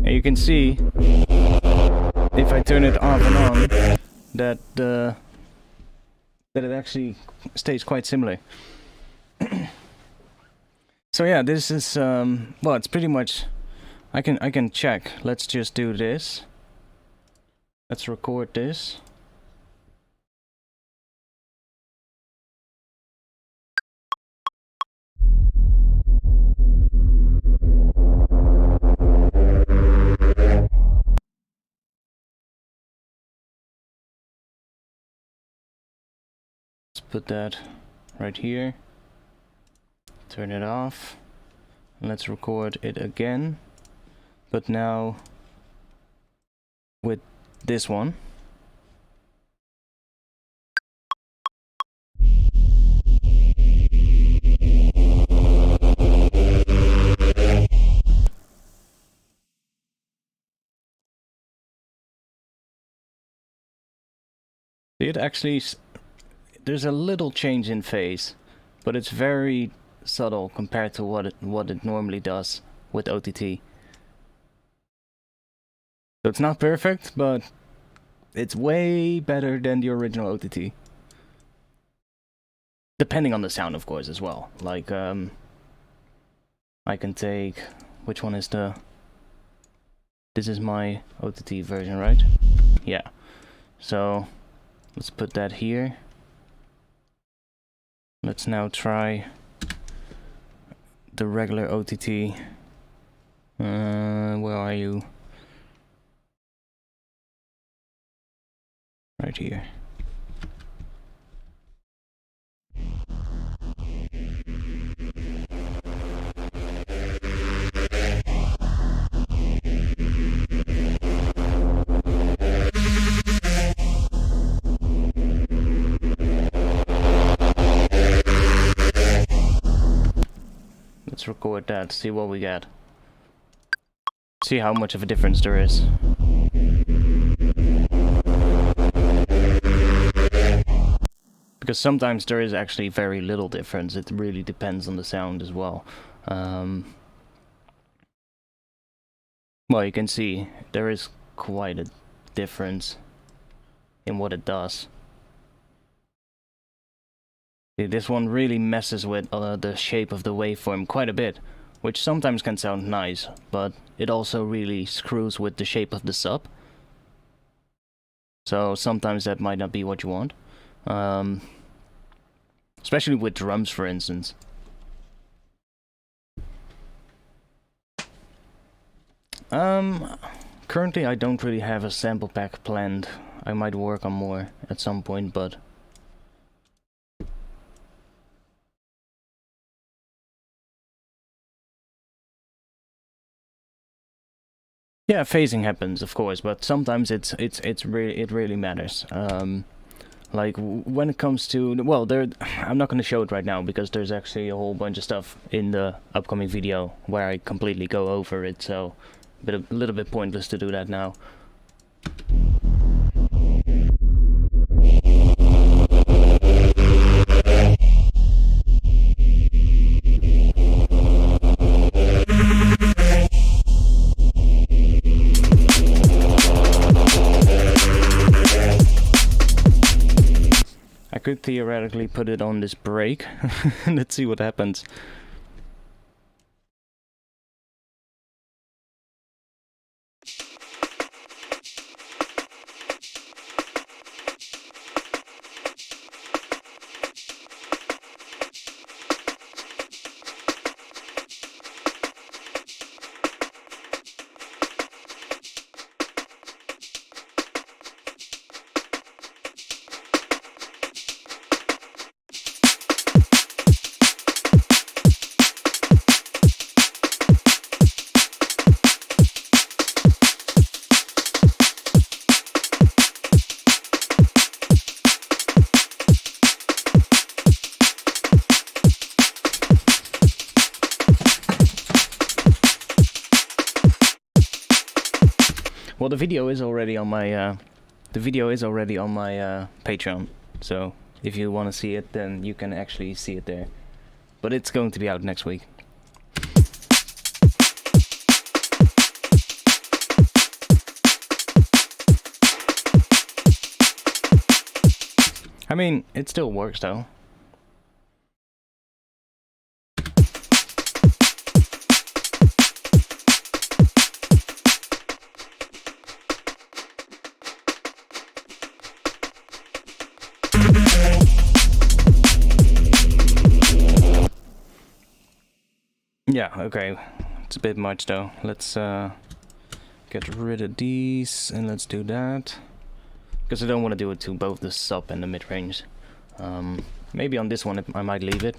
Speaker 1: You can see, if I turn it off and on, that it actually stays quite similar. So yeah, this is well, it's pretty much. I can check. Let's just do this. Let's record this. Put that right here, turn it off, and let's record it again, but now with this one. It actually, there's a little change in phase, but it's very subtle compared to what it normally does with OTT. So it's not perfect, but it's way better than the original OTT. Depending on the sound, of course, as well. Like, I can take, which one is the, this is my OTT version, right? Yeah. So let's put that here. Let's now try the regular OTT. Where are you? Right here. Let's record that, see what we get. See how much of a difference there is. Because sometimes there is actually very little difference. It really depends on the sound as well. Well, you can see there is quite a difference in what it does. See, this one really messes with the shape of the waveform quite a bit, which sometimes can sound nice, but it also really screws with the shape of the sub. So sometimes that might not be what you want. Especially with drums, for instance. Currently I don't really have a sample pack planned. I might work on more at some point, but yeah, phasing happens, of course, but sometimes it really matters. Like when it comes to, well, I'm not going to show it right now because there's actually a whole bunch of stuff in the upcoming video where I completely go over it, so a little bit pointless to do that now. I could theoretically put it on this break. Let's see what happens. Well, the video is already on my Patreon. So if you want to see it, then you can actually see it there. But it's going to be out next week. I mean, it still works though. Yeah, okay. It's a bit much though. Let's get rid of these and let's do that. Because I don't want to do it to both the sub and the mid-range. Maybe on this one I might leave it.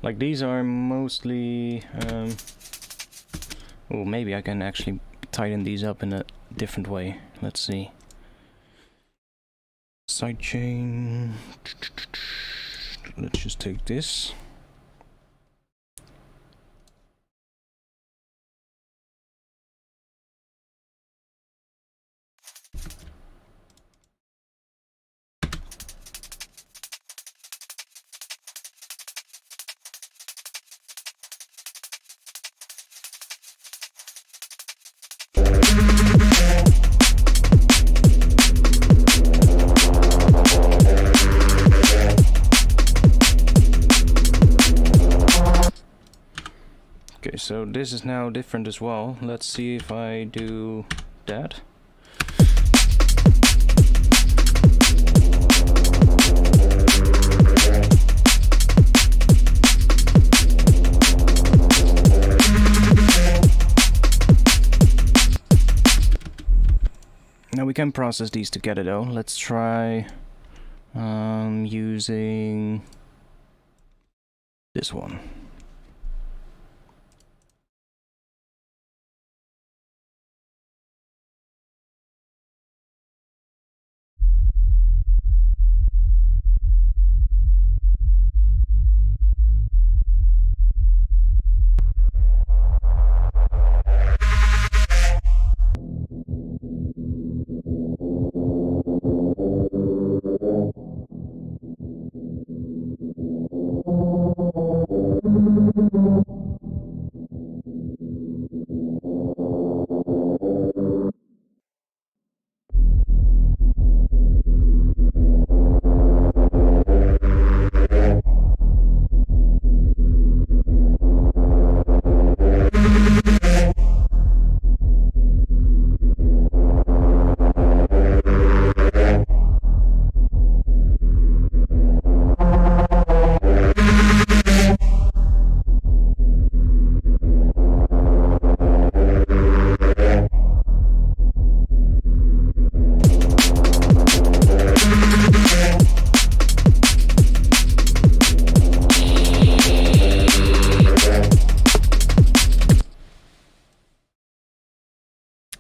Speaker 1: Like these are mostly... oh, maybe I can actually tighten these up in a different way. Let's see. Sidechain. Let's just take this. Okay, so this is now different as well. Let's see if I do that. Now we can process these together though. Let's try using this one.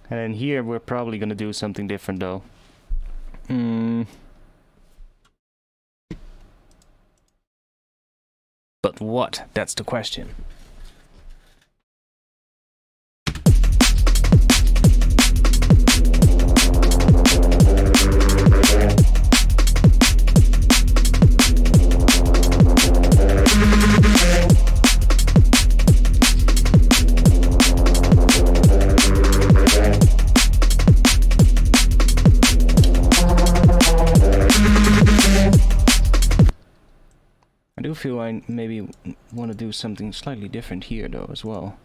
Speaker 1: And here we're probably gonna do something different though. But what? That's the question. I do feel I maybe want to do something slightly different here though as well.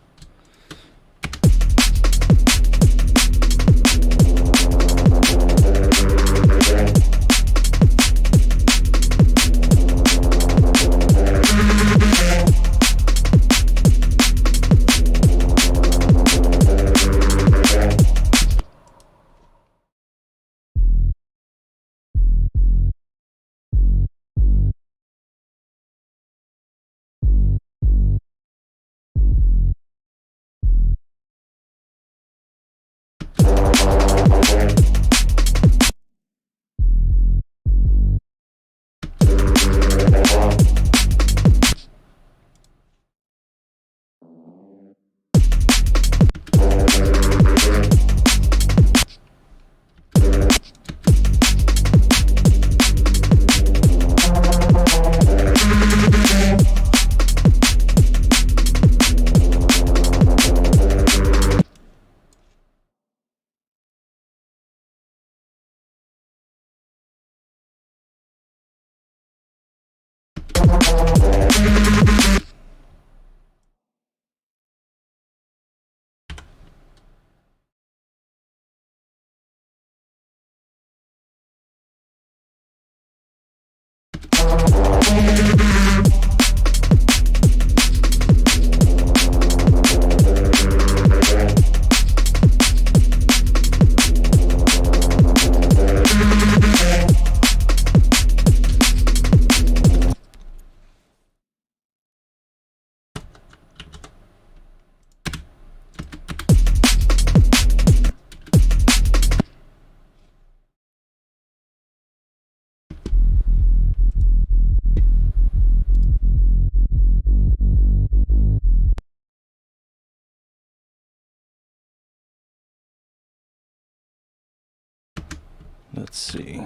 Speaker 1: Let's see.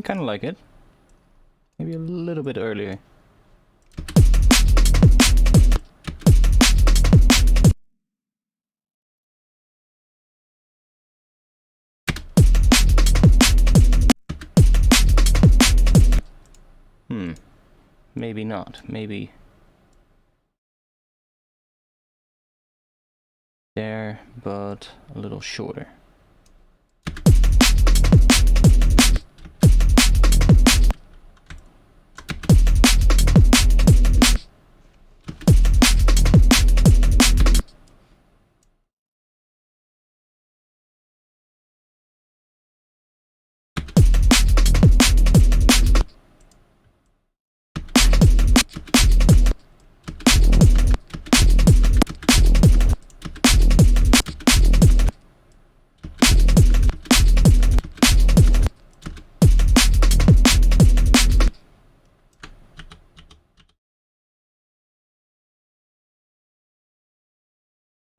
Speaker 1: Kind of like it. Maybe a little bit earlier. Maybe not. Maybe there, but a little shorter.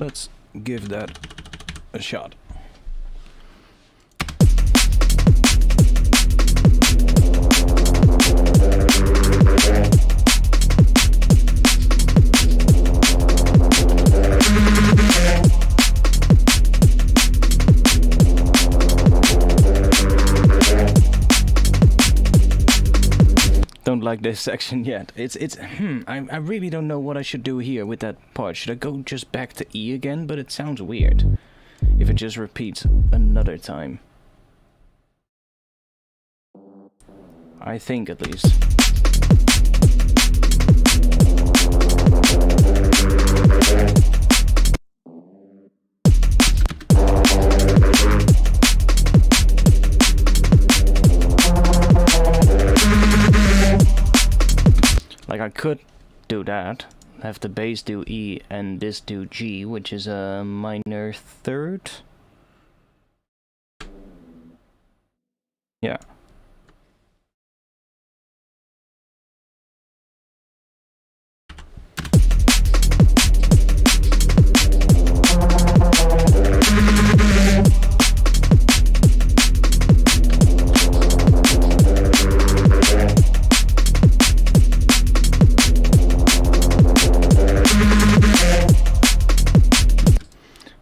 Speaker 1: Let's give that a shot. Don't like this section yet. I really don't know what I should do here with that part. Should I go just back to E again? But it sounds weird if it just repeats another time. I think at least. Like I could do that, have the bass do E and this do G, which is a minor third. Yeah.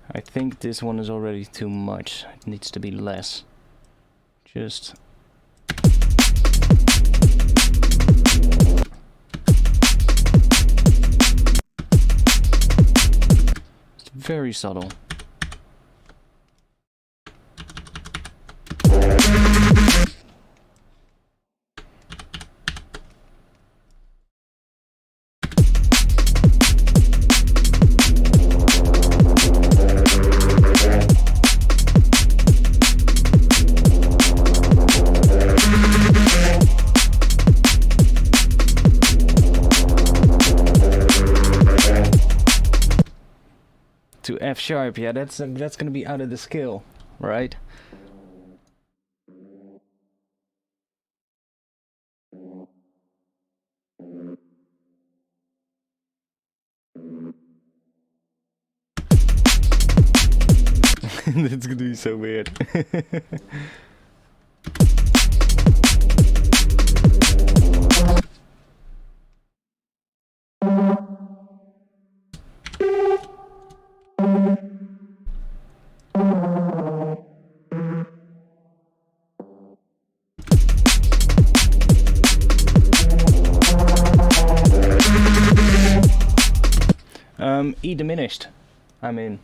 Speaker 1: I think this one is already too much. It needs to be less. Just... It's very subtle. To F sharp, yeah, that's gonna be out of the scale, right? That's gonna be so weird. E diminished, I mean,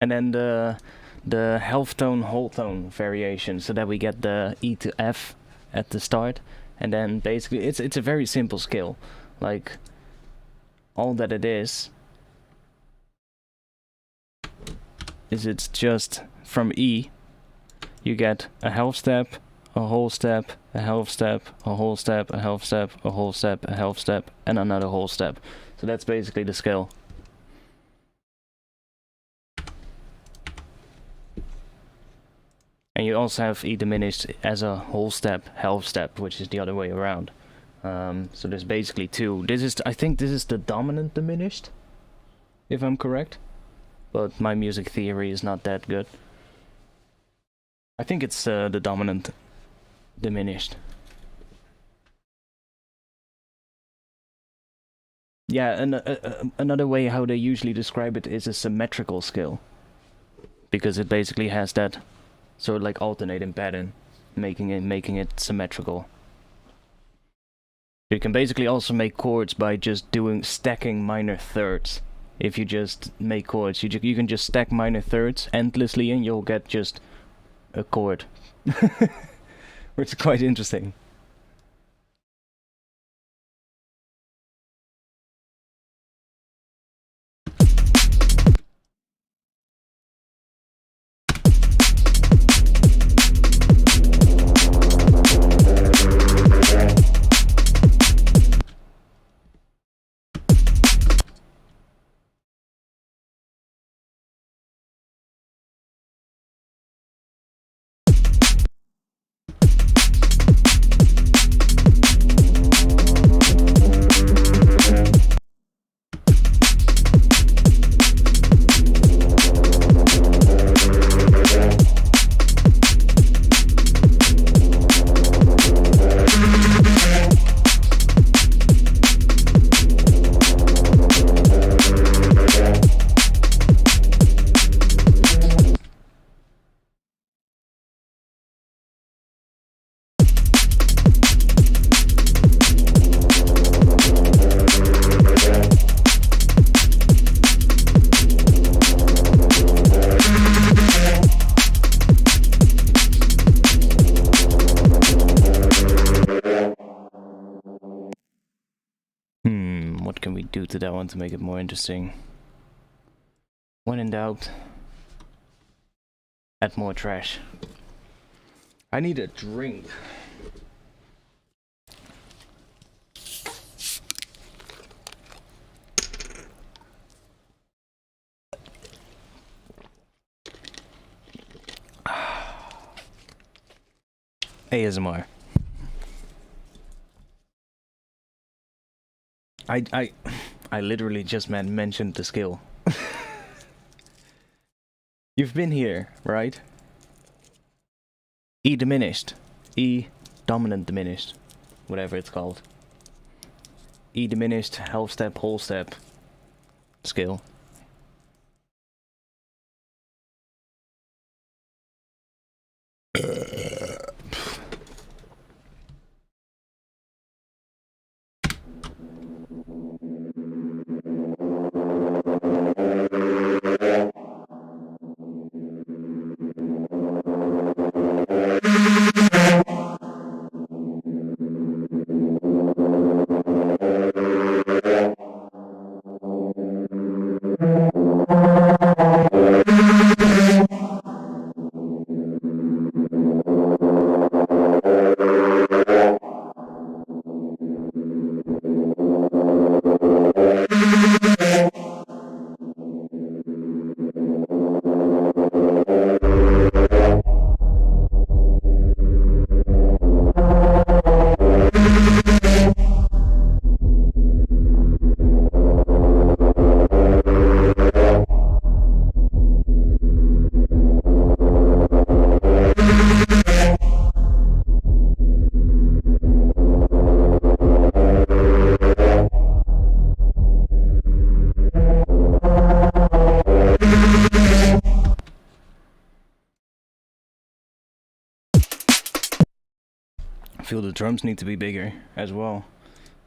Speaker 1: and then the half tone whole tone variation, so that we get the E to F at the start, and then basically it's a very simple scale. Like, all that it is it's just from E you get a half step, a whole step, a half step, a whole step, a half step, a whole step, a half step, and another whole step. So that's basically the scale. And you also have E diminished as a whole step, half step, which is the other way around. So there's basically two. I think this is the dominant diminished, if I'm correct. But my music theory is not that good. I think it's the dominant diminished. Yeah, and another way how they usually describe it is a symmetrical scale. Because it basically has that sort of like alternating pattern, making it symmetrical. You can basically also make chords by just stacking minor thirds. If you just make chords, you can just stack minor thirds endlessly and you'll get just a chord. Which is quite interesting. What can we do to that one to make it more interesting? When in doubt, add more trash. I need a drink. ASMR. I literally just mentioned the skill. You've been here, right? E diminished. E dominant diminished. Whatever it's called. E diminished, half step, whole step. Scale. I feel the drums need to be bigger as well.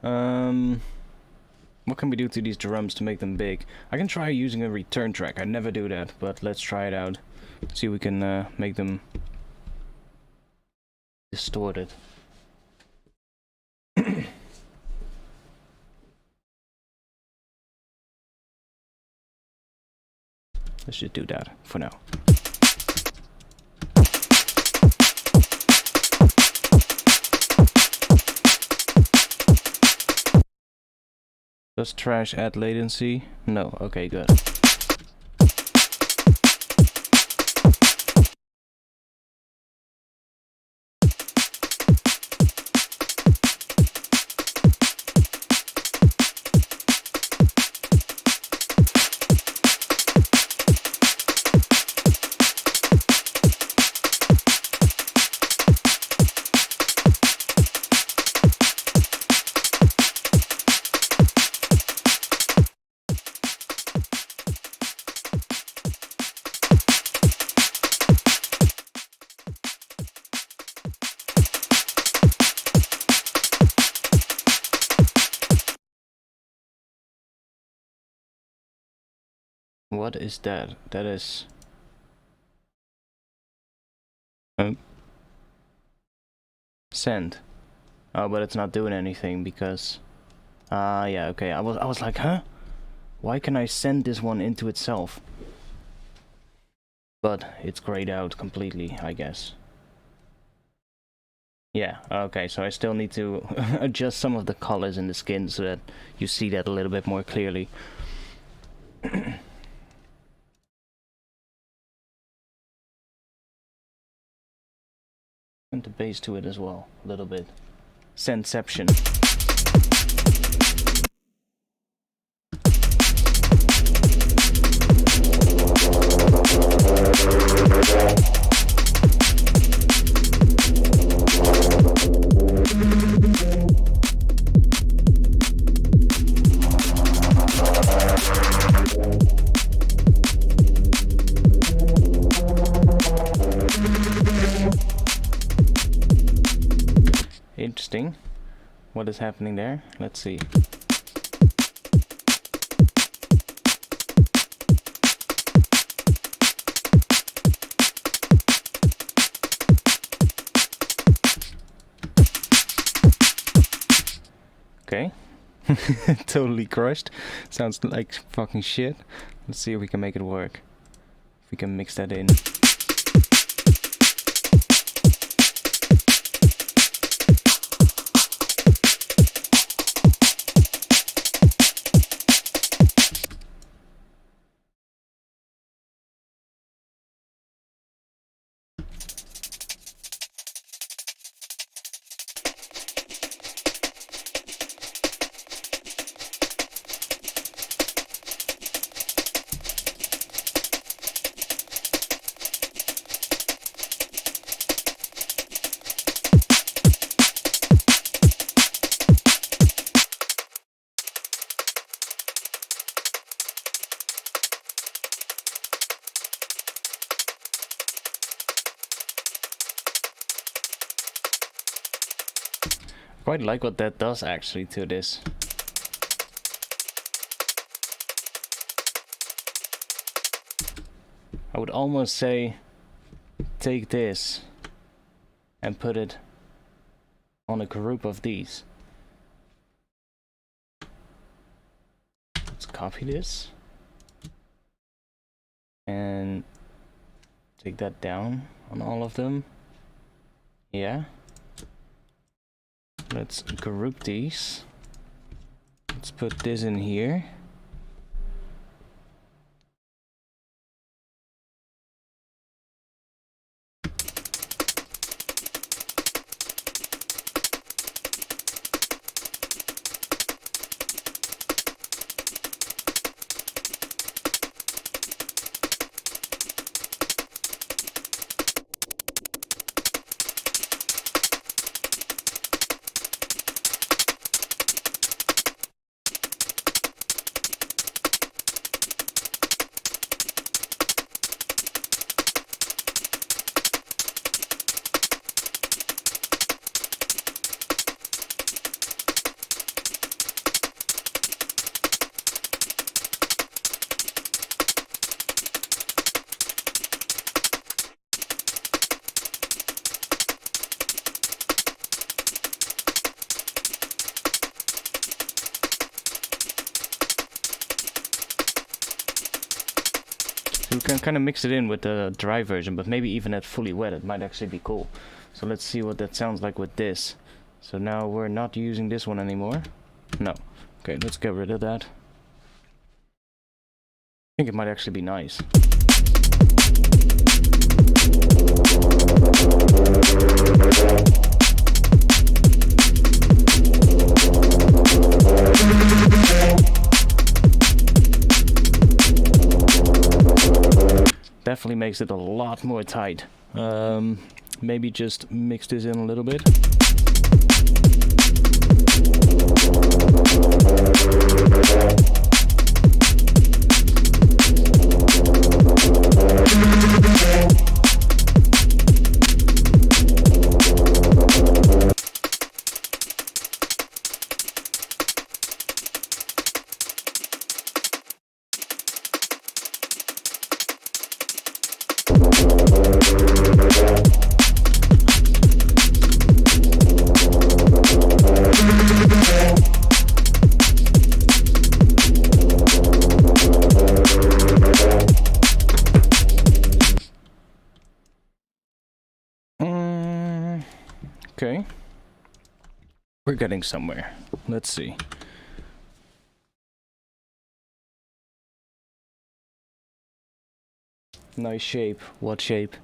Speaker 1: What can we do to these drums to make them big? I can try using a return track. I never do that, but let's try it out. See if we can make them distorted. Let's just do that for now. Does trash add latency? No. Okay, good. What is that? That is... send. Oh, but it's not doing anything because... yeah, okay. I was like, huh? Why can I send this one into itself? But it's grayed out completely, I guess. Yeah, okay, so I still need to adjust some of the colors in the skin so that you see that a little bit more clearly. And the bass to it as well, a little bit. Sendception. Interesting. What is happening there? Let's see. Okay. Totally crushed. Sounds like fucking shit. Let's see if we can make it work. If we can mix that in. Quite like what that does actually to this. I would almost say take this and put it on a group of these. Let's copy this and take that down on all of them. Yeah. Let's group these. Let's put this in here. So we can kind of mix it in with the dry version, but maybe even at fully wet it might actually be cool. So let's see what that sounds like with this. So now we're not using this one anymore. No. Okay, let's get rid of that. I think it might actually be nice. Definitely makes it a lot more tight. Maybe just mix this in a little bit. Okay, we're getting somewhere. Let's see. Nice shape. What shape?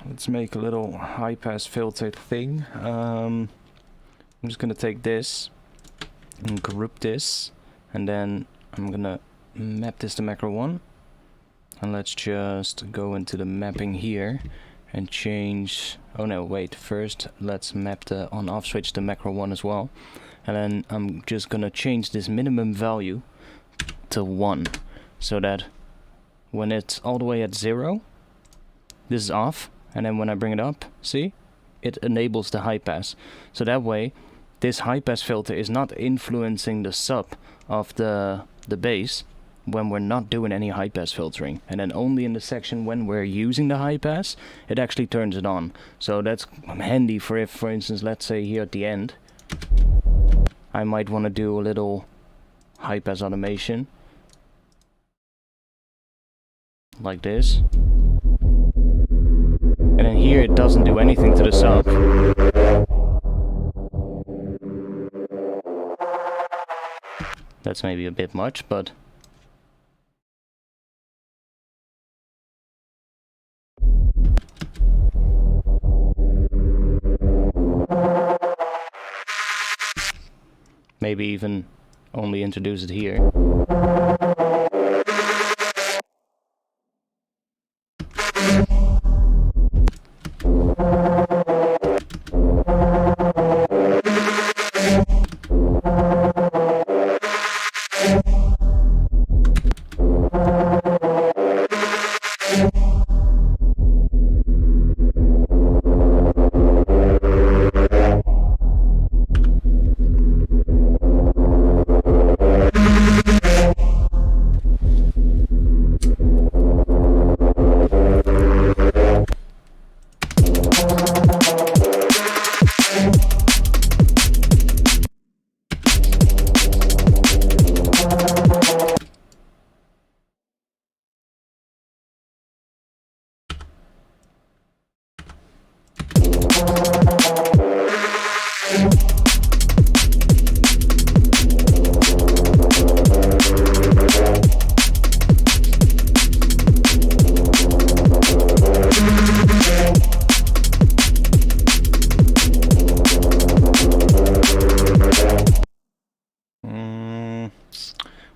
Speaker 1: Let's make a little high pass filter thing. I'm just gonna take this and group this, and then I'm gonna map this to macro 1, and let's just go into the mapping here and change. Oh no, wait, first let's map the on off switch to macro 1 as well, and then I'm just gonna change this minimum value to 1, so that when it's all the way at 0, this is off. And then when I bring it up, see, it enables the high pass. So that way, this high pass filter is not influencing the sub of the bass when we're not doing any high pass filtering. And then only in the section when we're using the high pass, it actually turns it on. So that's handy for if, for instance, let's say here at the end, I might want to do a little high pass automation. Like this. And then here it doesn't do anything to the sub. That's maybe a bit much, but... maybe even only introduce it here.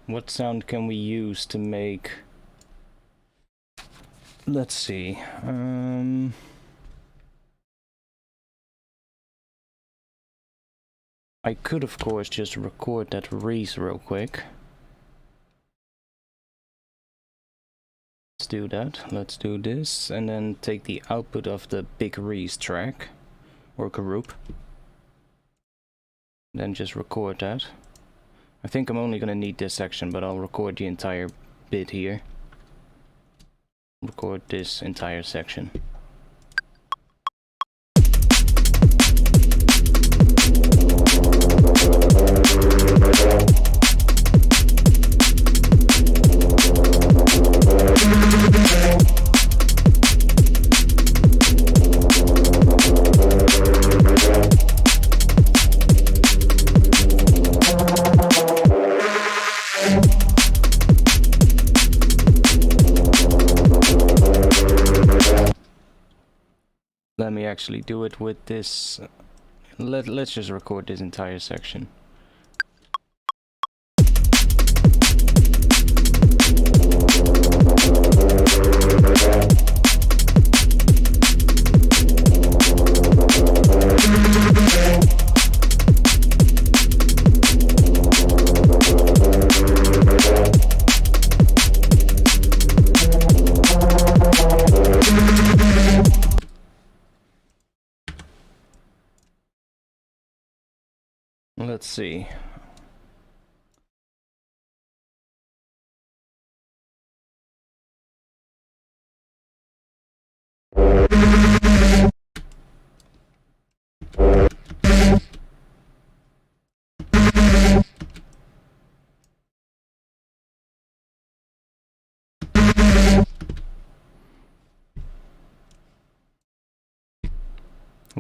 Speaker 1: What sound can we use to make... let's see. I could of course just record that Reese real quick. let's do that. Let's do this and then take the output of the big Reese track or group. Then just record that. I think I'm only gonna need this section, but I'll record the entire bit here. Record this entire section. Let me actually do it with this. Let's just record this entire section. Let's see.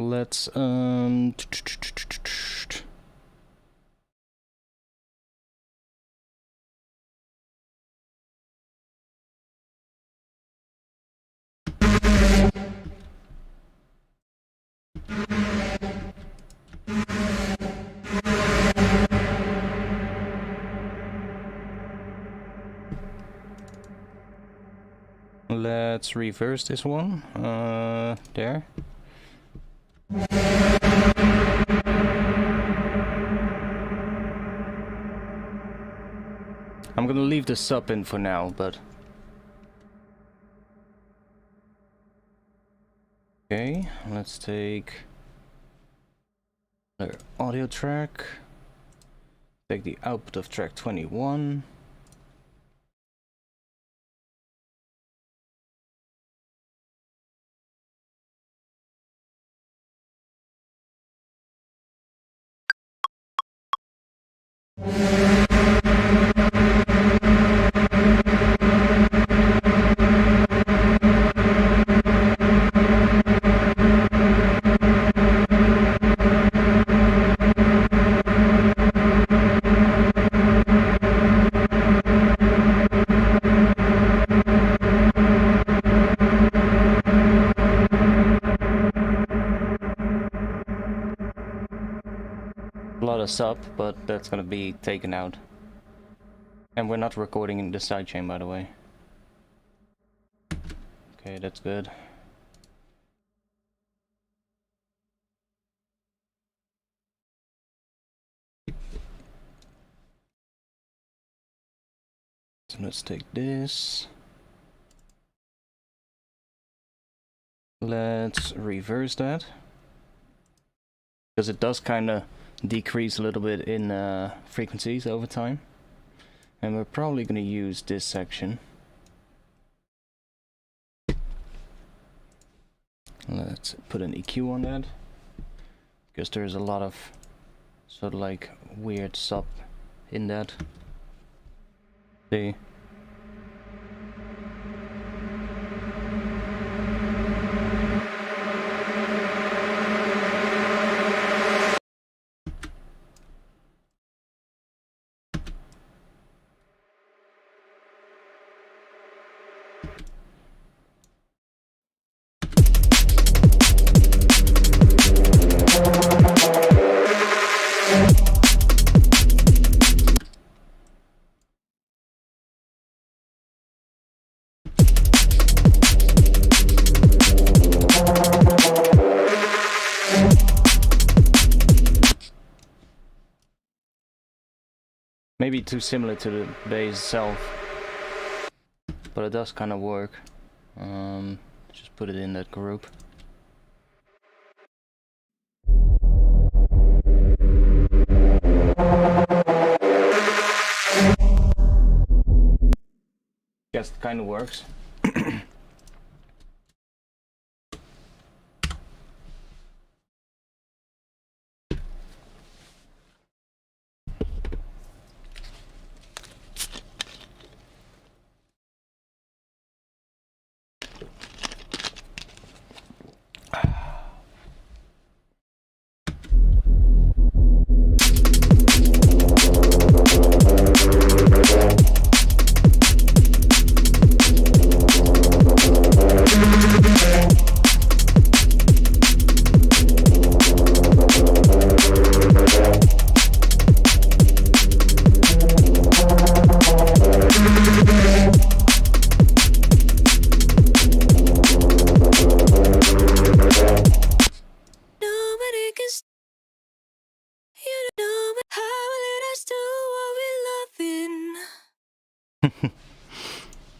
Speaker 1: Let's let's reverse this one. There. I'm gonna leave the sub in for now, but okay, let's take another audio track. Take the output of track 21. A lot of sub, but that's gonna be taken out. And we're not recording in the sidechain, by the way. Okay, that's good. So let's take this. Let's reverse that. Because it does kind of decrease a little bit in frequencies over time. And we're probably going to use this section. Let's put an EQ on that. Because there's a lot of sort of like weird sub in that. See? Maybe too similar to the bass itself. but it does kind of work. Just put it in that group. Guess it kind of works.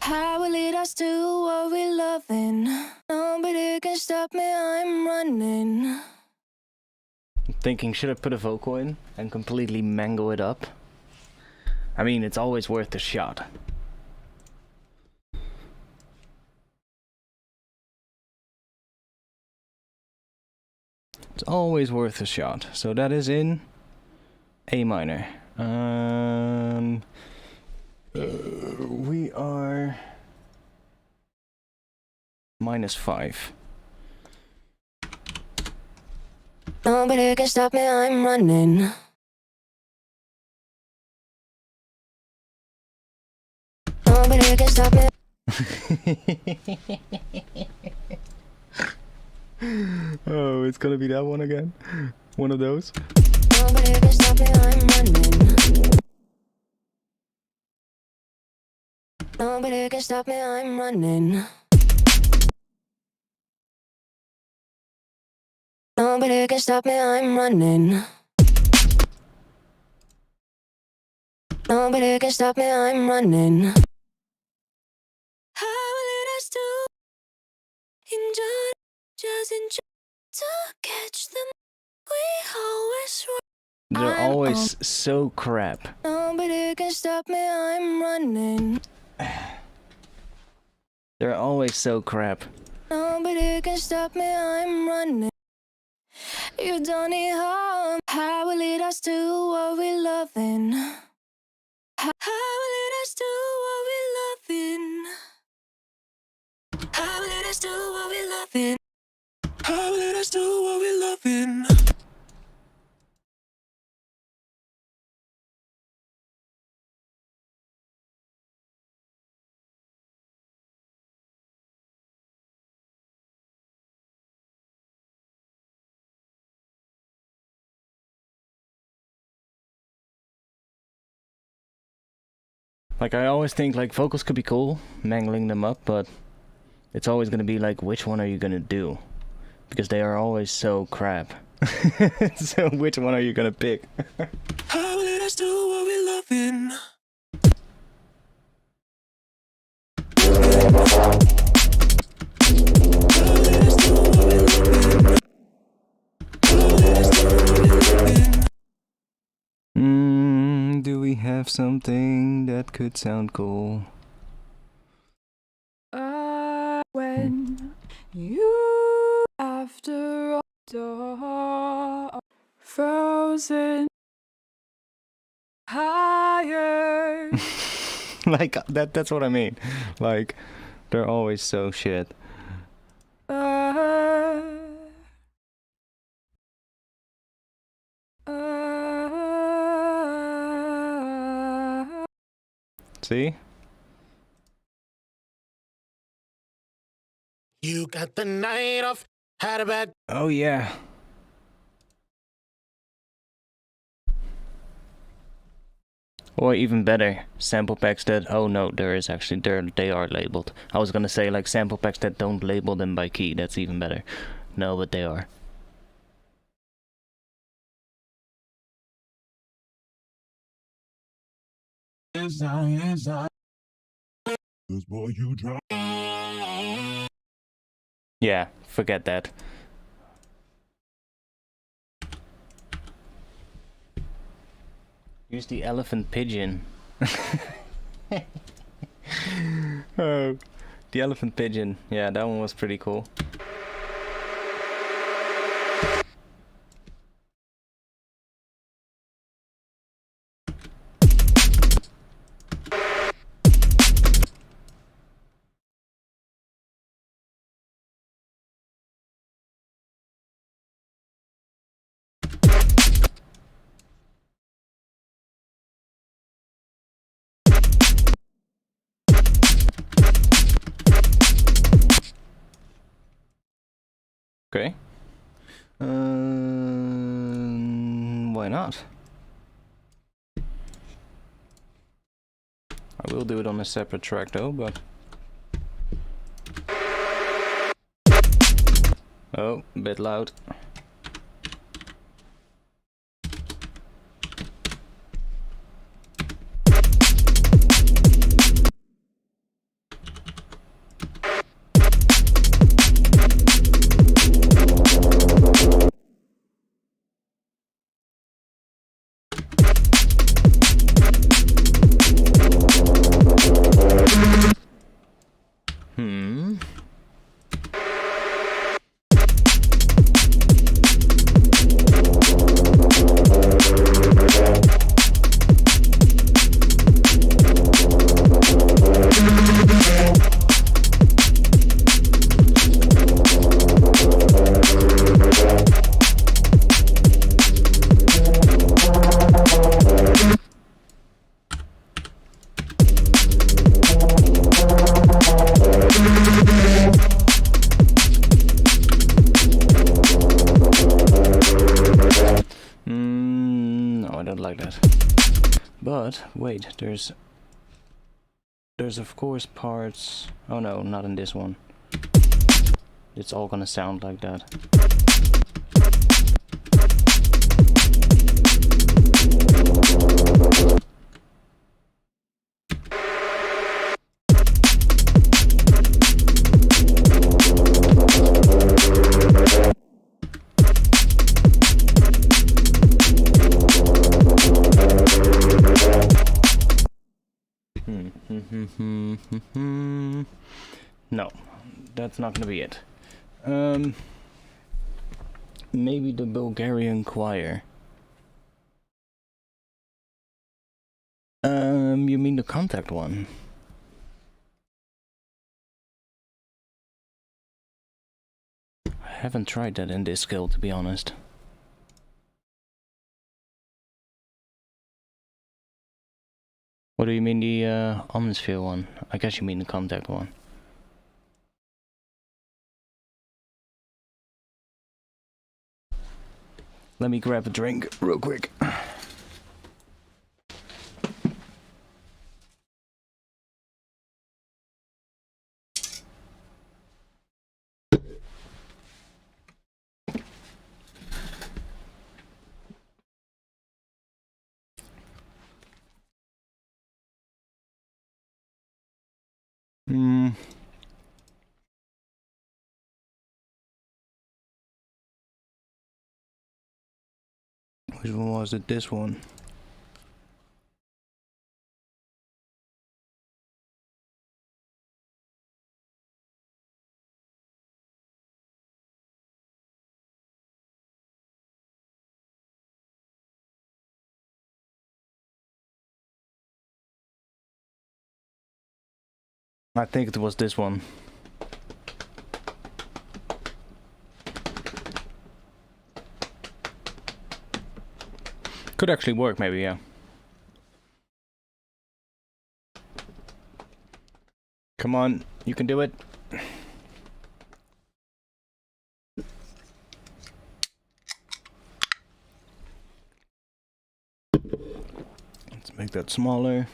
Speaker 2: How will lead us to what we loving? Nobody can stop me, I'm running.
Speaker 1: Thinking, should I put a vocal in and completely mangle it up? I mean, it's always worth a shot. It's always worth a shot. So that is in A minor. We are -5.
Speaker 2: Nobody can stop me, I'm running. Nobody can stop me.
Speaker 1: Oh, it's gonna be that one again. One of those.
Speaker 2: Nobody can stop me, I'm running. Nobody can stop me, I'm running. Nobody can stop me, I'm running. Nobody can stop me, I'm running. How will it us to enjoy, just enjoy to catch them? We always run.
Speaker 1: They're always so crap.
Speaker 2: Nobody can stop me, I'm running.
Speaker 1: They're always so crap.
Speaker 2: Nobody can stop me, I'm running. You don't need harm. How will it us to what we loving? How will it us do what we loving? How will it us do what we loving? How will it us do what we loving?
Speaker 1: Like, I always think, like, vocals could be cool, mangling them up, but it's always gonna be like, which one are you gonna do? Because they are always so crap. So which one are you gonna pick?
Speaker 2: How will it us do what we loving?
Speaker 1: Do we have something that could sound cool?
Speaker 3: When you after all frozen higher.
Speaker 1: Like, that's what I mean. Like, they're always so shit. See?
Speaker 4: You got the night off, had a bad.
Speaker 1: Oh yeah. Or even better, sample packs that, oh no, there is actually, they are labeled. I was gonna say, like, sample packs that don't label them by key, that's even better. No, but they are. Yeah, forget that. Use the elephant pigeon. Oh, the elephant pigeon. Yeah, that one was pretty cool. Okay. Why not? I will do it on a separate track though, but... Oh, a bit loud. But wait, there's of course parts. Oh no, not in this one. It's all gonna sound like that. No, that's not gonna be it. Maybe the Bulgarian choir. You mean the contact one? I haven't tried that in this skill, to be honest. What do you mean the Omnisphere one? I guess you mean the contact one. Let me grab a drink real quick. Which one was it? This one. I think it was this one. Could actually work, maybe, yeah. Come on, you can do it. Let's make that smaller.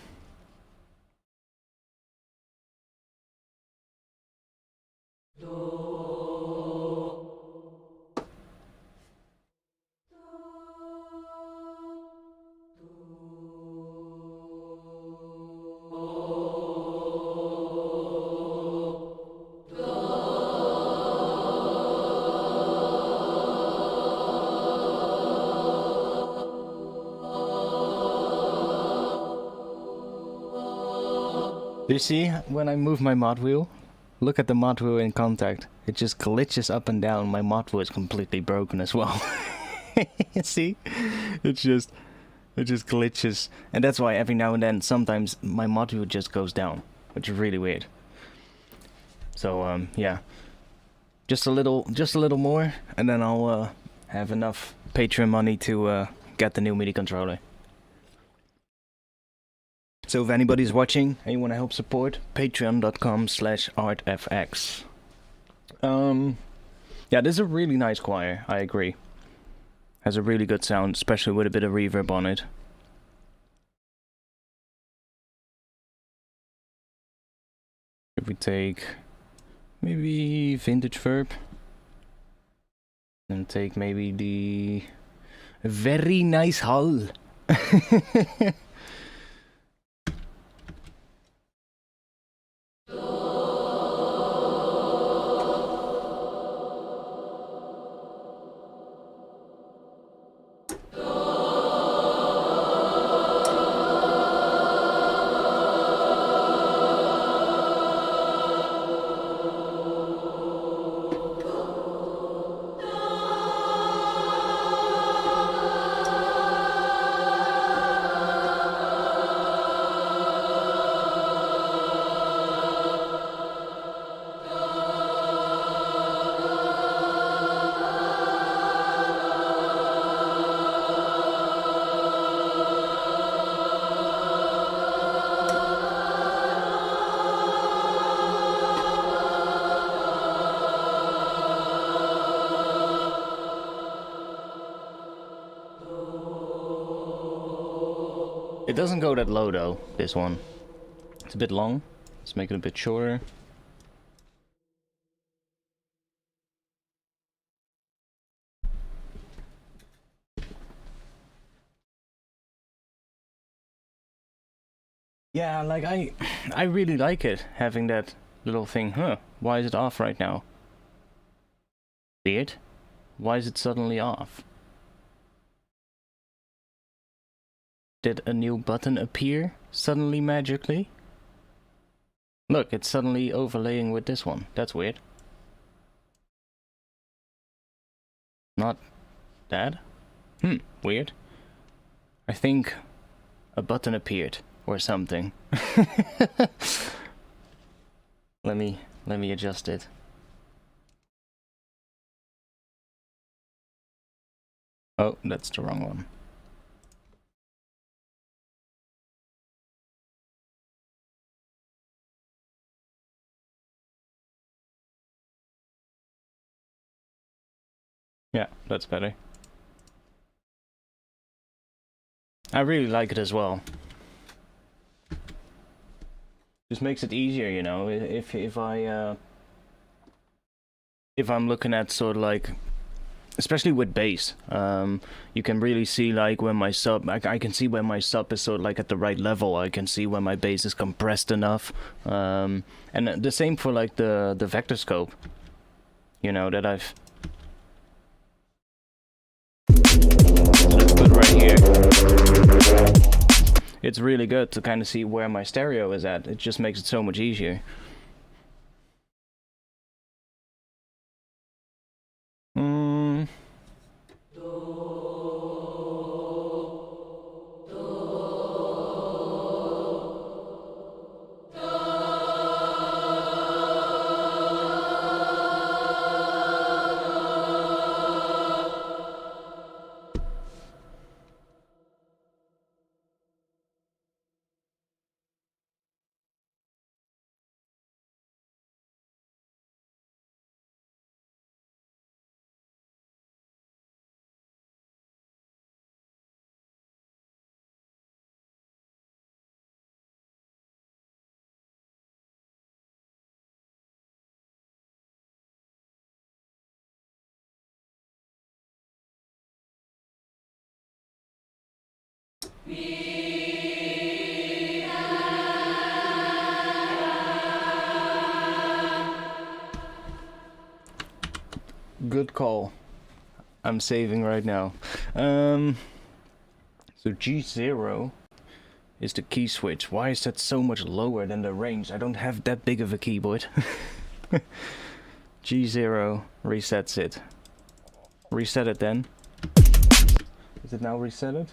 Speaker 1: Do you see when I move my mod wheel? Look at the mod wheel in contact. It just glitches up and down. My mod wheel is completely broken as well. See? It just glitches. And that's why every now and then sometimes my mod wheel just goes down, which is really weird. So yeah. Just a little more and then I'll have enough Patreon money to get the new MIDI controller. So if anybody's watching and you want to help support, patreon.com/artfx. Yeah, this is a really nice choir, I agree. Has a really good sound, especially with a bit of reverb on it. If we take maybe vintage verb, and take maybe the very nice hull. It doesn't go that low though, this one. It's a bit long. Let's make it a bit shorter. Yeah, like I really like it, having that little thing. Huh, why is it off right now? Weird. Why is it suddenly off? Did a new button appear suddenly magically? Look, it's suddenly overlaying with this one. That's weird. Not that? Weird. I think a button appeared or something. Let me adjust it. Oh, that's the wrong one. Yeah, that's better. I really like it as well. Just makes it easier, you know, if I'm looking at sort of like, especially with bass, you can really see like when my sub, I can see when my sub is sort of like at the right level. I can see when my bass is compressed enough, and the same for like the vector scope, you know, that I've. Let's put right here. It's really good to kind of see where my stereo is at. It just makes it so much easier. Good call. I'm saving right now. So G0 is the key switch. Why is that so much lower than the range? I don't have that big of a keyboard. G0 resets it. Reset it then. Is it now resetted?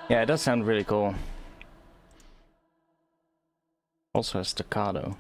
Speaker 1: Yeah, it does sound really cool. Also has staccato.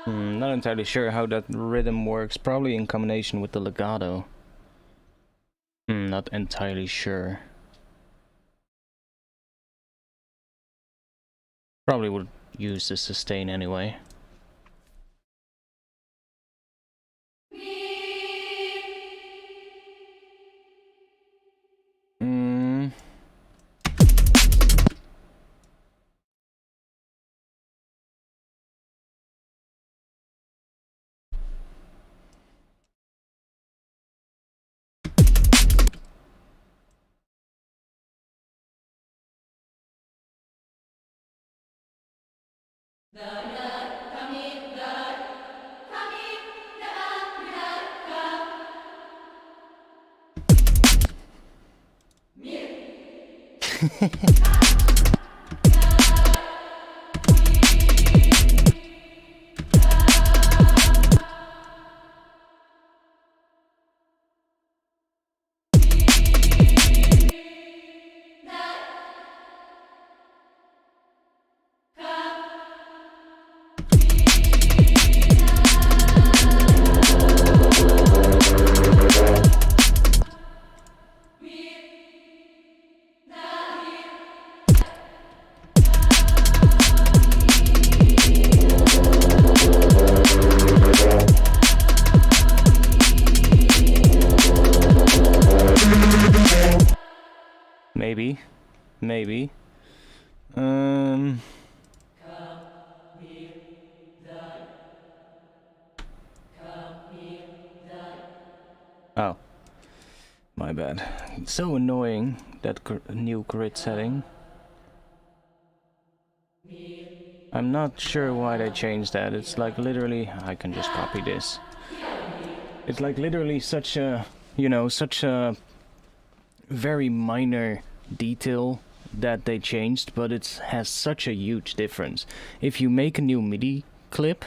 Speaker 1: Not entirely sure how that rhythm works. Probably in combination with the legato. Not entirely sure. Probably would use the sustain anyway. Maybe. Oh. My bad. It's so annoying, that new grid setting. I'm not sure why they changed that. It's like literally... I can just copy this. It's like literally such a... You know, such a... very minor detail that they changed, but it has such a huge difference. If you make a new MIDI clip,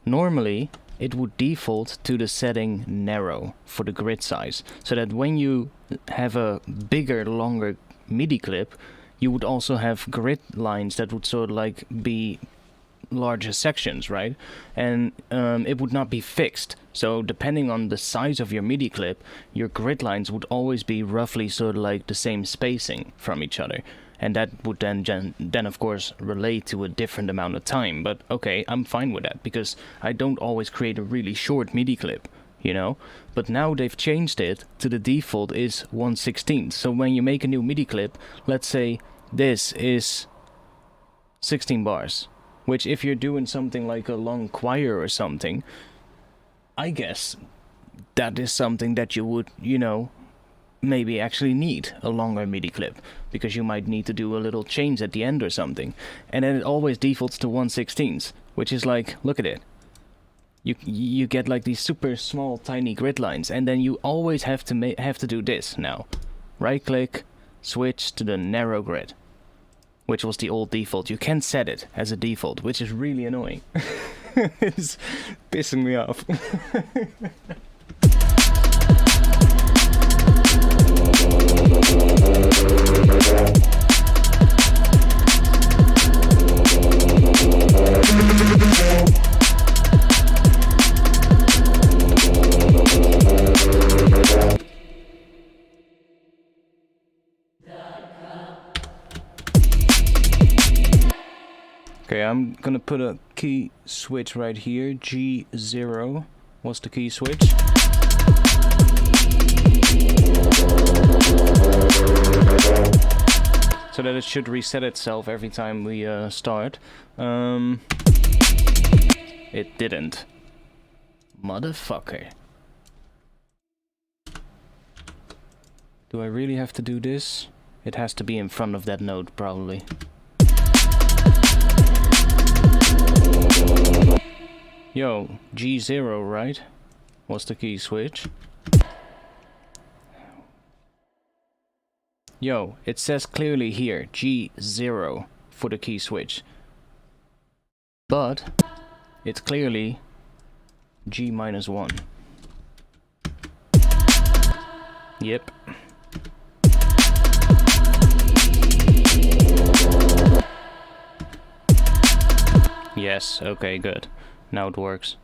Speaker 1: normally it would default to the setting narrow for the grid size, so that when you have a bigger, longer MIDI clip, you would also have grid lines that would sort of like be larger sections, right? And it would not be fixed. So depending on the size of your MIDI clip, your grid lines would always be roughly sort of like the same spacing from each other. And that would then of course relate to a different amount of time. But okay, I'm fine with that, because I don't always create a really short MIDI clip, you know? But now they've changed it to the default is 1/16. So when you make a new MIDI clip, let's say this is 16 bars. Which, if you're doing something like a long choir or something, I guess that is something that you would, you know, maybe actually need a longer MIDI clip, because you might need to do a little change at the end or something. And then it always defaults to 1/16, which is like, look at it. You get like these super small tiny grid lines, and then you always have to do this now. Right click, switch to the narrow grid. Which was the old default. You can set it as a default, which is really annoying. It's pissing me off. Okay, I'm gonna put a key switch right here. G0 was the key switch. So that it should reset itself every time we start. It didn't. Motherfucker. Do I really have to do this? It has to be in front of that note, probably. Yo, G0, right? Was the key switch. Yo, it says clearly here, G0 for the key switch. But it's clearly G-1. Yep. Yes, okay, good. Now it works.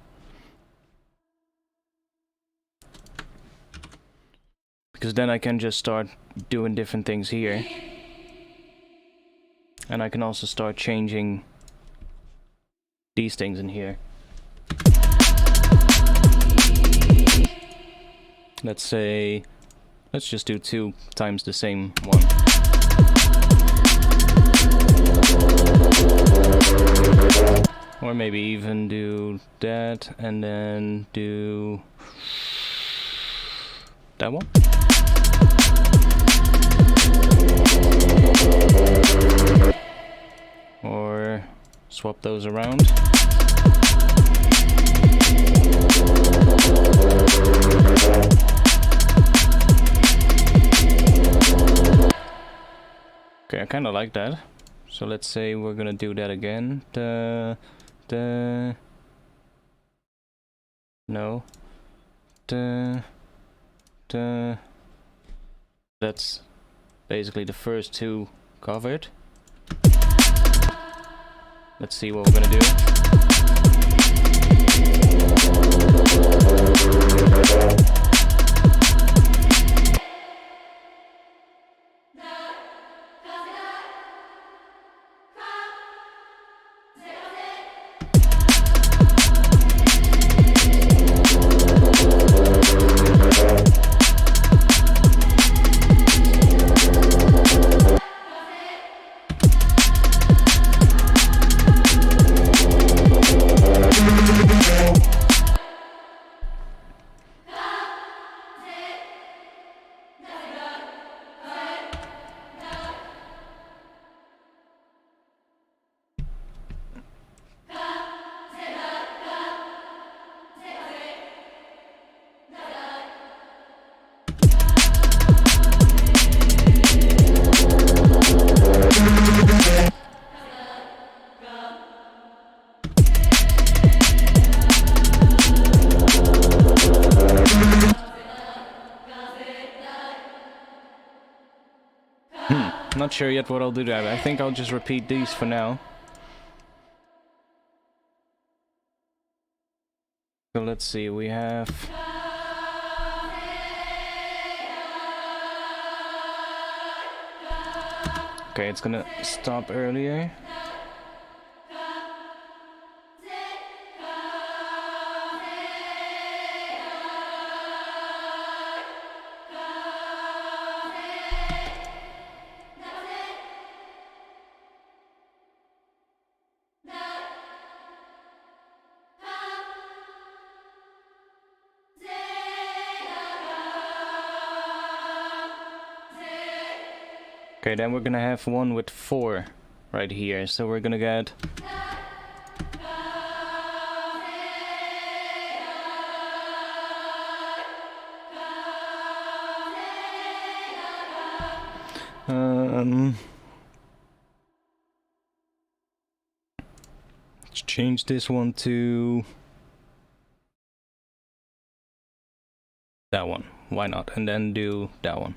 Speaker 1: Because then I can just start doing different things here. And I can also start changing these things in here. Let's say, let's just do 2 times the same one. Or maybe even do that and then do that one. Or swap those around. Okay, I kind of like that. So let's say we're gonna do that again. No. That's basically the first 2 covered. Let's see what we're gonna do. Not sure yet what I'll do there. I think I'll just repeat these for now. So let's see, we have... Okay, it's gonna stop earlier. Okay, then we're gonna have one with 4 right here, so we're gonna get... let's change this one to... that one, why not? And then do that one.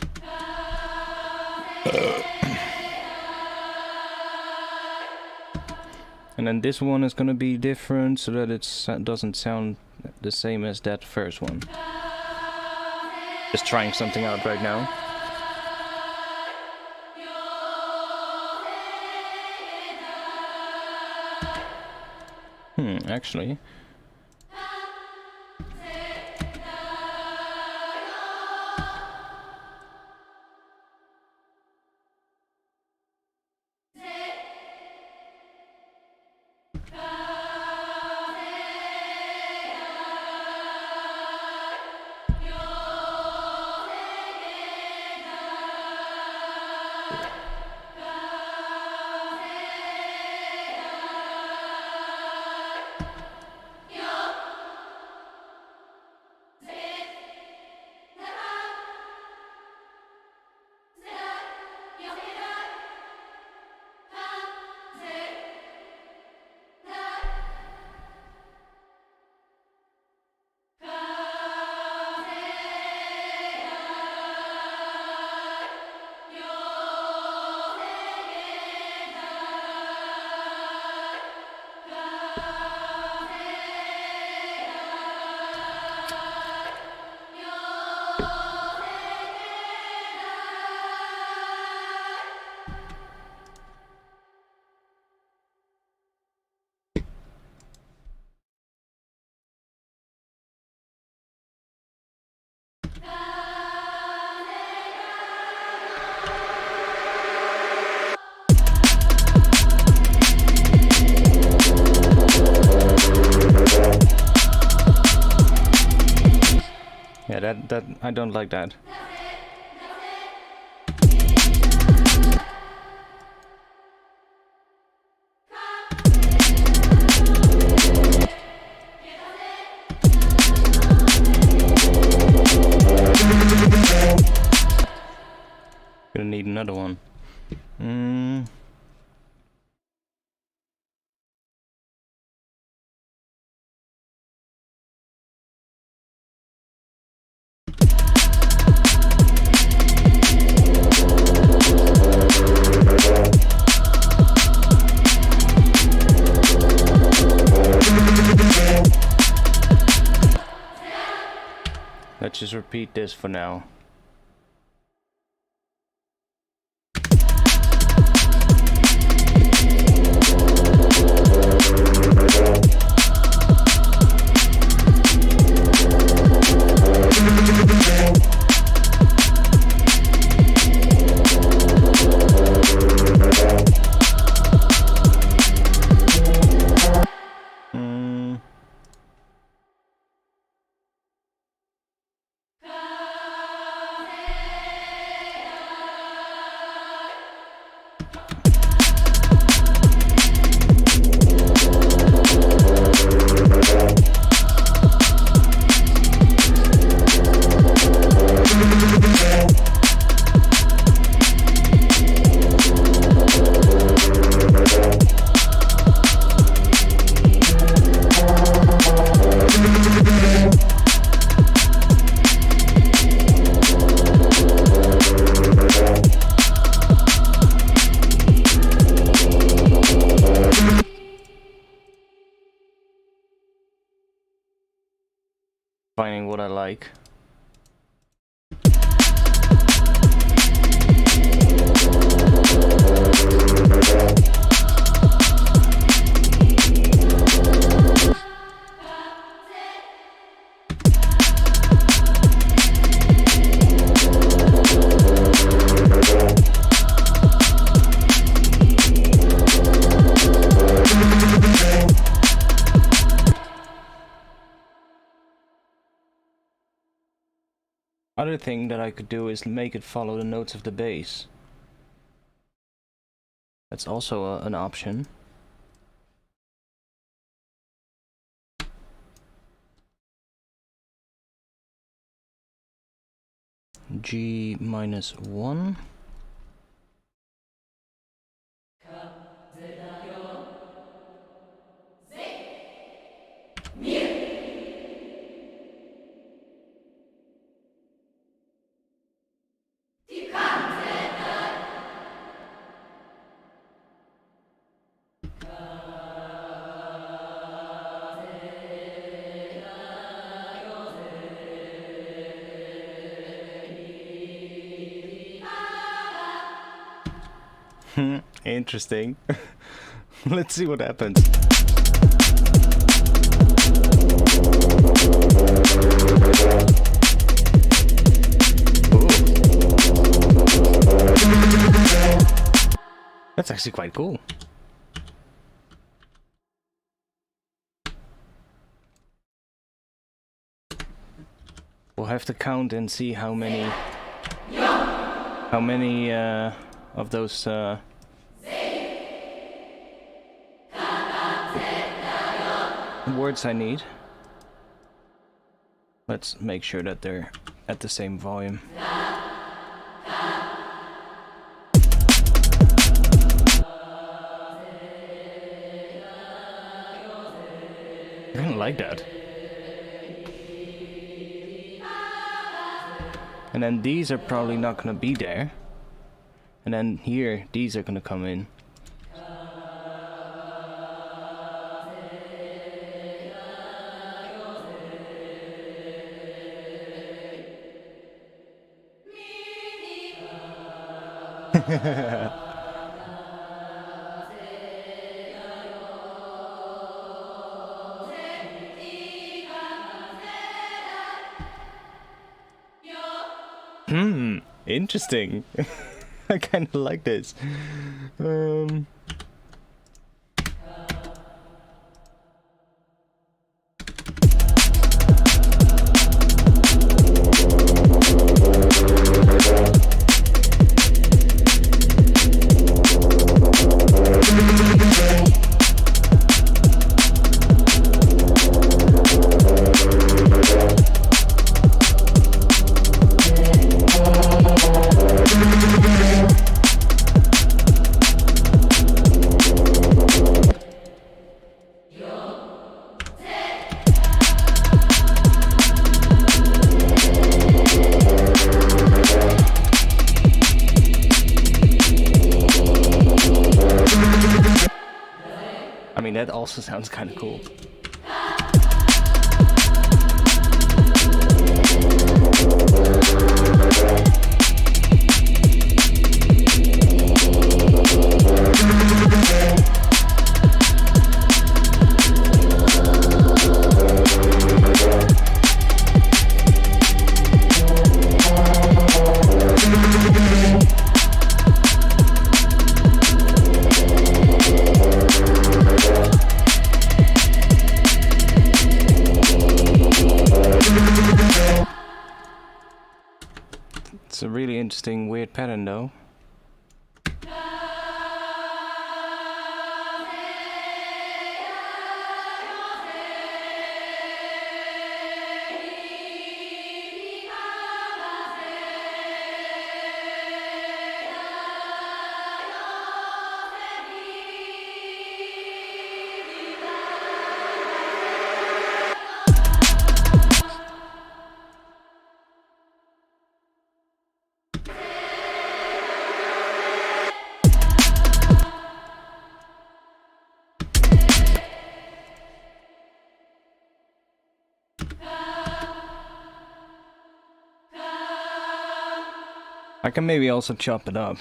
Speaker 1: And then this one is gonna be different so that it doesn't sound the same as that first one. Just trying something out right now. Actually. Yeah, that I don't like that. Gonna need another one. Let's just repeat this for now. Finding what I like. Other thing that I could do is make it follow the notes of the bass. That's also an option. G-1. Interesting. Let's see what happens. That's actually quite cool. We'll have to count and see how many of those words I need. Let's make sure that they're at the same volume. I don't like that. And then these are probably not gonna be there. And then here, these are gonna come in. Interesting. I kind of like this. That also sounds kind of cool. It's a really interesting, weird pattern though. I can maybe also chop it up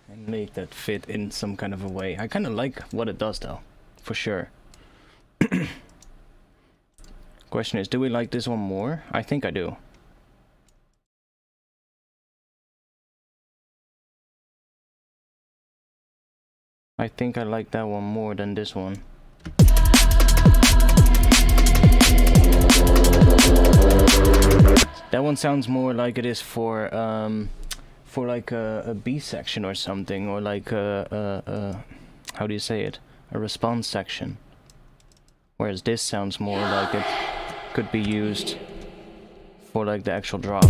Speaker 1: and make that fit in some kind of a way. I kind of like what it does though, for sure. Question is, do we like this one more? I think I do. I think I like that one more than this one. That one sounds more like it is for like a B section or something, or like a how do you say it? A response section. Whereas this sounds more like it could be used for like the actual drop.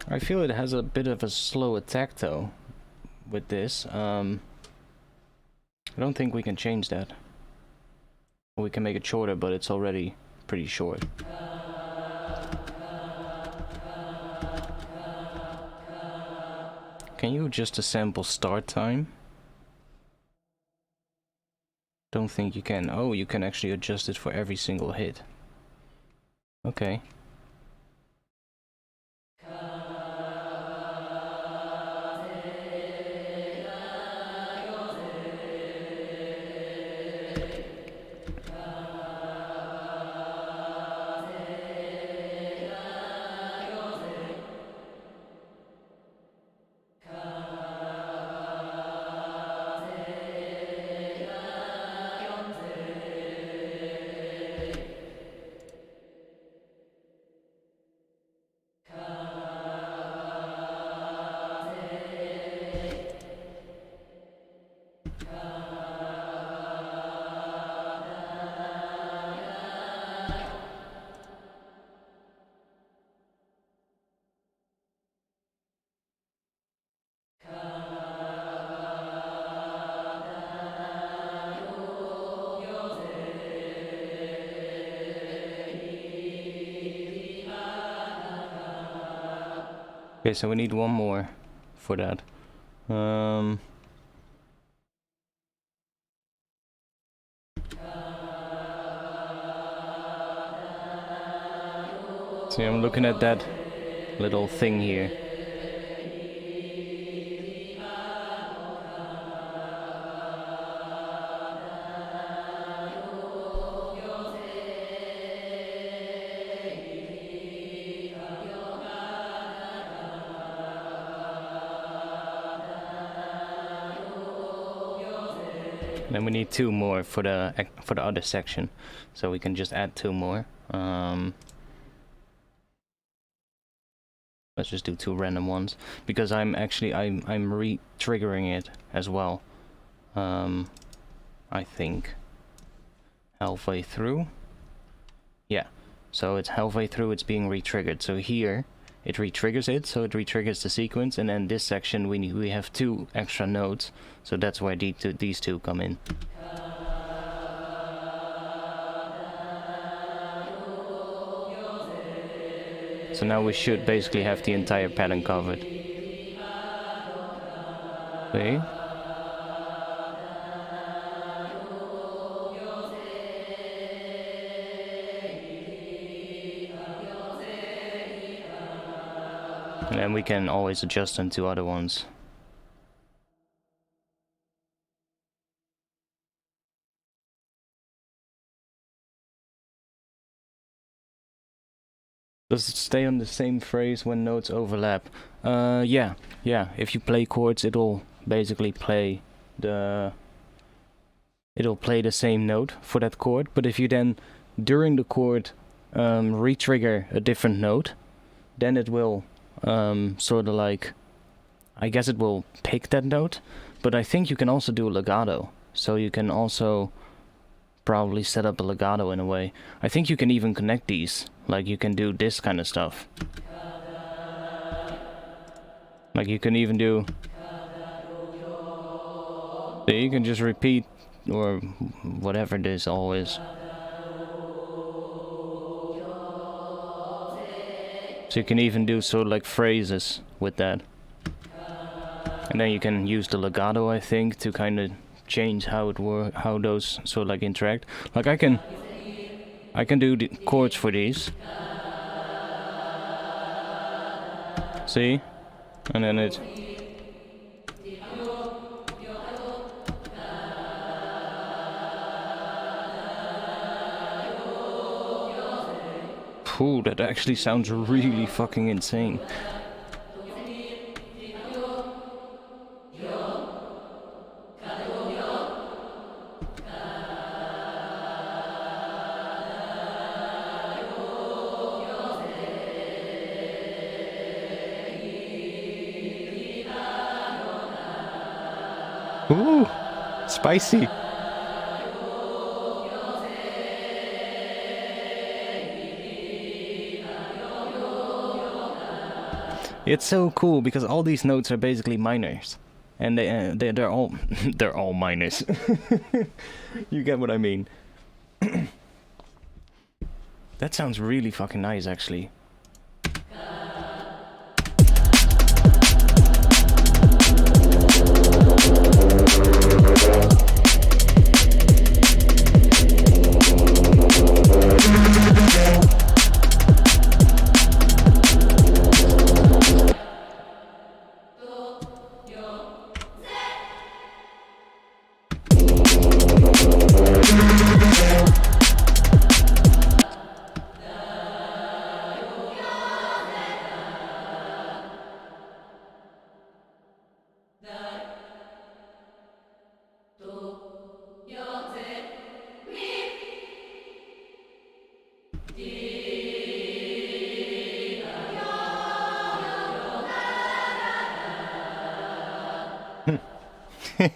Speaker 1: I feel it has a bit of a slow attack though with this. I don't think we can change that. We can make it shorter, but it's already pretty short. Can you adjust the sample start time? Don't think you can. Oh, you can actually adjust it for every single hit. Okay. Okay, so we need one more for that. See, I'm looking at that little thing here. Then we need two more for the other section, so we can just add two more. Let's just do two random ones because I'm re-triggering it as well. I think halfway through. Yeah, so it's halfway through. It's being re-triggered. So here it re-triggers it, so it re-triggers the sequence, and then this section we have two extra notes, so that's why these two come in. So now we should basically have the entire pattern covered. See? And then we can always adjust them to other ones. Does it stay on the same phrase when notes overlap? Yeah. If you play chords, it'll basically play the same note for that chord. But if you then, during the chord, re-trigger a different note, then it will sort of like, I guess it will pick that note. But I think you can also do legato, so you can also probably set up a legato in a way. I think you can even connect these, like you can do this kind of stuff. Like you can even do, so you can just repeat or whatever this all is. So you can even do sort of like phrases with that. And then you can use the legato, I think, to kind of change how those sort of like interact. Like I can do the chords for these. See? And then it Ooh, that actually sounds really fucking insane. Ooh, spicy. It's so cool because all these notes are basically minors. and they're all they're all minors. You get what I mean? That sounds really fucking nice, actually. I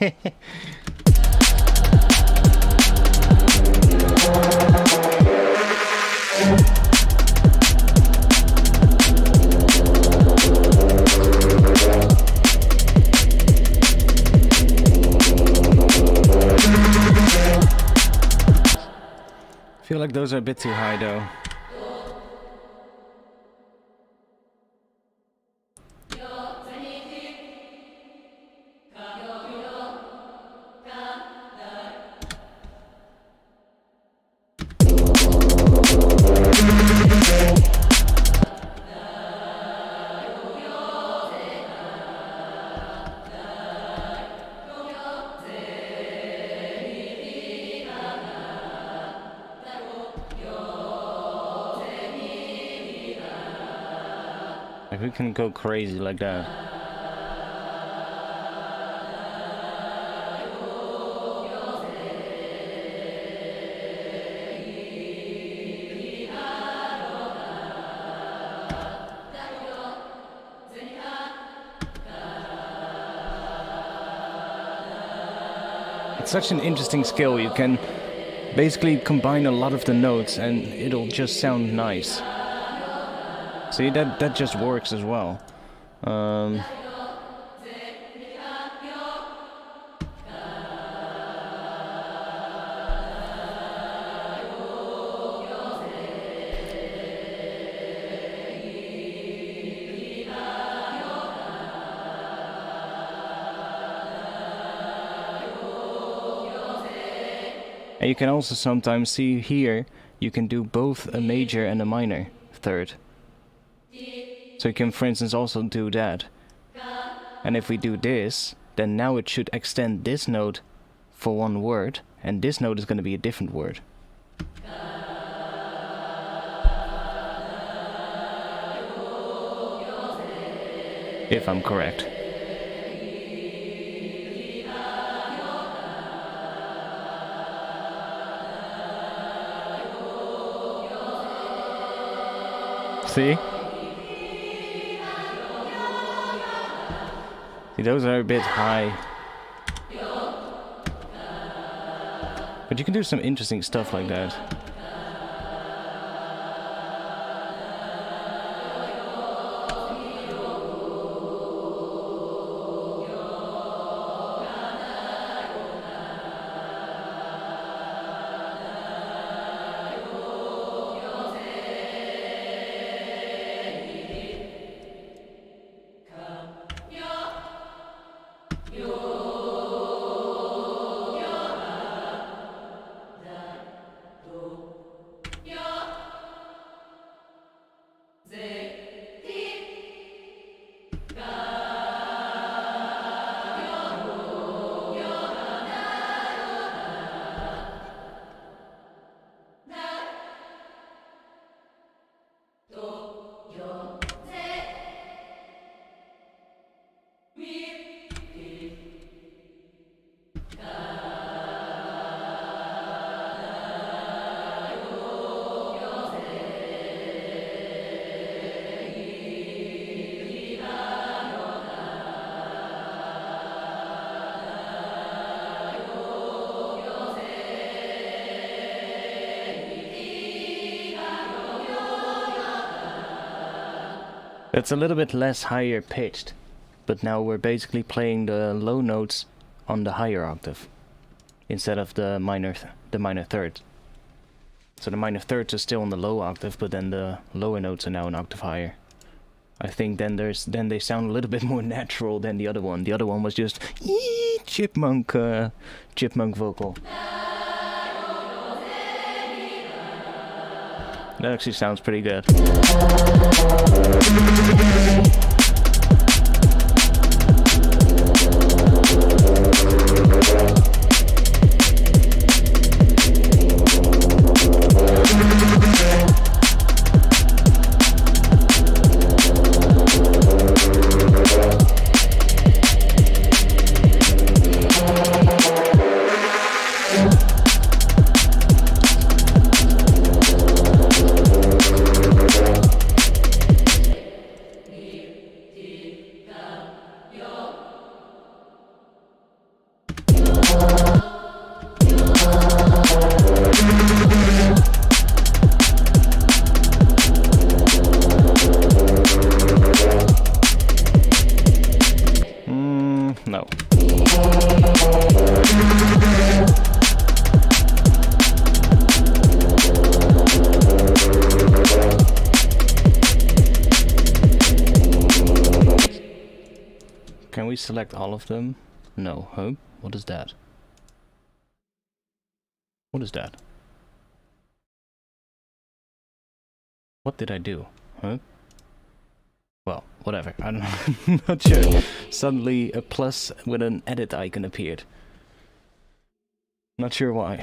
Speaker 1: feel like those are a bit too high though. Like, we can go crazy like that. It's such an interesting skill. You can basically combine a lot of the notes and it'll just sound nice. See, that just works as well. And you can also sometimes see here, you can do both a major and a minor third. So you can, for instance, also do that. And if we do this, then now it should extend this note for one word, and this note is going to be a different word. If I'm correct. See? See, those are a bit high. But you can do some interesting stuff like that. It's a little bit less higher pitched. but now we're basically playing the low notes on the higher octave instead of the minor thirds. So the minor thirds are still on the low octave, but then the lower notes are now an octave higher. I think then they sound a little bit more natural than the other one. The other one was just chipmunk vocal. That actually sounds pretty good. No. Can we select all of them? No. Huh? What is that? What is that? What did I do? Huh? Well, whatever. I don't know. I'm not sure. Suddenly a plus with an edit icon appeared. Not sure why.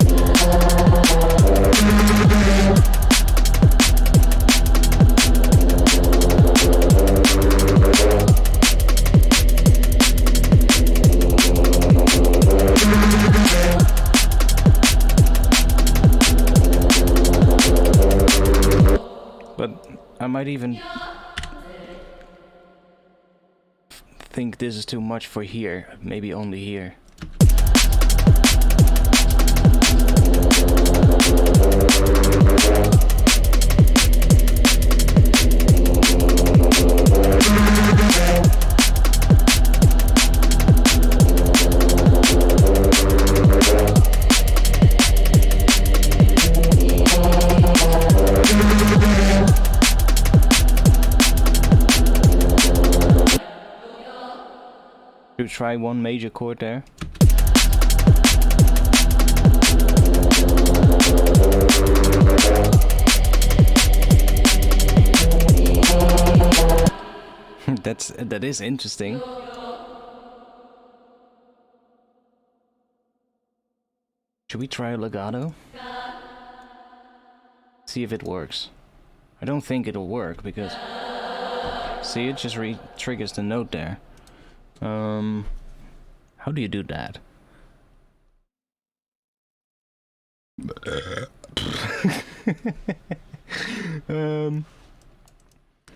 Speaker 1: But I might even think this is too much for here. Maybe only here. To try one major chord there. that is interesting. Should we try a legato? See if it works. I don't think it'll work because see, it just triggers the note there. How do you do that?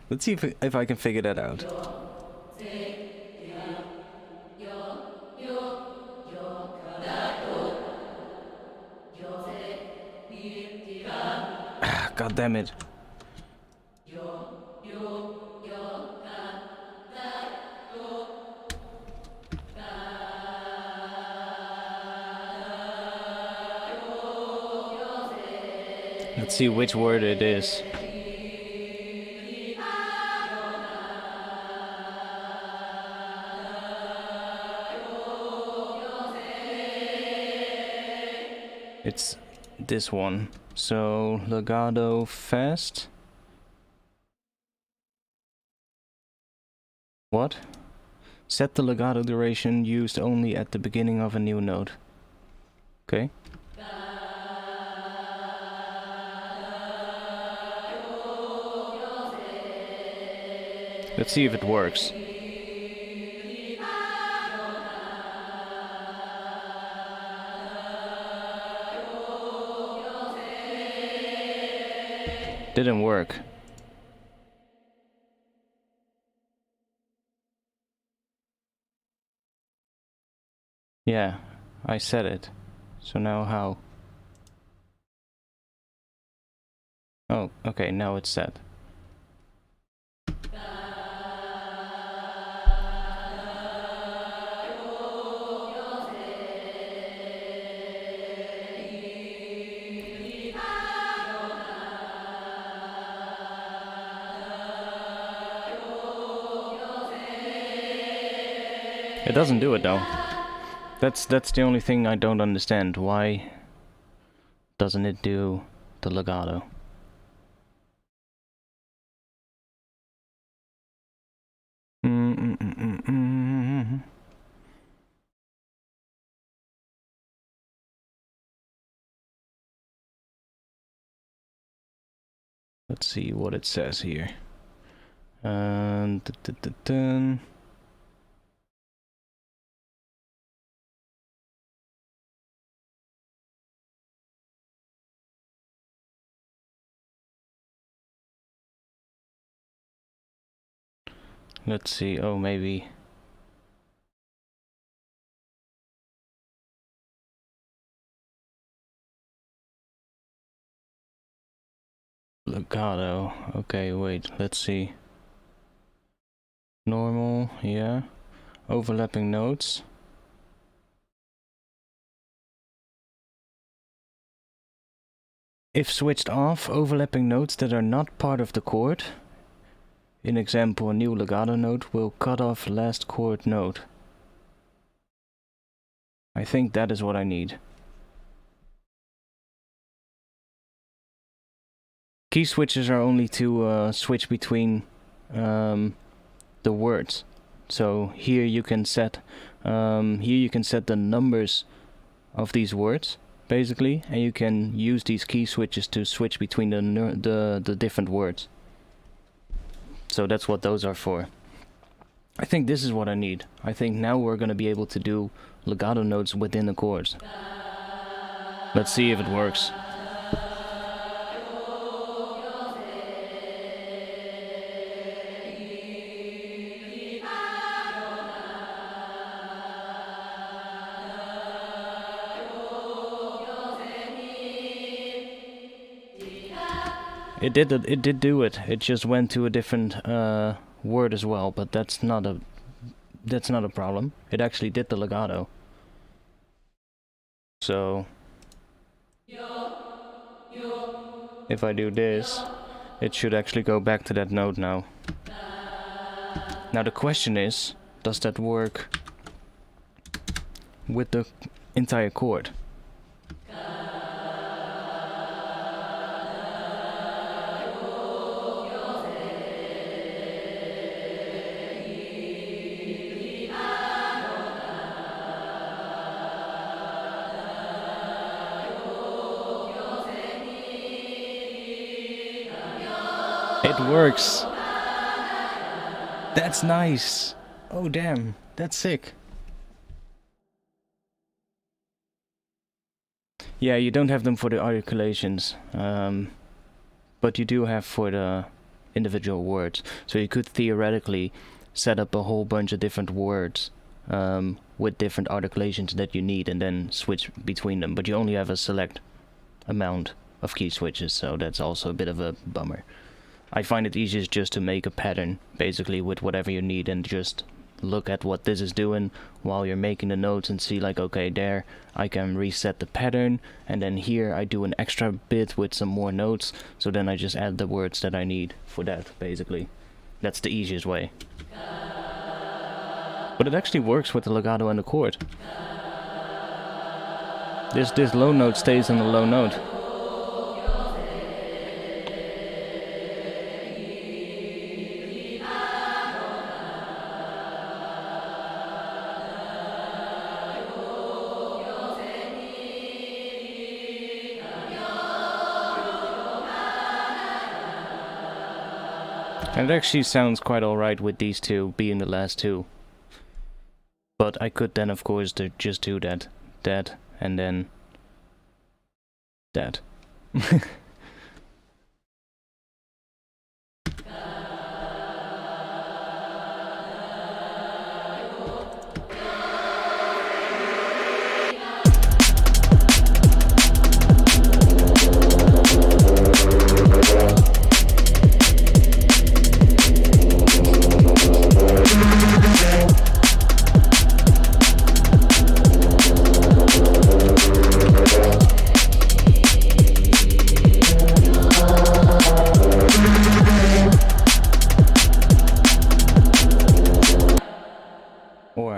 Speaker 1: Let's see if I can figure that out. God damn it. Let's see which word it is. It's this one. So, legato fast. What? Set the legato duration used only at the beginning of a new note. Okay. Let's see if it works. Didn't work. Yeah, I said it. So now how? Oh, okay, now it's set. It doesn't do it though. That's the only thing I don't understand. Why doesn't it do the legato? Let's see what it says here. Let's see. Oh, maybe. Legato. Okay, wait. Let's see. Normal, yeah. Overlapping notes. If switched off, overlapping notes that are not part of the chord. In example, a new legato note will cut off last chord note. I think that is what I need. Key switches are only to switch between the words. So here you can set the numbers of these words, basically, and you can use these key switches to switch between the different words. So that's what those are for. I think this is what I need. I think now we're going to be able to do legato notes within the chords. Let's see if it works. It did do it. It just went to a different word as well, but that's not a problem. It actually did the legato. So if I do this, it should actually go back to that note now. Now the question is, does that work with the entire chord? It works. That's nice. Oh damn, that's sick. Yeah, you don't have them for the articulations, but you do have for the individual words. So you could theoretically set up a whole bunch of different words with different articulations that you need and then switch between them. But you only have a select amount of key switches, so that's also a bit of a bummer. I find it easiest just to make a pattern, basically, with whatever you need and just look at what this is doing while you're making the notes and see like, okay, there I can reset the pattern, and then here I do an extra bit with some more notes, so then I just add the words that I need for that, basically. That's the easiest way. But it actually works with the legato and the chord. This low note stays in the low note. And it actually sounds quite alright with these two being the last two. But I could then, of course, just do that, and then that.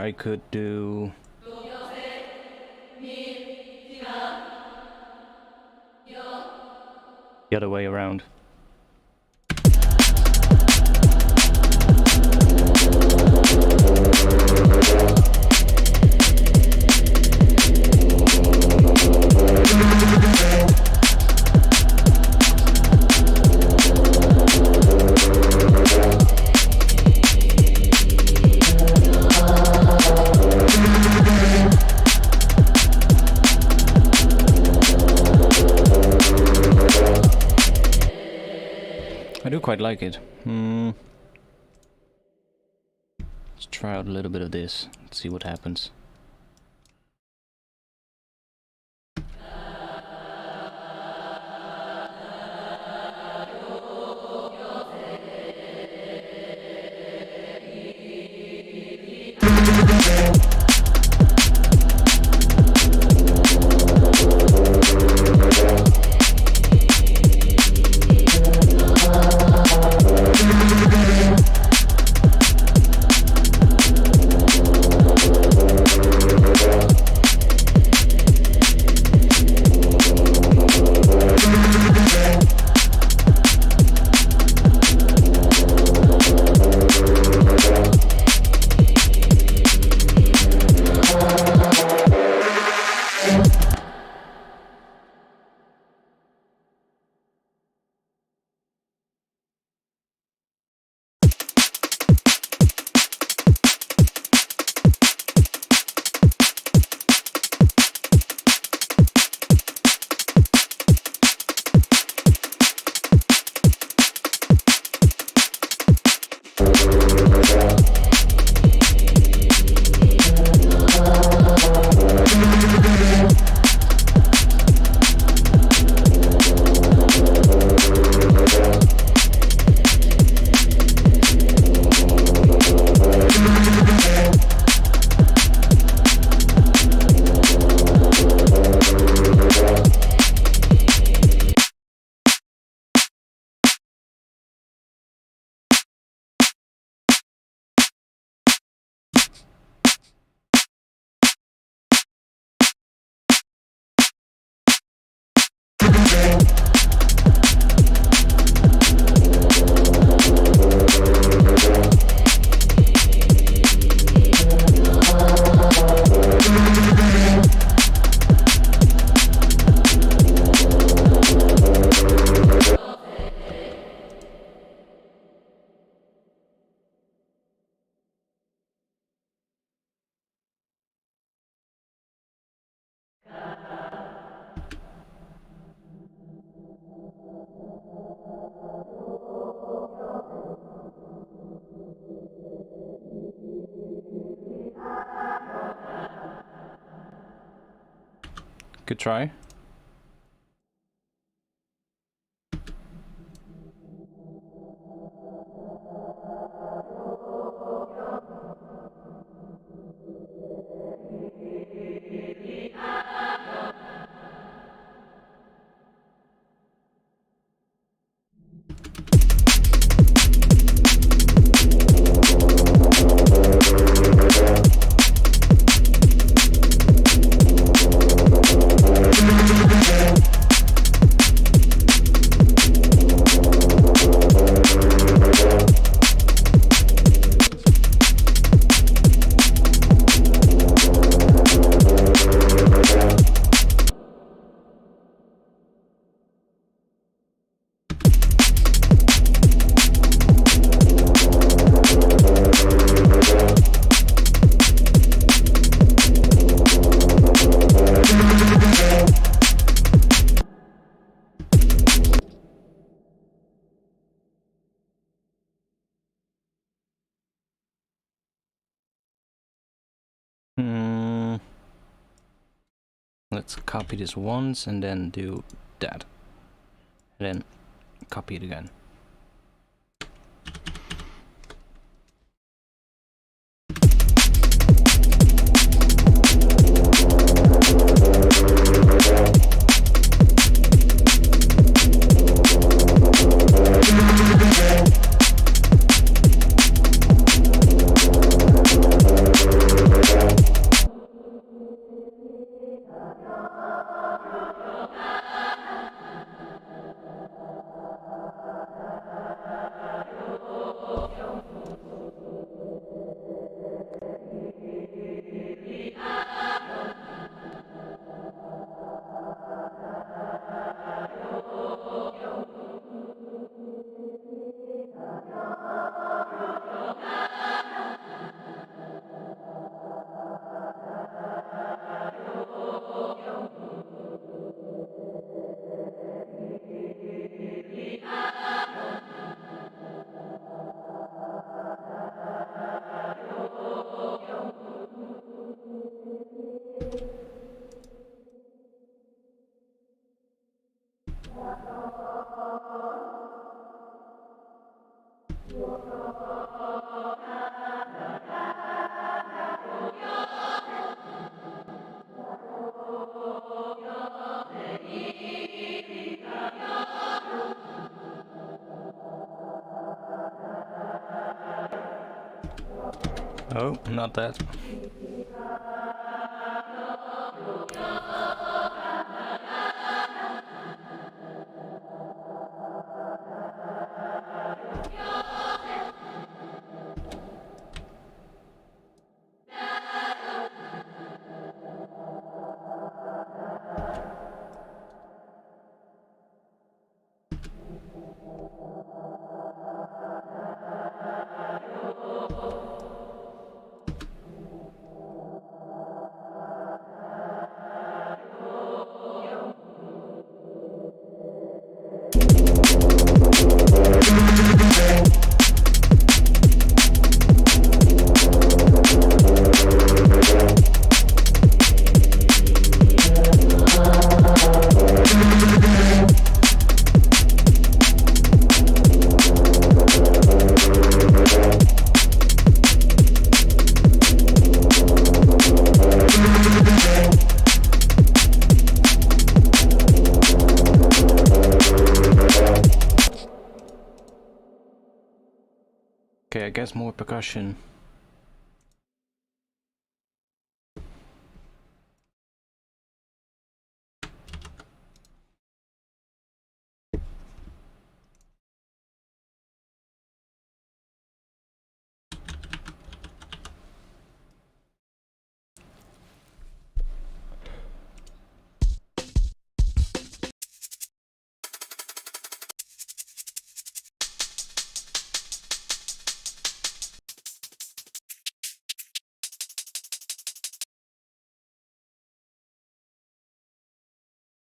Speaker 1: I could do... the other way around. I do quite like it. Let's try out a little bit of this. Let's see what happens. Good try. Let's copy this once and then do that. And then copy it again. Oh, not that. Okay, I guess more percussion.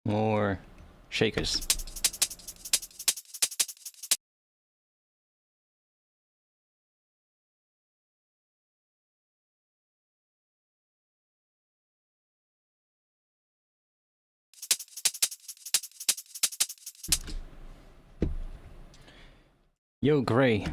Speaker 1: More shakers. Yo, Gray.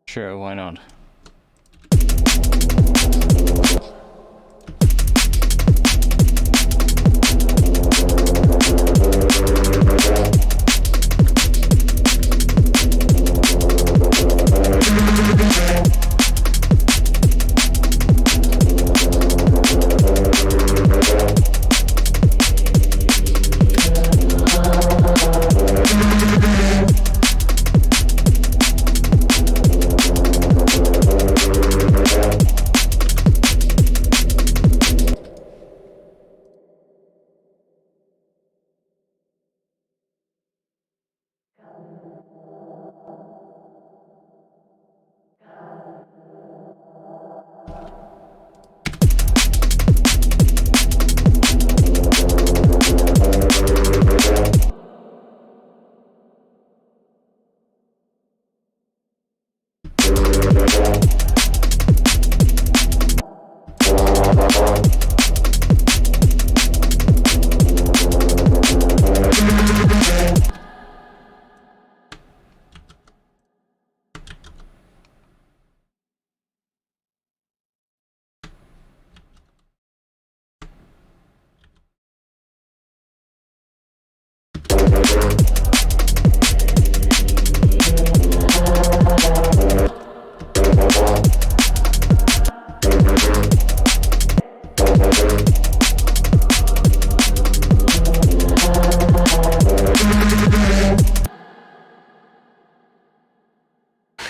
Speaker 1: Sure, why not?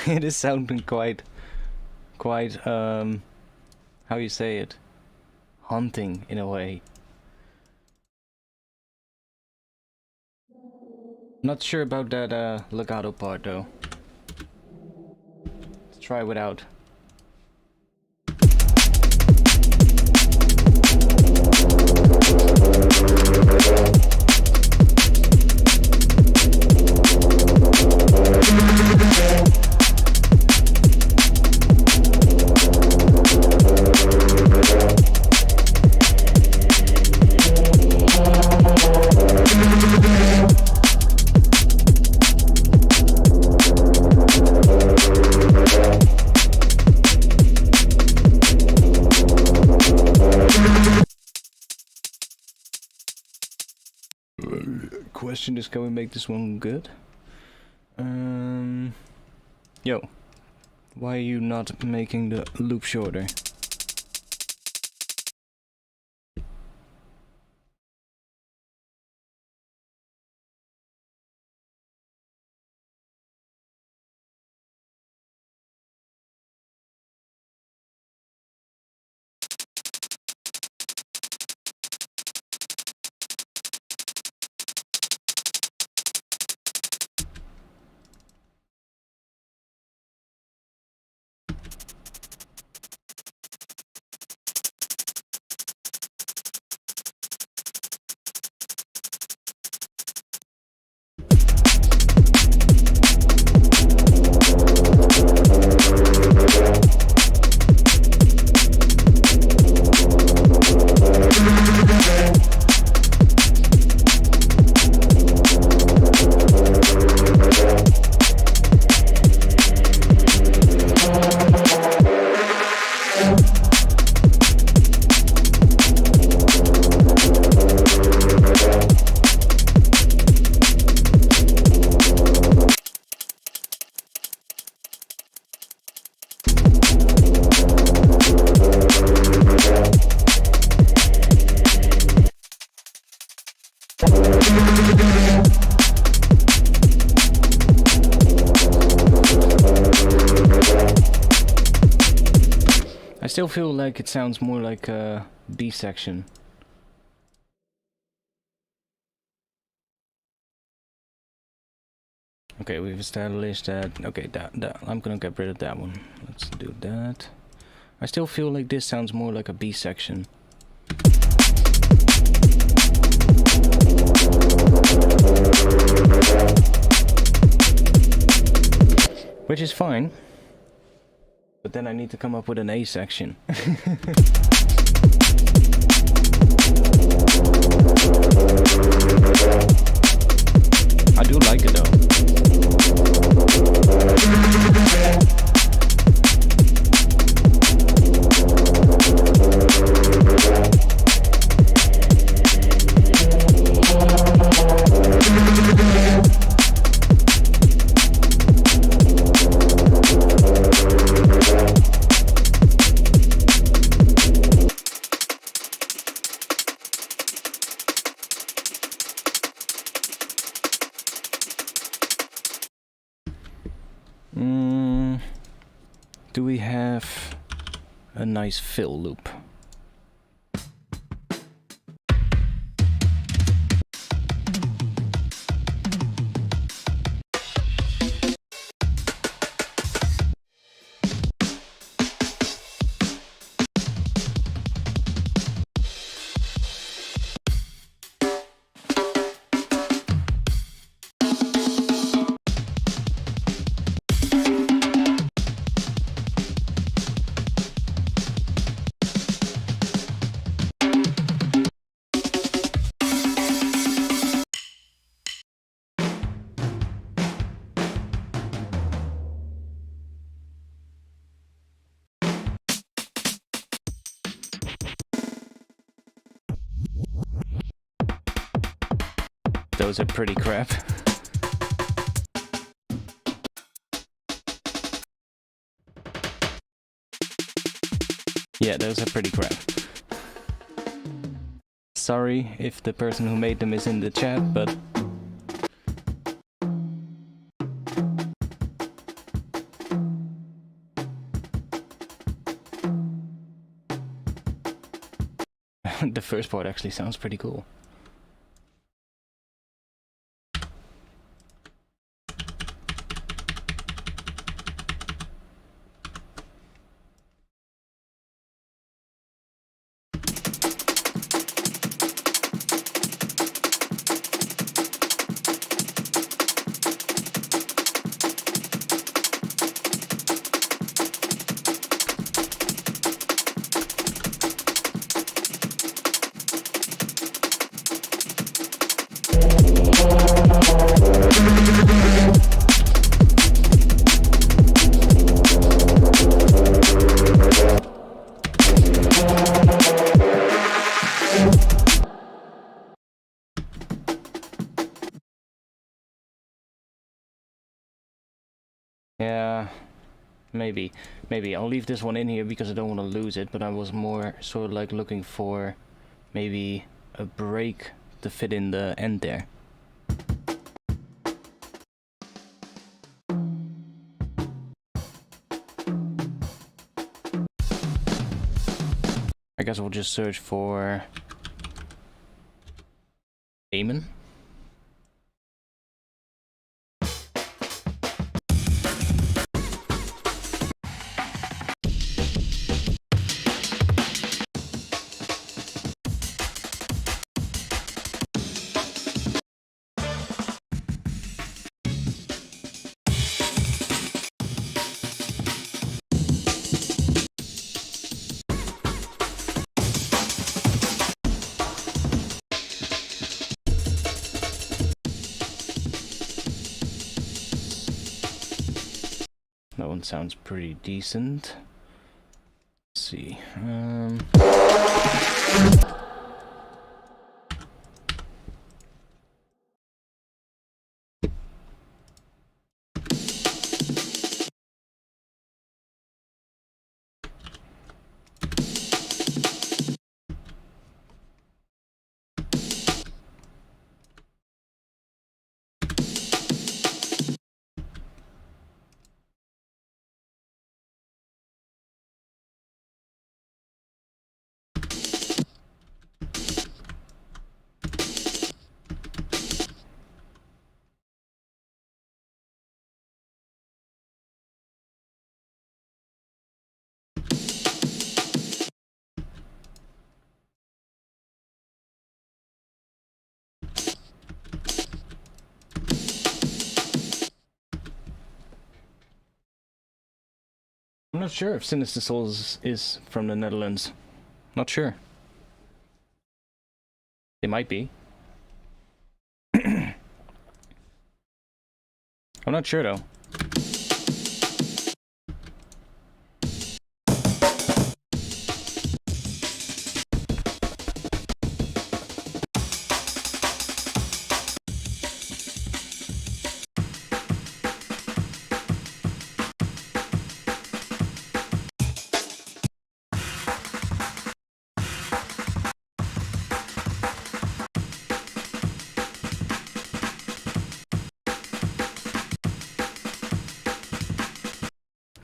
Speaker 1: It is sounding quite, how you say it, haunting in a way. Not sure about that legato part though. Let's try without. question is, can we make this one good? Yo, why are you not making the loop shorter? I still feel like it sounds more like a B section. Okay, we've established that. Okay, that I'm gonna get rid of that one. Let's do that. I still feel like this sounds more like a B section. Which is fine. But then I need to come up with an A section. I do like it though. Do we have a nice fill loop? Those are pretty crap. Yeah, those are pretty crap. Sorry if the person who made them is in the chat, but... the first part actually sounds pretty cool. Yeah, maybe. I'll leave this one in here because I don't want to lose it, but I was more sort of like looking for maybe a break to fit in the end there. I guess we'll just search for Damon. That one sounds pretty decent. Let's see. I'm not sure if Synthesizing is from the Netherlands. Not sure. It might be. I'm not sure though.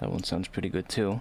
Speaker 1: That one sounds pretty good too.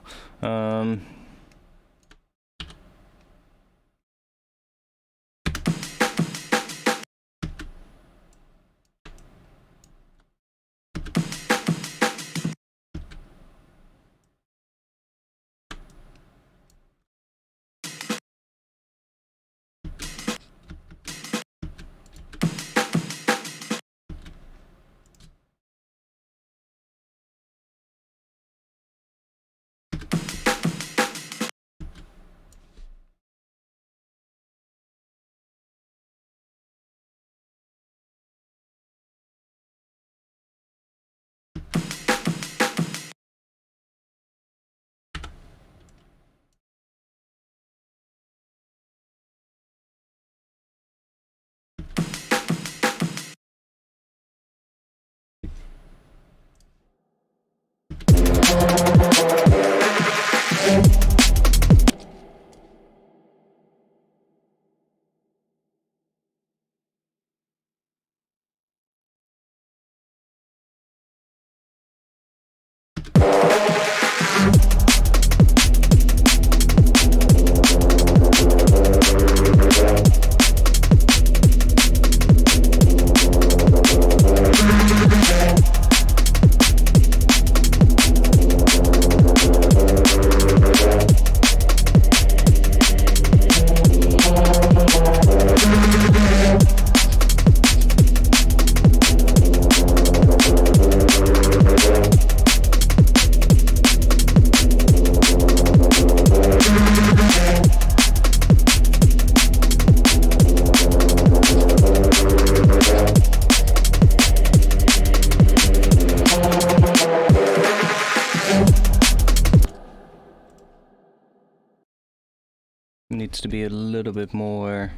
Speaker 1: Needs to be a little bit more,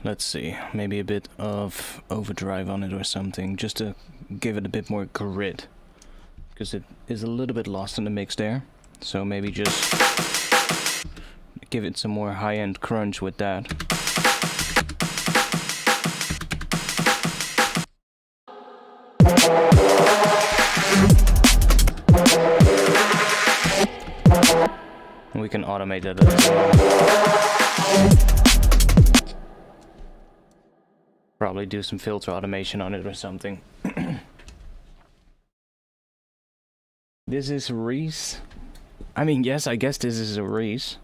Speaker 1: let's see, maybe a bit of overdrive on it or something, just to give it a bit more grit, because it is a little bit lost in the mix there. So maybe just give it some more high-end crunch with that. And we can automate that as well. Probably do some filter automation on it or something. This is Reese. I mean, yes, I guess this is a Reese.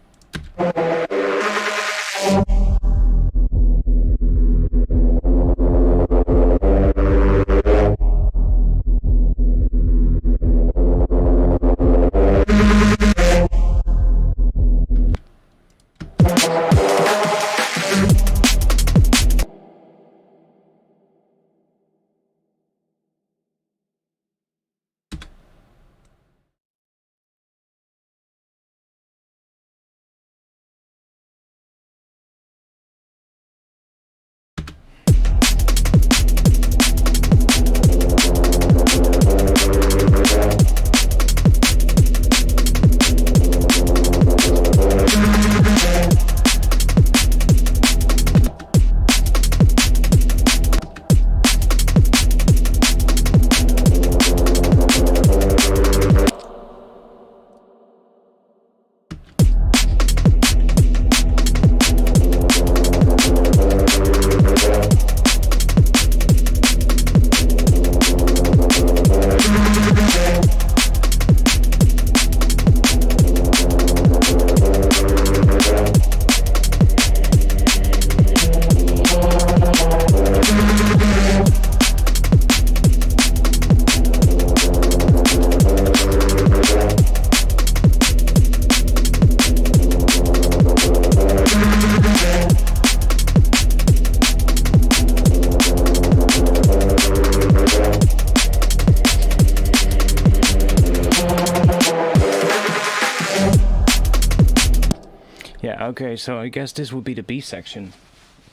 Speaker 1: Okay, so I guess this would be the B section.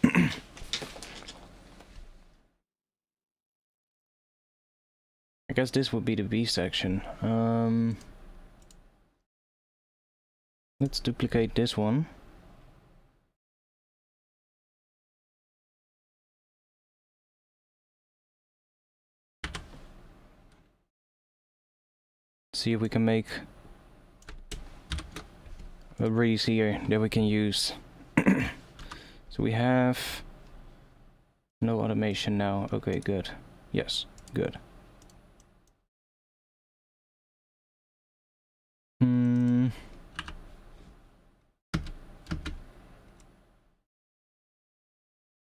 Speaker 1: I guess this would be the B section. Let's duplicate this one. See if we can make a breeze here that we can use. So we have no automation now. Okay, good. Yes, good.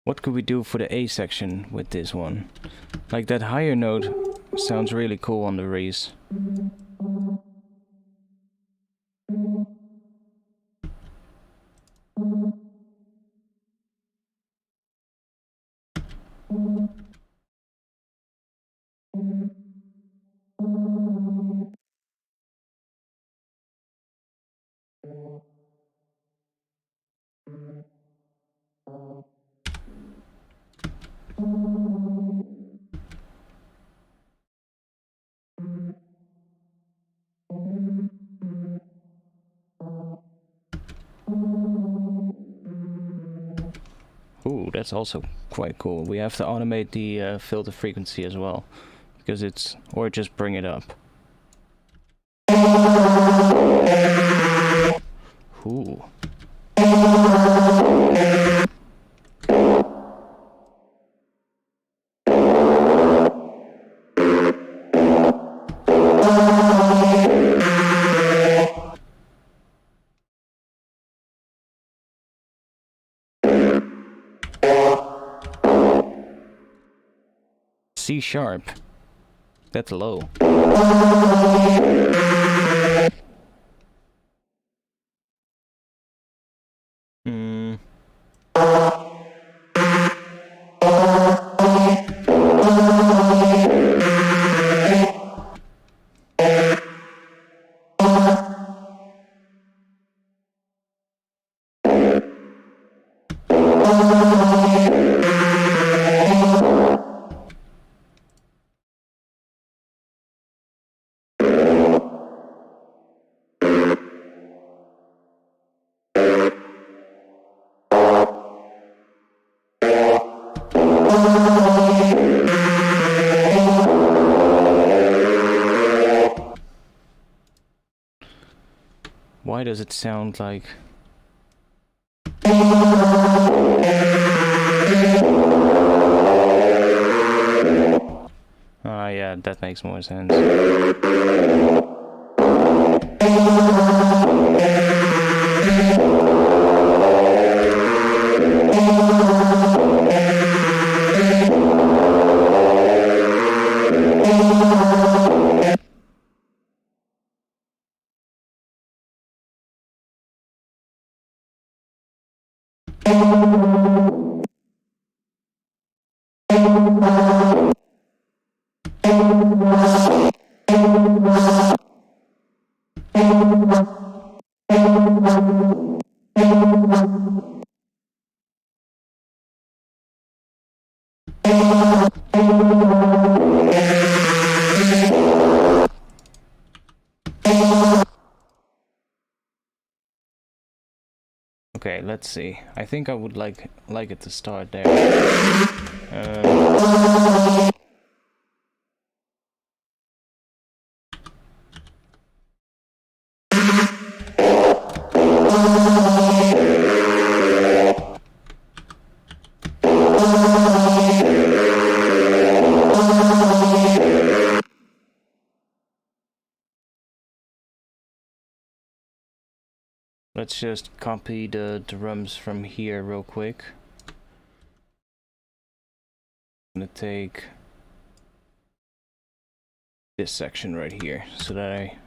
Speaker 1: What could we do for the A section with this one? Like that higher note sounds really cool on the Reese. Ooh, that's also quite cool. We have to automate the filter frequency as well, because it's, or just bring it up. Ooh. C sharp. That's low. Why does it sound like... Ah, yeah, that makes more sense. Okay, let's see. I think I would like it to start there. Let's just copy the drums from here real quick. I'm gonna take this section right here so that I...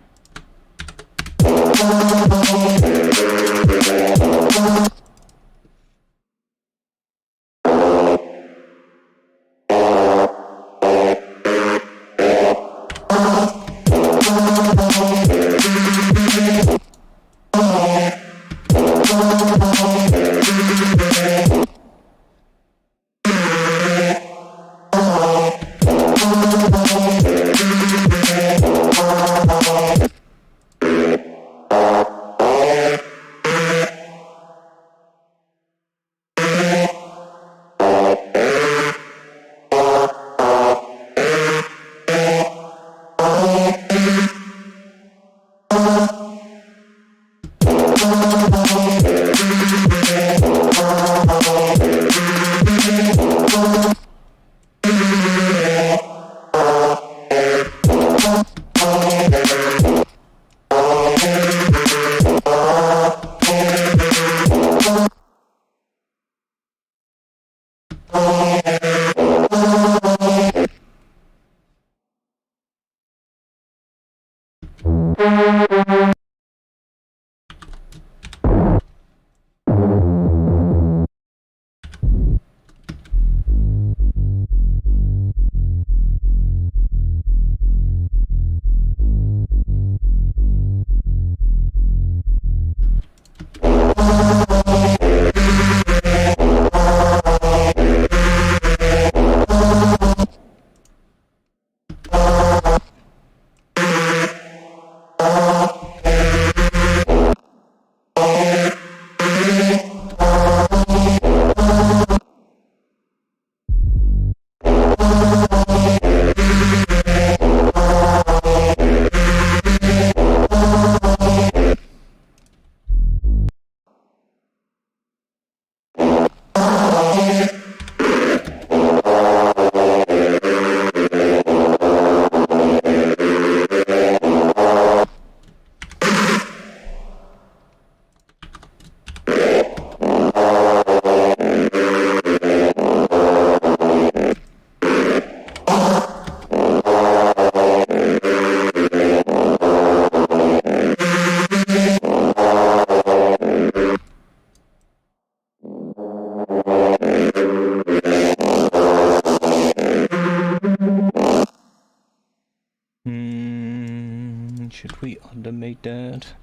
Speaker 1: Should we automate that?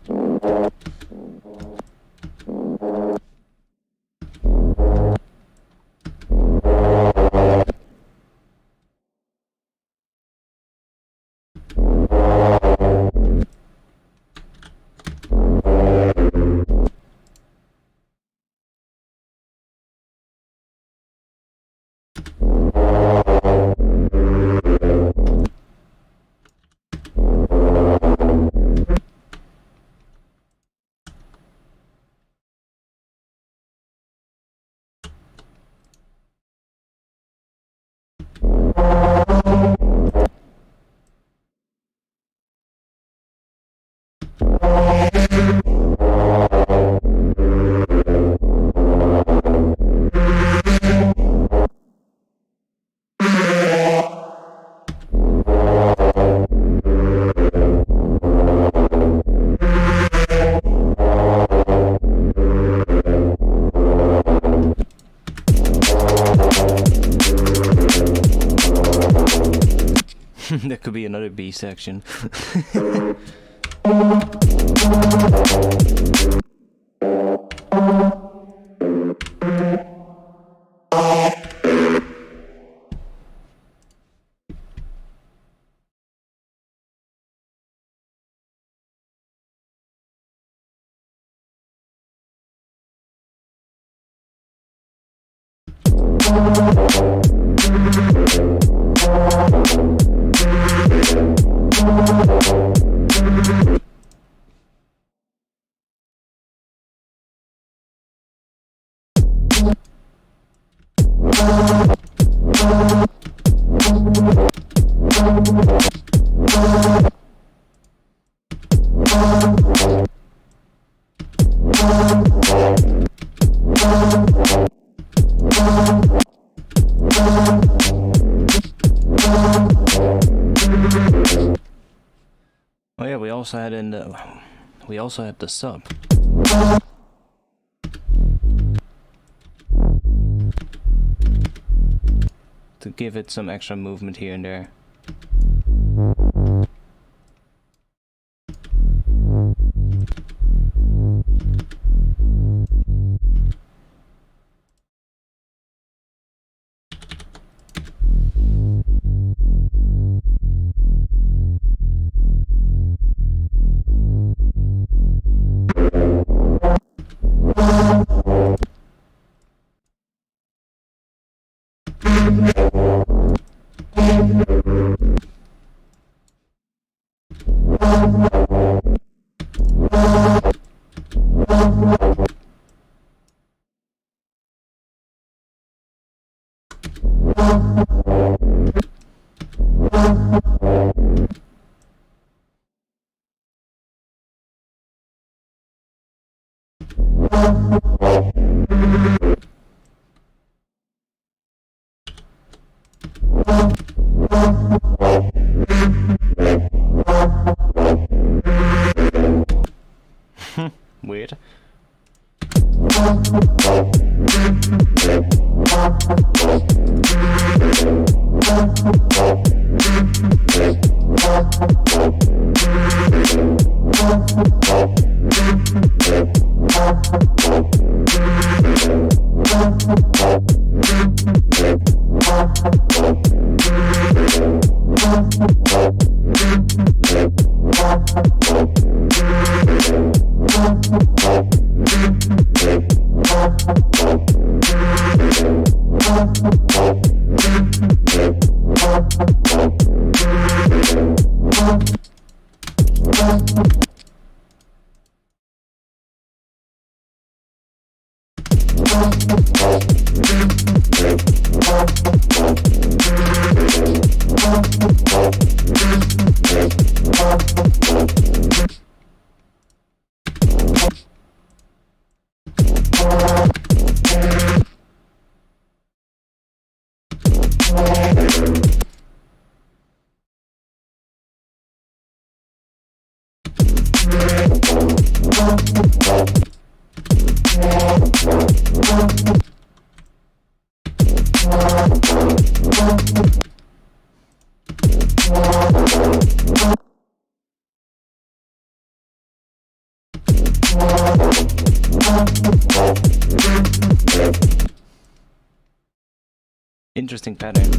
Speaker 1: could be another B section. Oh yeah, we also had the sub. To give it some extra movement here and there. Weird. Interesting pattern.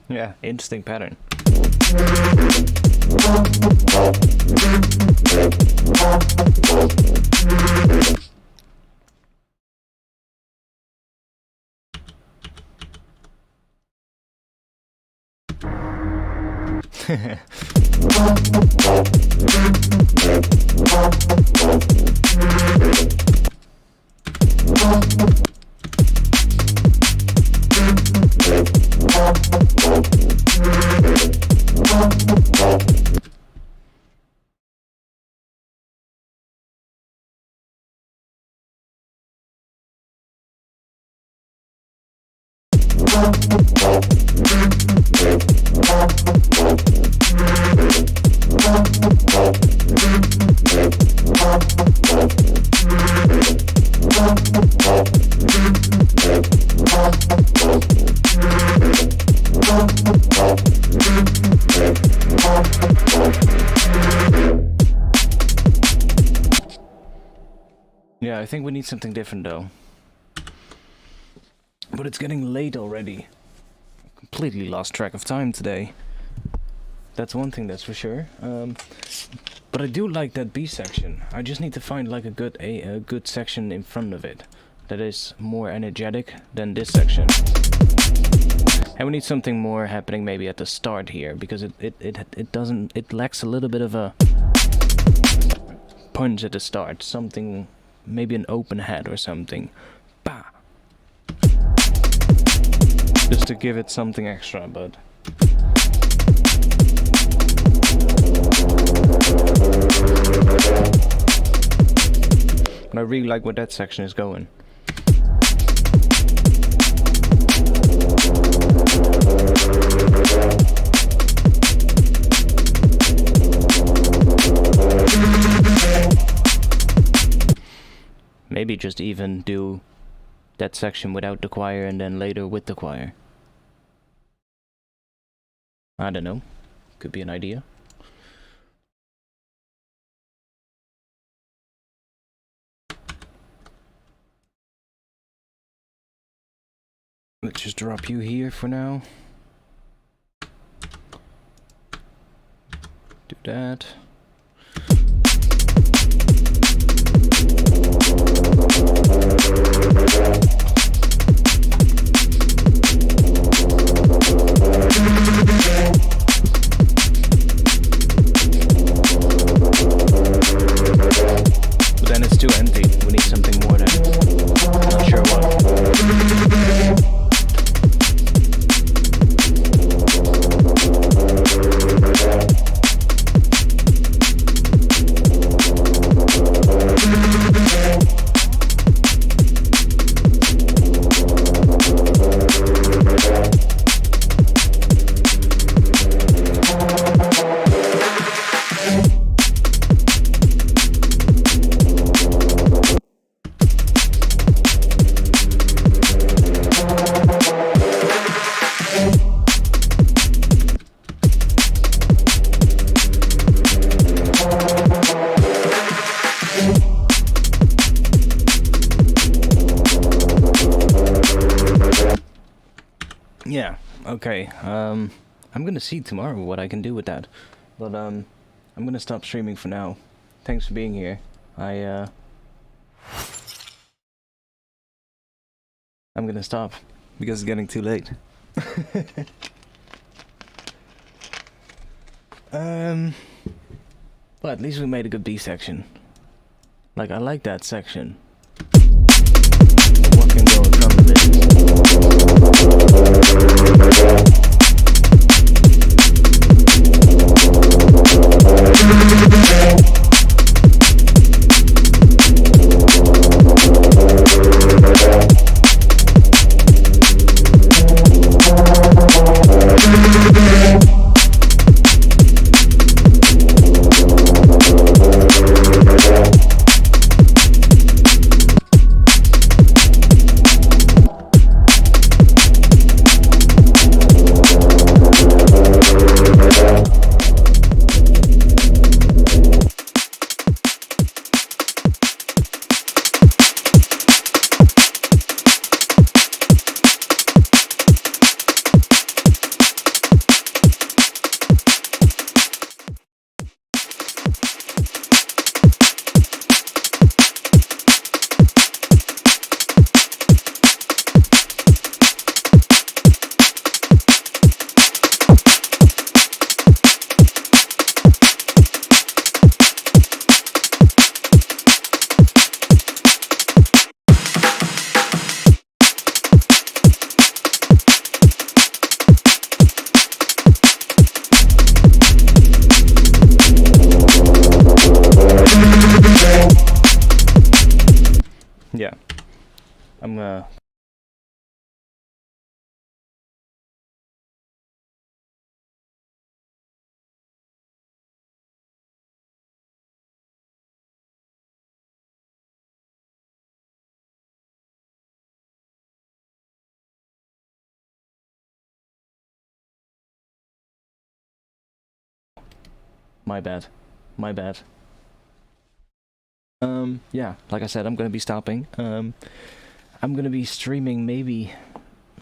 Speaker 1: Yeah, interesting pattern. Yeah, I think we need something different though. But it's getting late already. Completely lost track of time today. That's one thing, that's for sure. But I do like that B section. I just need to find like a good section in front of it that is more energetic than this section. And we need something more happening maybe at the start here, because it lacks a little bit of a punch at the start. Something, maybe an open hat or something. Bah! Just to give it something extra, but I really like where that section is going. Maybe just even do that section without the choir and then later with the choir. I don't know. Could be an idea. Let's just drop you here for now. Do that. But then it's too empty. We need something more than. Not sure what. Yeah, okay, I'm gonna see tomorrow what I can do with that, but I'm gonna stop streaming for now. Thanks for being here. I'm gonna stop, because it's getting too late. But at least we made a good B section. Like, I like that section. What can go in front of Yeah. I'm My bad. My bad. Yeah, like I said, I'm gonna be stopping. I'm gonna be streaming maybe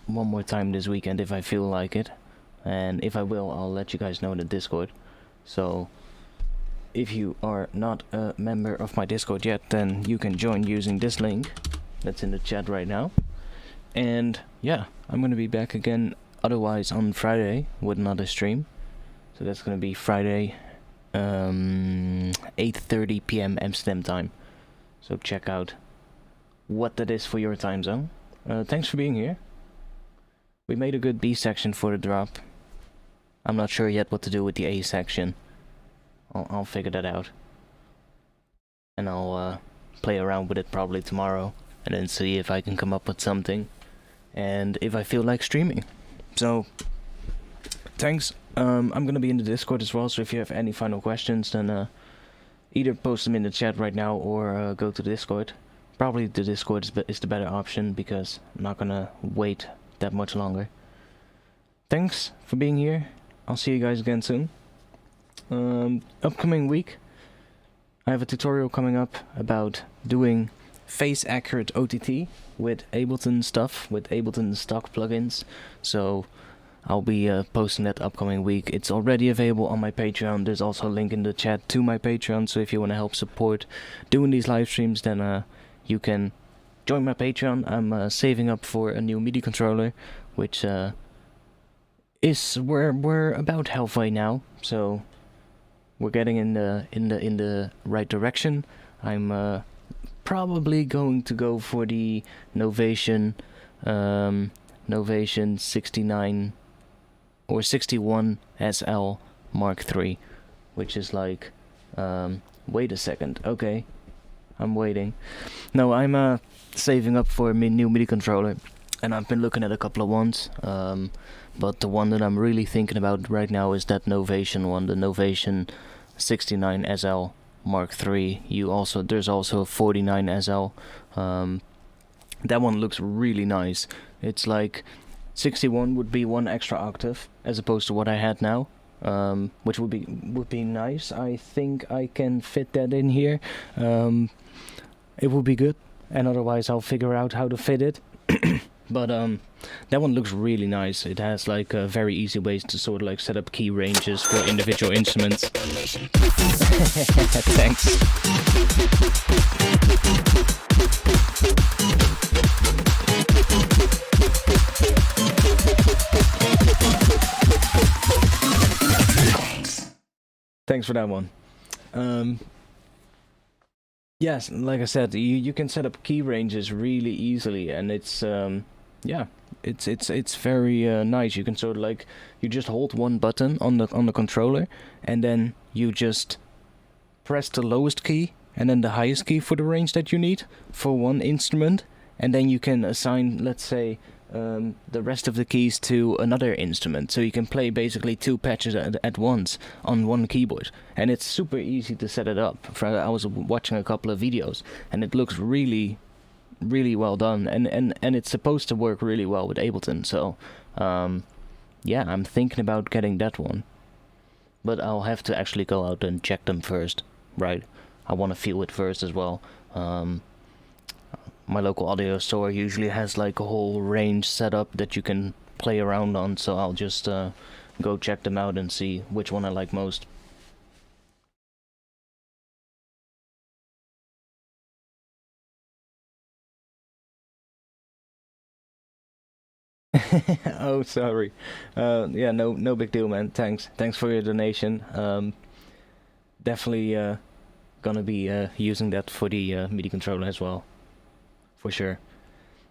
Speaker 1: one more time this weekend if I feel like it. And if I will, I'll let you guys know in the Discord. So, if you are not a member of my Discord yet, then you can join using this link that's in the chat right now. And yeah, I'm gonna be back again otherwise on Friday with another stream. So that's gonna be Friday, 8:30 p.m. Amsterdam time. So check out what that is for your time zone. Thanks for being here. We made a good B section for the drop. I'm not sure yet what to do with the A section. I'll figure that out. And I'll play around with it probably tomorrow. And then see if I can come up with something. And if I feel like streaming. So, thanks. I'm gonna be in the Discord as well, so if you have any final questions, then either post them in the chat right now or go to the Discord. Probably the Discord is the better option, because I'm not gonna wait that much longer. Thanks for being here. I'll see you guys again soon. Upcoming week, I have a tutorial coming up about doing phase accurate OTT with Ableton stuff, with Ableton stock plugins. So I'll be posting that upcoming week. It's already available on my Patreon. There's also a link in the chat to my Patreon, so if you want to help support doing these live streams, then you can join my Patreon. I'm saving up for a new MIDI controller, which we're about halfway now, so we're getting in the right direction. I'm probably going to go for the Novation 69 or 61 SL Mark III, which is like, wait a second, okay, I'm waiting. No, I'm saving up for a new MIDI controller, and I've been looking at a couple of ones, but the one that I'm really thinking about right now is that Novation one, the Novation 69 SL Mark III. There's also a 49 SL. That one looks really nice. It's like 61 would be one extra octave as opposed to what I had now, which would be nice. I think I can fit that in here. It would be good, and otherwise I'll figure out how to fit it. But that one looks really nice. It has like very easy ways to sort of like set up key ranges for individual instruments. Thanks. Thanks for that one. Yes, like I said, you can set up key ranges really easily, and it's yeah, it's very nice. You can sort of like, you just hold one button on the controller, and then you just press the lowest key and then the highest key for the range that you need for one instrument, and then you can assign, let's say, the rest of the keys to another instrument, so you can play basically two patches at once on one keyboard, and it's super easy to set it up. I was watching a couple of videos, and it looks really well done, and it's supposed to work really well with Ableton, so yeah, I'm thinking about getting that one, but I'll have to actually go out and check them first, right? I want to feel it first as well. My local audio store usually has like a whole range set up that you can play around on, so I'll just go check them out and see which one I like most. Oh, sorry. Yeah, no big deal, man. Thanks for your donation. Definitely gonna be using that for the MIDI controller as well. For sure.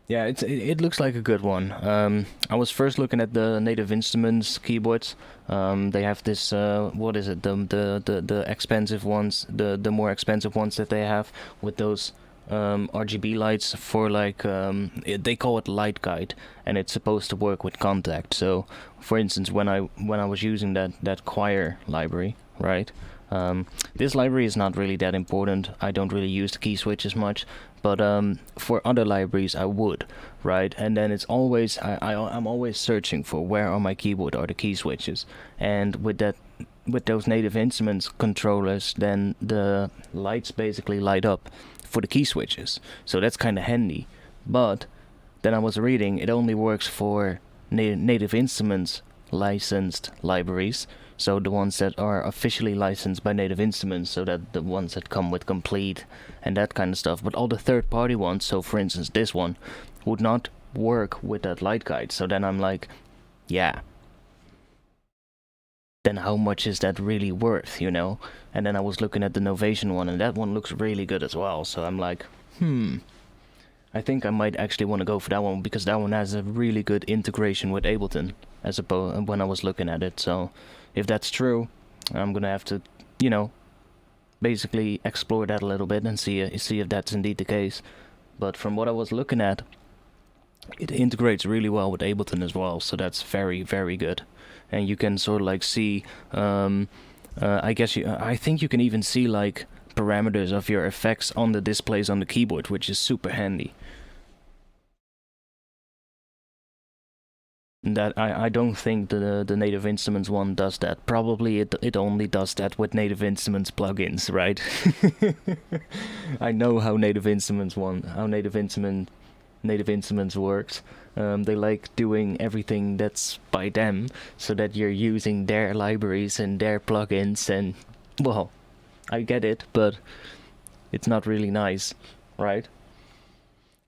Speaker 1: Yeah, it looks like a good one. I was first looking at the Native Instruments keyboards. They have this what is it? The expensive ones, the more expensive ones that they have with those RGB lights for like they call it light guide, and it's supposed to work with contact. So, for instance, when I was using that choir library, right? This library is not really that important. I don't really use the key switches much, but for other libraries I would, right? And then it's always I'm always searching for where on my keyboard are the key switches, and with that with those Native Instruments controllers, then the lights basically light up for the key switches. So that's kind of handy. But then I was reading, it only works for Native Instruments licensed libraries. So the ones that are officially licensed by Native Instruments, so that the ones that come with complete and that kind of stuff. But all the third-party ones, so for instance this one, would not work with that light guide. So then I'm like, yeah, then how much is that really worth, you know? And then I was looking at the Novation one, and that one looks really good as well. So I'm like, I think I might actually want to go for that one, because that one has a really good integration with Ableton, as opposed when I was looking at it. So if that's true, I'm gonna have to, you know, basically explore that a little bit and see if that's indeed the case. But from what I was looking at, it integrates really well with Ableton as well, so that's very, very good. And you can sort of like see, I think you can even see like parameters of your effects on the displays on the keyboard, which is super handy. That I don't think the Native Instruments one does that. Probably it only does that with Native Instruments plugins, right? I know how Native Instruments works. They like doing everything that's by them, so that you're using their libraries and their plugins, and well, I get it, but it's not really nice, right?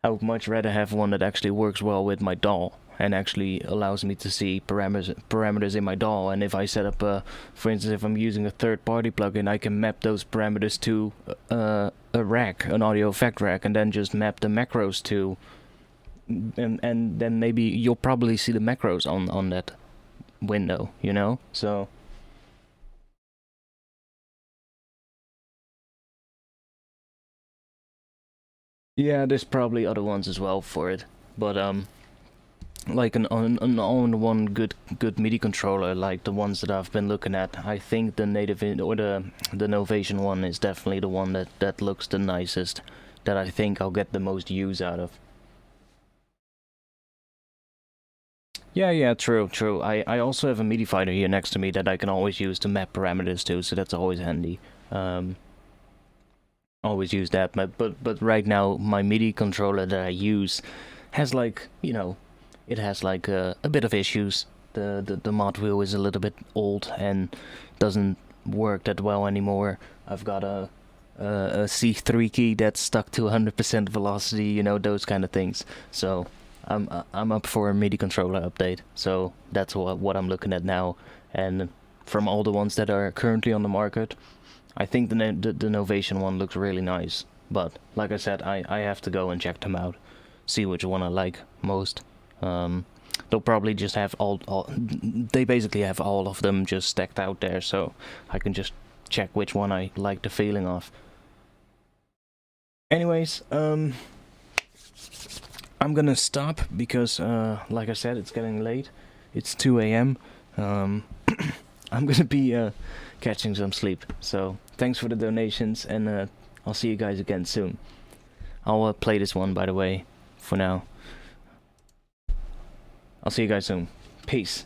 Speaker 1: I would much rather have one that actually works well with my DAW and actually allows me to see parameters in my DAW. And if I set up for instance, if I'm using a third-party plugin, I can map those parameters to a rack, an audio effect rack, and then just map the macros to, and then maybe you'll probably see the macros on that window, you know? So yeah, there's probably other ones as well for it, but like an all-in-one good MIDI controller, like the ones that I've been looking at, I think the the Novation one is definitely the one that looks the nicest, that I think I'll get the most use out of. Yeah, true. I also have a MIDI fighter here next to me that I can always use to map parameters to, so that's always handy. Always use that, but right now my MIDI controller that I use has, like, you know, it has like a bit of issues. The mod wheel is a little bit old and doesn't work that well anymore. I've got a C3 key that's stuck to 100% velocity, you know, those kind of things. So I'm up for a MIDI controller update. So that's what I'm looking at now. And from all the ones that are currently on the market, I think the Novation one looks really nice. But like I said, I have to go and check them out, see which one I like most. They'll probably just have they basically have all of them just stacked out there, so I can just check which one I like the feeling of. Anyways, I'm gonna stop because, like I said, it's getting late. It's 2 AM. I'm gonna be catching some sleep. So thanks for the donations, and I'll see you guys again soon. I'll play this one, by the way, for now. I'll see you guys soon. Peace.